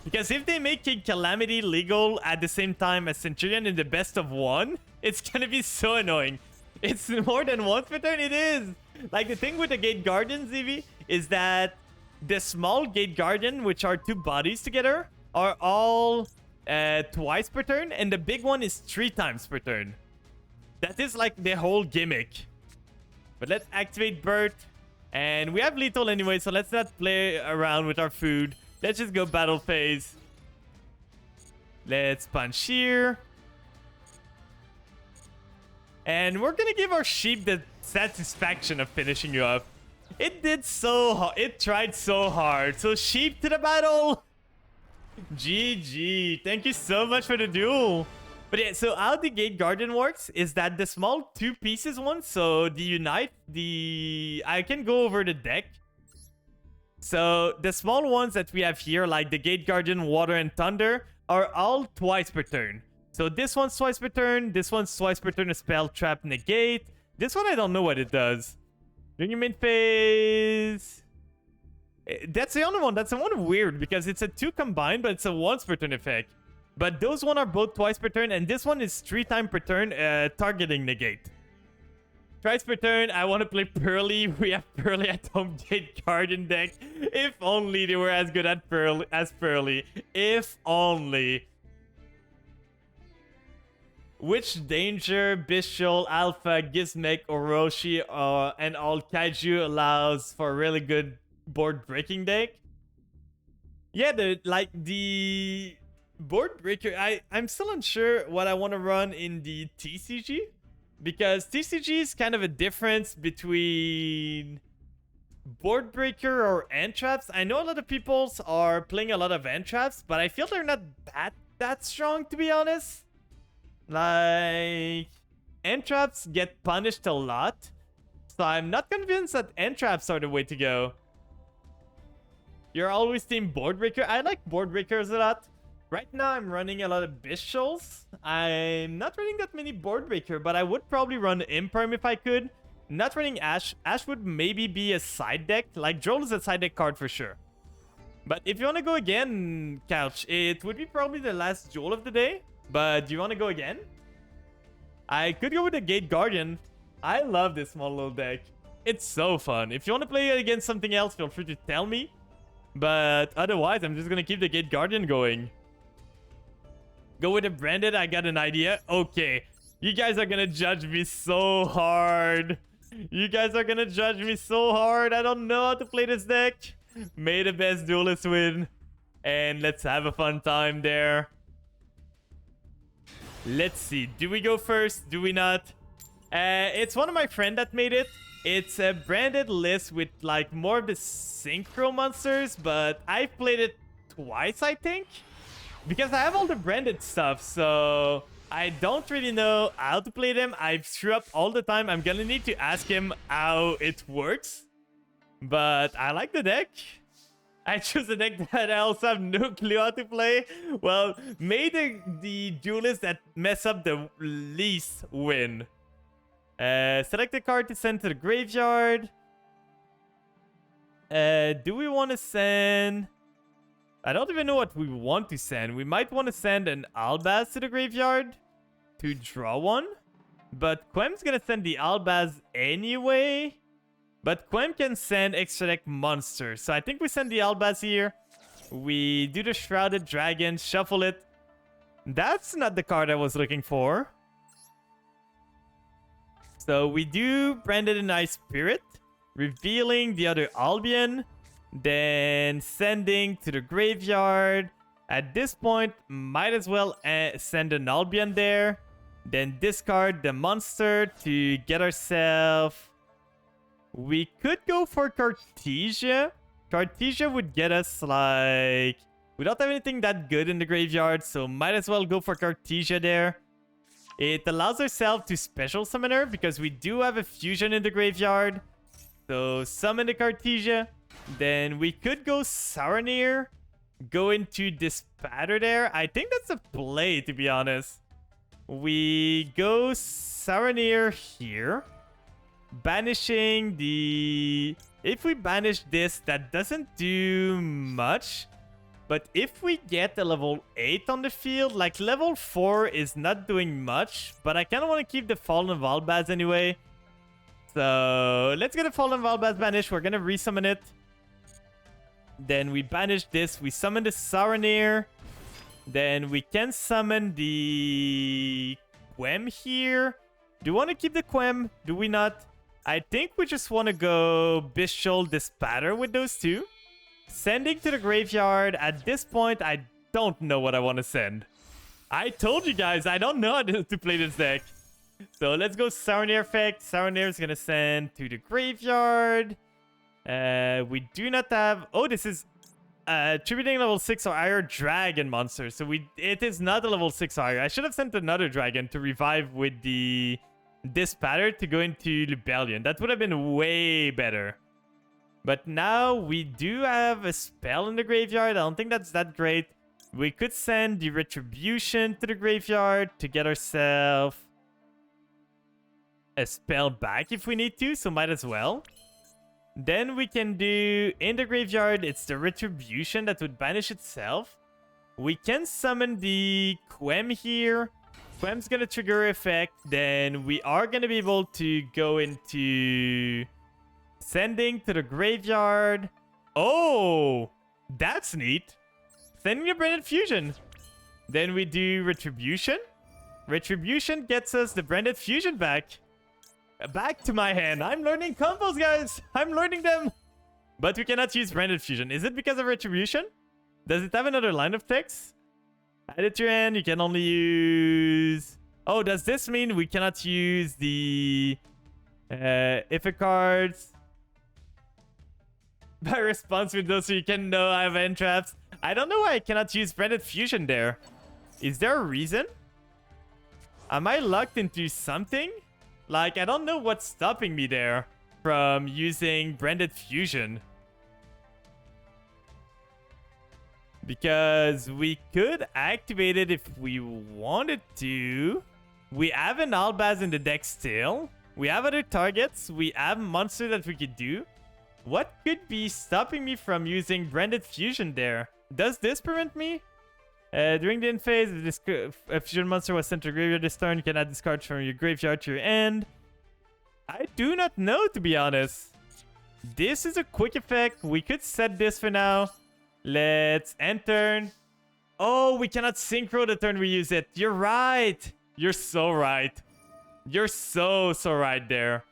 Speaker 1: Because if they make King Calamity legal at the same time as Centurion in the best of one, it's gonna be so annoying. It's more than once per turn. It is. Like, the thing with the Gate Guardian, ZV, is that the small Gate Guardian, which are 2 bodies together, are all twice per turn, and the big one is 3 times per turn. That is like the whole gimmick. But let's activate Bert. And we have lethal anyway, so let's not play around with our food. Let's just go battle phase. Let's punch here. And we're gonna give our sheep the satisfaction of finishing you off. It did so hard. It tried so hard. So sheep to the battle. GG. Thank you so much for the duel. But yeah, so how the Gate Guardian works is that the small 2 pieces one, so the Unite, I can go over the deck. So the small ones that we have here, like the Gate Guardian, Water, and Thunder, are all twice per turn. So this one's twice per turn, this one's twice per turn, a spell, trap, negate. This one I don't know what it does. During your main phase... That's the only one. That's the one weird, because it's a 2 combined, but it's a once per turn effect. But those one are both twice per turn, and this one is 3 times per turn, targeting negate. Twice per turn, I want to play Pearly. We have Pearly at home Gate Guardian deck. If only they were as good at Pearly. If only. Which Danger, Bishul, Alpha, Gizmek, Orochi, and all Kaiju allows for a really good board breaking deck? Yeah, the board breaker, I'm still unsure what I want to run in the TCG. Because TCG is kind of a difference between board breaker or end traps. I know a lot of people are playing a lot of end traps, but I feel they're not that strong, to be honest. Like, end traps get punished a lot. So I'm not convinced that end traps are the way to go. You're always team board breaker. I like board breakers a lot. Right now, I'm running a lot of Bishols. I'm not running that many board breaker, but I would probably run Imperm if I could. Not running Ash. Ash would maybe be a side deck. Like, Droll is a side deck card for sure. But if you want to go again, Couch, it would be probably the last duel of the day. But do you want to go again? I could go with the Gate Guardian. I love this small little deck. It's so fun. If you want to play it against something else, feel free to tell me. But otherwise, I'm just going to keep the Gate Guardian going. Go with the branded. I got an idea. Okay. You guys are going to judge me so hard. You guys are going to judge me so hard. I don't know how to play this deck. May the best duelist win. And let's have a fun time there. Let's see. Do we go first? Do we not? It's one of my friends that made it. It's a branded list with like more of the synchro monsters. But I've played it twice, I think. Because I have all the branded stuff, so I don't really know how to play them. I screw up all the time. I'm gonna need to ask him how it works. But I like the deck. I choose a deck that I also have no clue how to play. Well, may the duelist that mess up the least win. Select a card to send to the graveyard. Do we want to send... I don't even know what we want to send. We might want to send an Albaz to the graveyard to draw one. But Quem's gonna send the Albaz anyway. But Quem can send extra deck monsters. So I think we send the Albaz here. We do the Shrouded Dragon, shuffle it. That's not the card I was looking for. So we do Branded and Ice Spirit, revealing the other Albion, then sending to the graveyard. At this point, might as well send an Albion there, then discard the monster to get ourselves. We could go for Cartesia. Cartesia would get us like... We don't have anything that good in the graveyard, so might as well go for Cartesia there. It allows ourselves to special summon her because we do have a fusion in the graveyard. So summon the Cartesia. Then we could go Saronir. Go into Dispatter there. I think that's a play, to be honest. We go Saronir here. Banishing the... If we banish this, that doesn't do much. But if we get a level 8 on the field, like level 4 is not doing much. But I kind of want to keep the Fallen Valbaz anyway. So let's get a Fallen Valbaz banished. We're going to resummon it. Then we banish this. We summon the Saronir. Then we can summon the Quem here. Do we want to keep the Quem? Do we not? I think we just want to go Bishol Dispatter with those two. Sending to the graveyard. At this point, I don't know what I want to send. I told you guys, I don't know how to play this deck. So let's go Saronir effect. Saronir is going to send to the graveyard. We do not have... Oh, this is tributing level 6 or higher dragon monster. So it is not a level 6 or higher. I should have sent another dragon to revive with the Dispatter to go into Rebellion. That would have been way better. But now we do have a spell in the graveyard. I don't think that's that great. We could send the Retribution to the graveyard to get ourselves a spell back if we need to. So might as well. Then we can do, in the graveyard, it's the Retribution that would banish itself. We can summon the Quem here. Quem's going to trigger effect. Then we are going to be able to go into sending to the graveyard. Oh, that's neat. Sending a Branded Fusion. Then we do Retribution. Retribution gets us the Branded Fusion back. Back to my hand. I'm learning combos, guys. I'm learning them. But we cannot use Branded Fusion. Is it because of Retribution? Does it have another line of text? Add it to your hand. You can only use... Oh, does this mean we cannot use the... Iffa cards? By response window so you can know I have end traps. I don't know why I cannot use Branded Fusion there. Is there a reason? Am I locked into something? Like, I don't know what's stopping me there from using Branded Fusion. Because we could activate it if we wanted to. We have an Albaz in the deck still. We have other targets. We have monster that we could do. What could be stopping me from using Branded Fusion there? Does this prevent me? During the end phase, if a fusion monster was sent to graveyard this turn, you can add this card from your graveyard to your end. I do not know, to be honest. This is a quick effect. We could set this for now. Let's end turn. Oh, we cannot synchro the turn we use it. You're right. You're so right. You're so right there.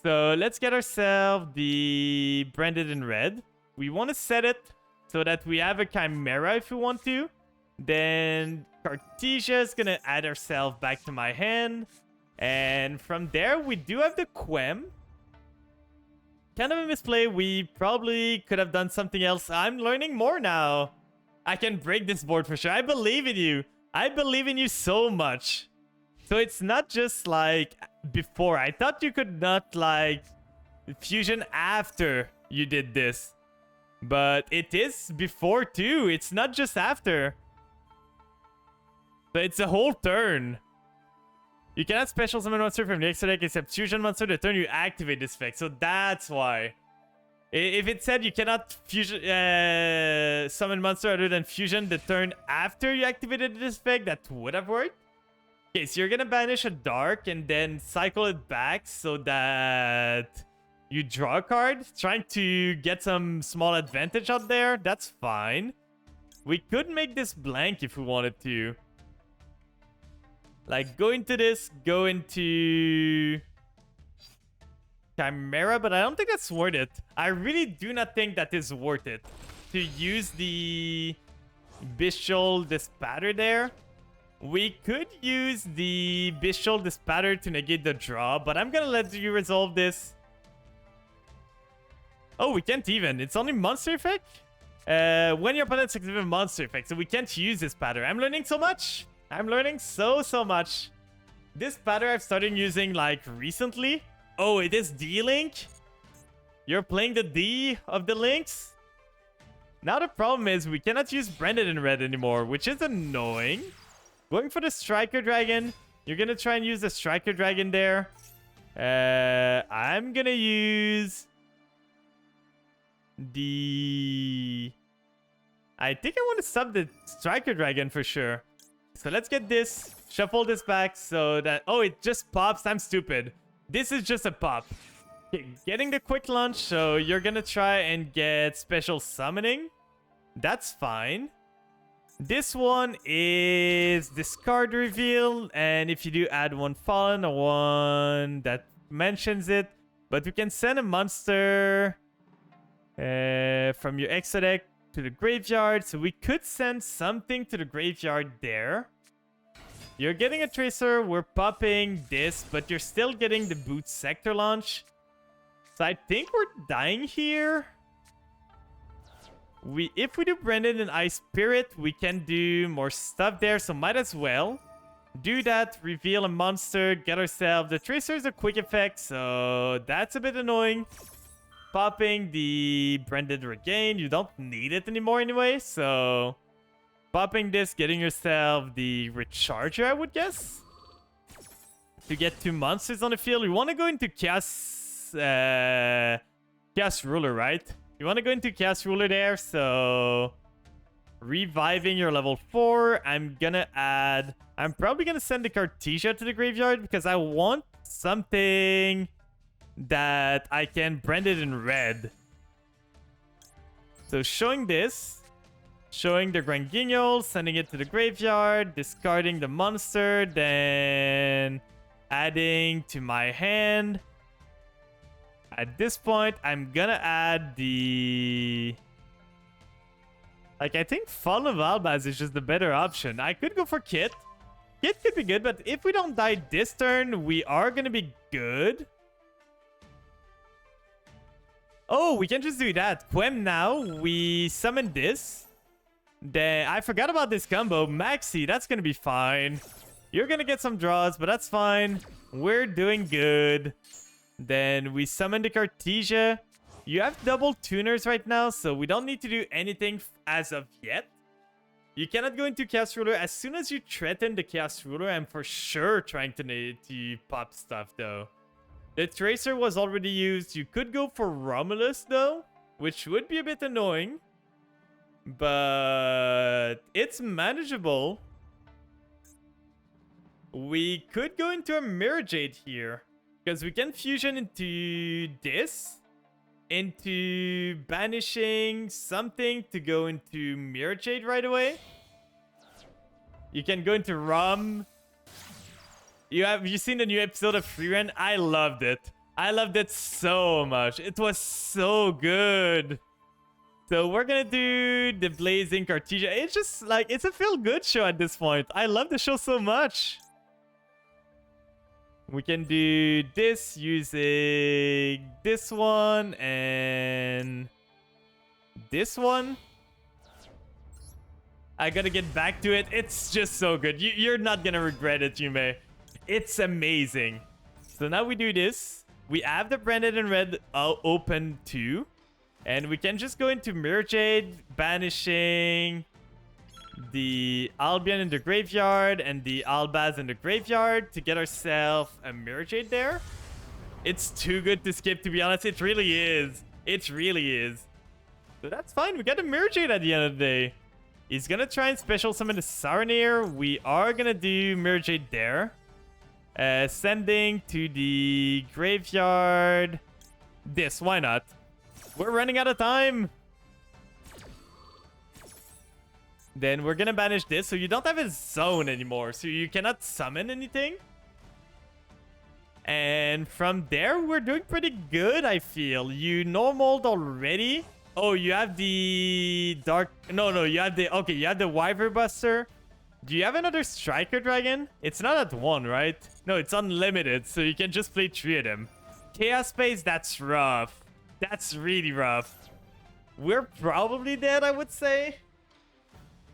Speaker 1: So let's get ourselves the Branded in red. We want to set it so that we have a Chimera if we want to. Then Cartesia is going to add ourselves back to my hand. And from there, we do have the Quem. Kind of a misplay. We probably could have done something else. I'm learning more now. I can break this board for sure. I believe in you. I believe in you so much. So it's not just like before. I thought you could not like fusion after you did this. But it is before too. It's not just after. So it's a whole turn. You cannot special summon monster from the extra deck except fusion monster the turn you activate this effect. So that's why. If it said you cannot fusion summon monster other than fusion the turn after you activated this effect, that would have worked. Okay, so you're gonna banish a dark and then cycle it back so that you draw a card. Trying to get some small advantage out there. That's fine. We could make this blank if we wanted to. Like, go into this, go into Chimera, but I don't think that's worth it. I really do not think that is worth it to use the Bestial Dispatter there. We could use the Bestial Dispatter to negate the draw, but I'm gonna let you resolve this. Oh, we can't even. It's only monster effect? When your opponent's activates a monster effect, so we can't use this pattern. I'm learning so much. I'm learning so much. This pattern I've started using like recently. Oh, it is D-Link? You're playing the D of the links? Now the problem is we cannot use Branded in red anymore, which is annoying. Going for the Striker Dragon. You're gonna try and use the Striker Dragon there. I'm gonna use the... I think I want to sub the Striker Dragon for sure. So let's get this. Shuffle this back so that... Oh, it just pops. I'm stupid. This is just a pop. Okay, getting the quick launch, so you're gonna try and get special summoning. That's fine. This one is discard reveal, and if you do add one fallen or one that mentions it, but we can send a monster from your extra deck to the graveyard, so we could send something to the graveyard there. You're getting a Tracer, we're popping this, but you're still getting the Boot Sector launch. So I think we're dying here. If we do Branded and Ice Spirit, we can do more stuff there, so might as well do that, reveal a monster, get ourselves... The Tracer is a quick effect, so that's a bit annoying. Popping the Branded Regain, you don't need it anymore anyway, so... Popping this, getting yourself the Recharger, I would guess. To get 2 monsters on the field, we want to go into Chaos Ruler, right? You want to go into Chaos Ruler there, so... Reviving your level 4, I'm gonna add... I'm probably gonna send the Cartesia to the graveyard because I want something that I can brand it in red. So showing this, showing the Grand Guignol, sending it to the graveyard, discarding the monster, then adding to my hand. At this point, I'm gonna add the... Like, I think Fallen of Albaz is just the better option. I could go for Kit. Kit could be good, but if we don't die this turn, we are gonna be good. Oh, we can just do that. Quem now, we summon this. Then I forgot about this combo. Maxi, that's gonna be fine. You're gonna get some draws, but that's fine. We're doing good. Then we summon the Cartesia. You have double tuners right now, so we don't need to do anything as of yet. You cannot go into Chaos Ruler. As soon as you threaten the Chaos Ruler, I'm for sure trying to pop stuff, though. The Tracer was already used. You could go for Romulus, though, which would be a bit annoying. But it's manageable. We could go into a Mirror Jade here, because we can fusion into this, into banishing something to go into Mirror Jade right away. You can go into Rum. Have you seen the new episode of Freerun? I loved it. I loved it so much. It was so good. So we're gonna do the Blazing Cartesia. It's just like, it's a feel-good show at this point. I love the show so much. We can do this using this one and this one. I gotta get back to it. It's just so good. You're not gonna regret it, Yume. It's amazing. So now we do this. We have the Branded in red open too. And we can just go into Mirror Jade, banishing the Albion in the graveyard and the Albaz in the graveyard to get ourselves a Mirror Jade there. It's too good to skip, to be honest. It really is. It really is. So that's fine. We got a Mirror Jade at the end of the day. He's going to try and special summon the Saronir. We are going to do Mirror Jade there. Sending to the graveyard. This, why not? We're running out of time. Then we're gonna banish this, so you don't have a zone anymore, so you cannot summon anything. And from there, we're doing pretty good, I feel. You normaled already. Oh, you have the dark... No, you have the... Okay, you have the Wyver Buster. Do you have another Striker Dragon? It's not at 1, right? No, it's unlimited, so you can just play 3 of them. Chaos Space, that's rough. That's really rough. We're probably dead, I would say.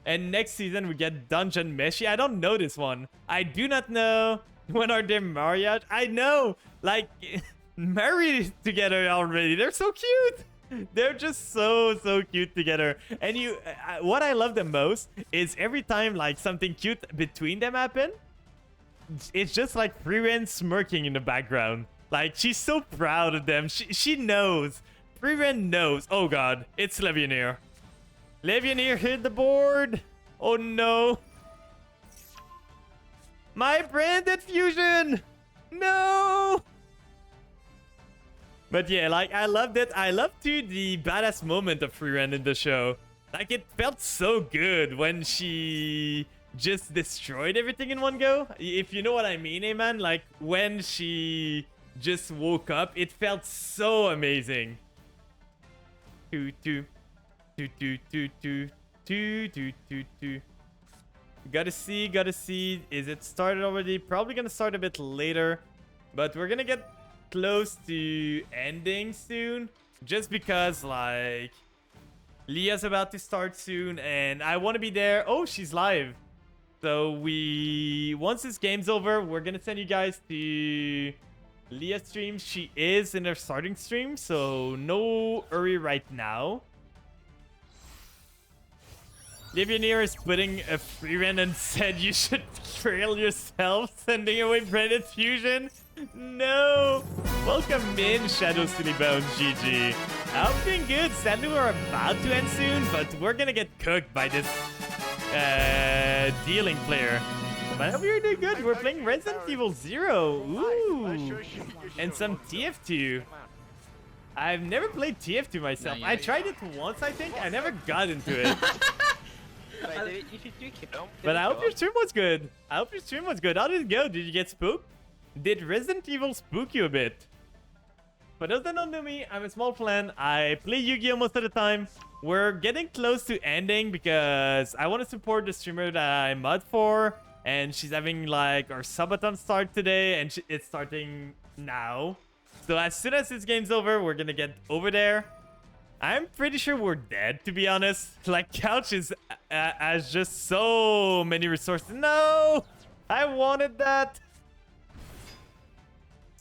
Speaker 1: And next season, we get Dungeon Meshi. I don't know this one. I do not know. When are they married? I know. Like, married together already. They're so cute. They're just so cute together. And what I love the most is every time like something cute between them happen, it's just like Freeran smirking in the background. Like, she's so proud of them. She knows. Freeran knows. Oh god, it's Legionnaire. Legionnaire hit the board. Oh no. My branded fusion. No. But yeah, like, I loved it. I loved too the badass moment of Freeran in the show. Like, it felt so good when she just destroyed everything in one go. If you know what I mean, eh, man? Like, when she just woke up, it felt so amazing. Gotta see. Is it started already? Probably gonna start a bit later. But we're gonna get close to ending soon. Just because, like, Leah's about to start soon. And I want to be there. Oh, she's live. So once this game's over, we're gonna send you guys to Leah's stream. She is in her starting stream. So no hurry right now. Legionnaire is putting a Freeran and said you should trail yourself, sending away Branded Fusion. No! Welcome in, Shadow Silly Bones GG. I'm doing good. Sadly, we're about to end soon, but we're gonna get cooked by this dealing player. But I hope you're doing good. We're playing Resident Evil 0. Ooh! And some TF2. I've never played TF2 myself. I tried it once, I think. I never got into it. But I hope your stream was good. How did it go? Did you get spooked? Did Resident Evil spook you a bit? For those that don't know me, I'm a small fan. I play Yu-Gi-Oh! Most of the time. We're getting close to ending because I want to support the streamer that I mod for. And she's having like our subathon start today, and it's starting now. So as soon as this game's over, we're gonna get over there. I'm pretty sure we're dead, to be honest. Like, Couch has just so many resources. No! I wanted that!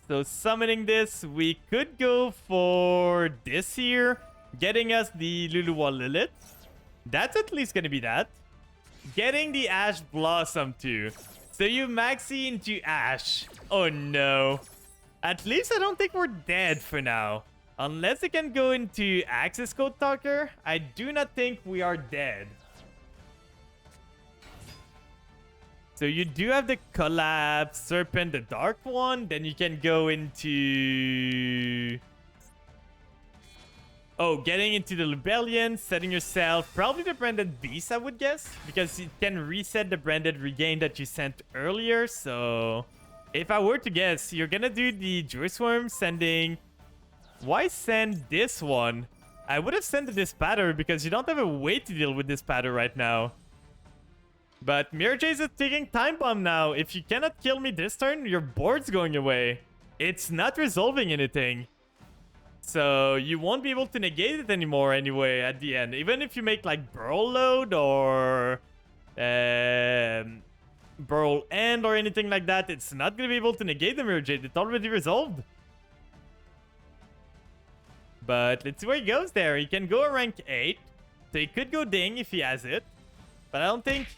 Speaker 1: So, summoning this, we could go for this here. Getting us the Luluwa Lilith. That's at least gonna be that. Getting the Ash Blossom, too. So, you maxi into Ash. Oh, no. At least I don't think we're dead for now. Unless it can go into Access Code Talker, I do not think we are dead. So you do have the Collab Serpent, the Dark one. Then you can go into... Oh, getting into the Rebellion, setting yourself. Probably the Branded Beast, I would guess. Because it can reset the Branded Regain that you sent earlier. So if I were to guess, you're gonna do the Joyce Worm sending... Why send this one? I would have sent the Dispatter because you don't have a way to deal with Dispatter right now. But Mirror Chase is taking Time Bomb now. If you cannot kill me this turn, your board's going away. It's not resolving anything. So you won't be able to negate it anymore anyway at the end. Even if you make like Burl Load or Burl End or anything like that, it's not going to be able to negate the Mirror Chase. It's already resolved. But let's see where he goes there. He can go a rank 8. So he could go Ding if he has it. But I don't think...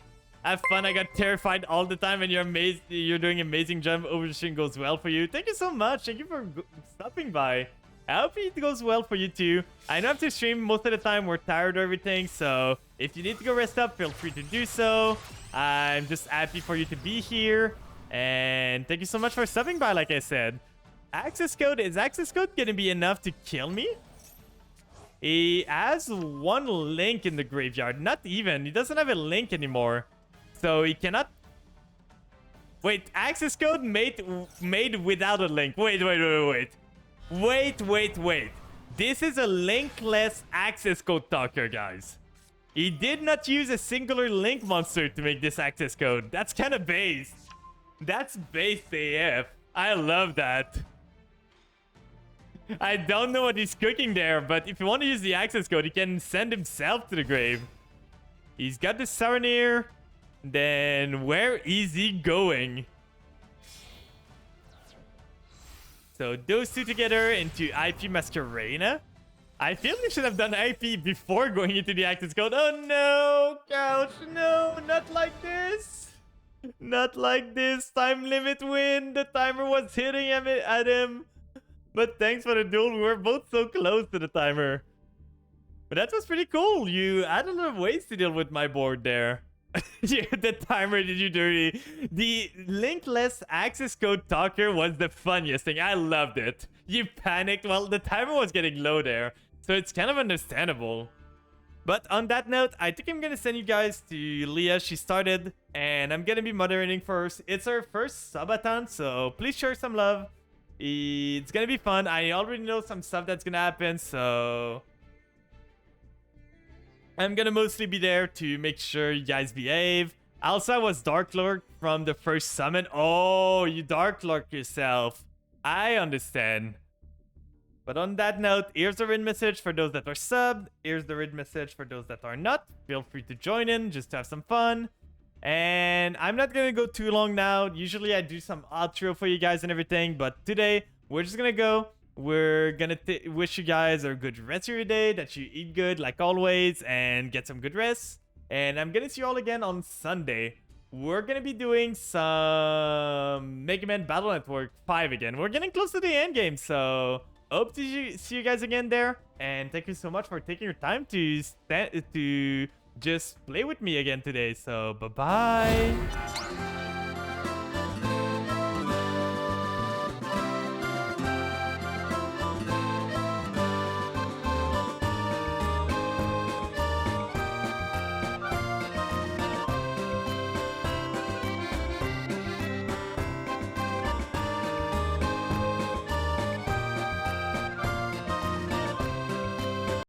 Speaker 1: Have fun. I got terrified all the time and you're doing amazing job. Overstream goes well for you. Thank you so much. Thank you for stopping by. I hope it goes well for you too. I know after stream, most of the time we're tired of everything. So if you need to go rest up, feel free to do so. I'm just happy for you to be here. And thank you so much for stopping by, like I said. Access code. Is access code gonna be enough to kill me? He has one link in the graveyard. Not even. He doesn't have a link anymore. So he cannot... Wait, access code made without a link. Wait. This is a linkless access code talker, guys. He did not use a singular link monster to make this access code. That's kind of base. That's base AF. I love that. I don't know what he's cooking there, but if you want to use the access code, he can send himself to the grave. He's got the Saranir. Then where is he going? So those two together into IP Masquerena. I feel we should have done IP before going into the access code. Oh no, Couch, no, not like this. Not like this. Time limit win. The timer was hitting him at him. But thanks for the duel. We were both so close to the timer. But that was pretty cool. You had a lot of ways to deal with my board there. Yeah, the timer did you dirty. The linkless access code talker was the funniest thing. I loved it. You panicked. Well, the timer was getting low there, so it's kind of understandable. But on that note, I think I'm gonna send you guys to Leah. She started, and I'm gonna be moderating first. It's her first subathon, so please share some love. It's gonna be fun. I already know some stuff that's gonna happen, so I'm gonna mostly be there to make sure you guys behave. Also, I was Dark Lord from the first summon. Oh, you Dark Lord yourself. I understand. But on that note, here's the read message for those that are subbed. Here's the read message for those that are not. Feel free to join in just to have some fun. And I'm not gonna go too long now. Usually I do some outro for you guys and everything, but today we're just gonna go. We're gonna wish you guys a good rest of your day, that you eat good like always and get some good rest. And I'm gonna see you all again on Sunday. We're gonna be doing some Mega Man Battle Network 5 again. We're getting close to the end game, so hope to see you guys again there. And thank you so much for taking your time to just play with me again today. So bye bye.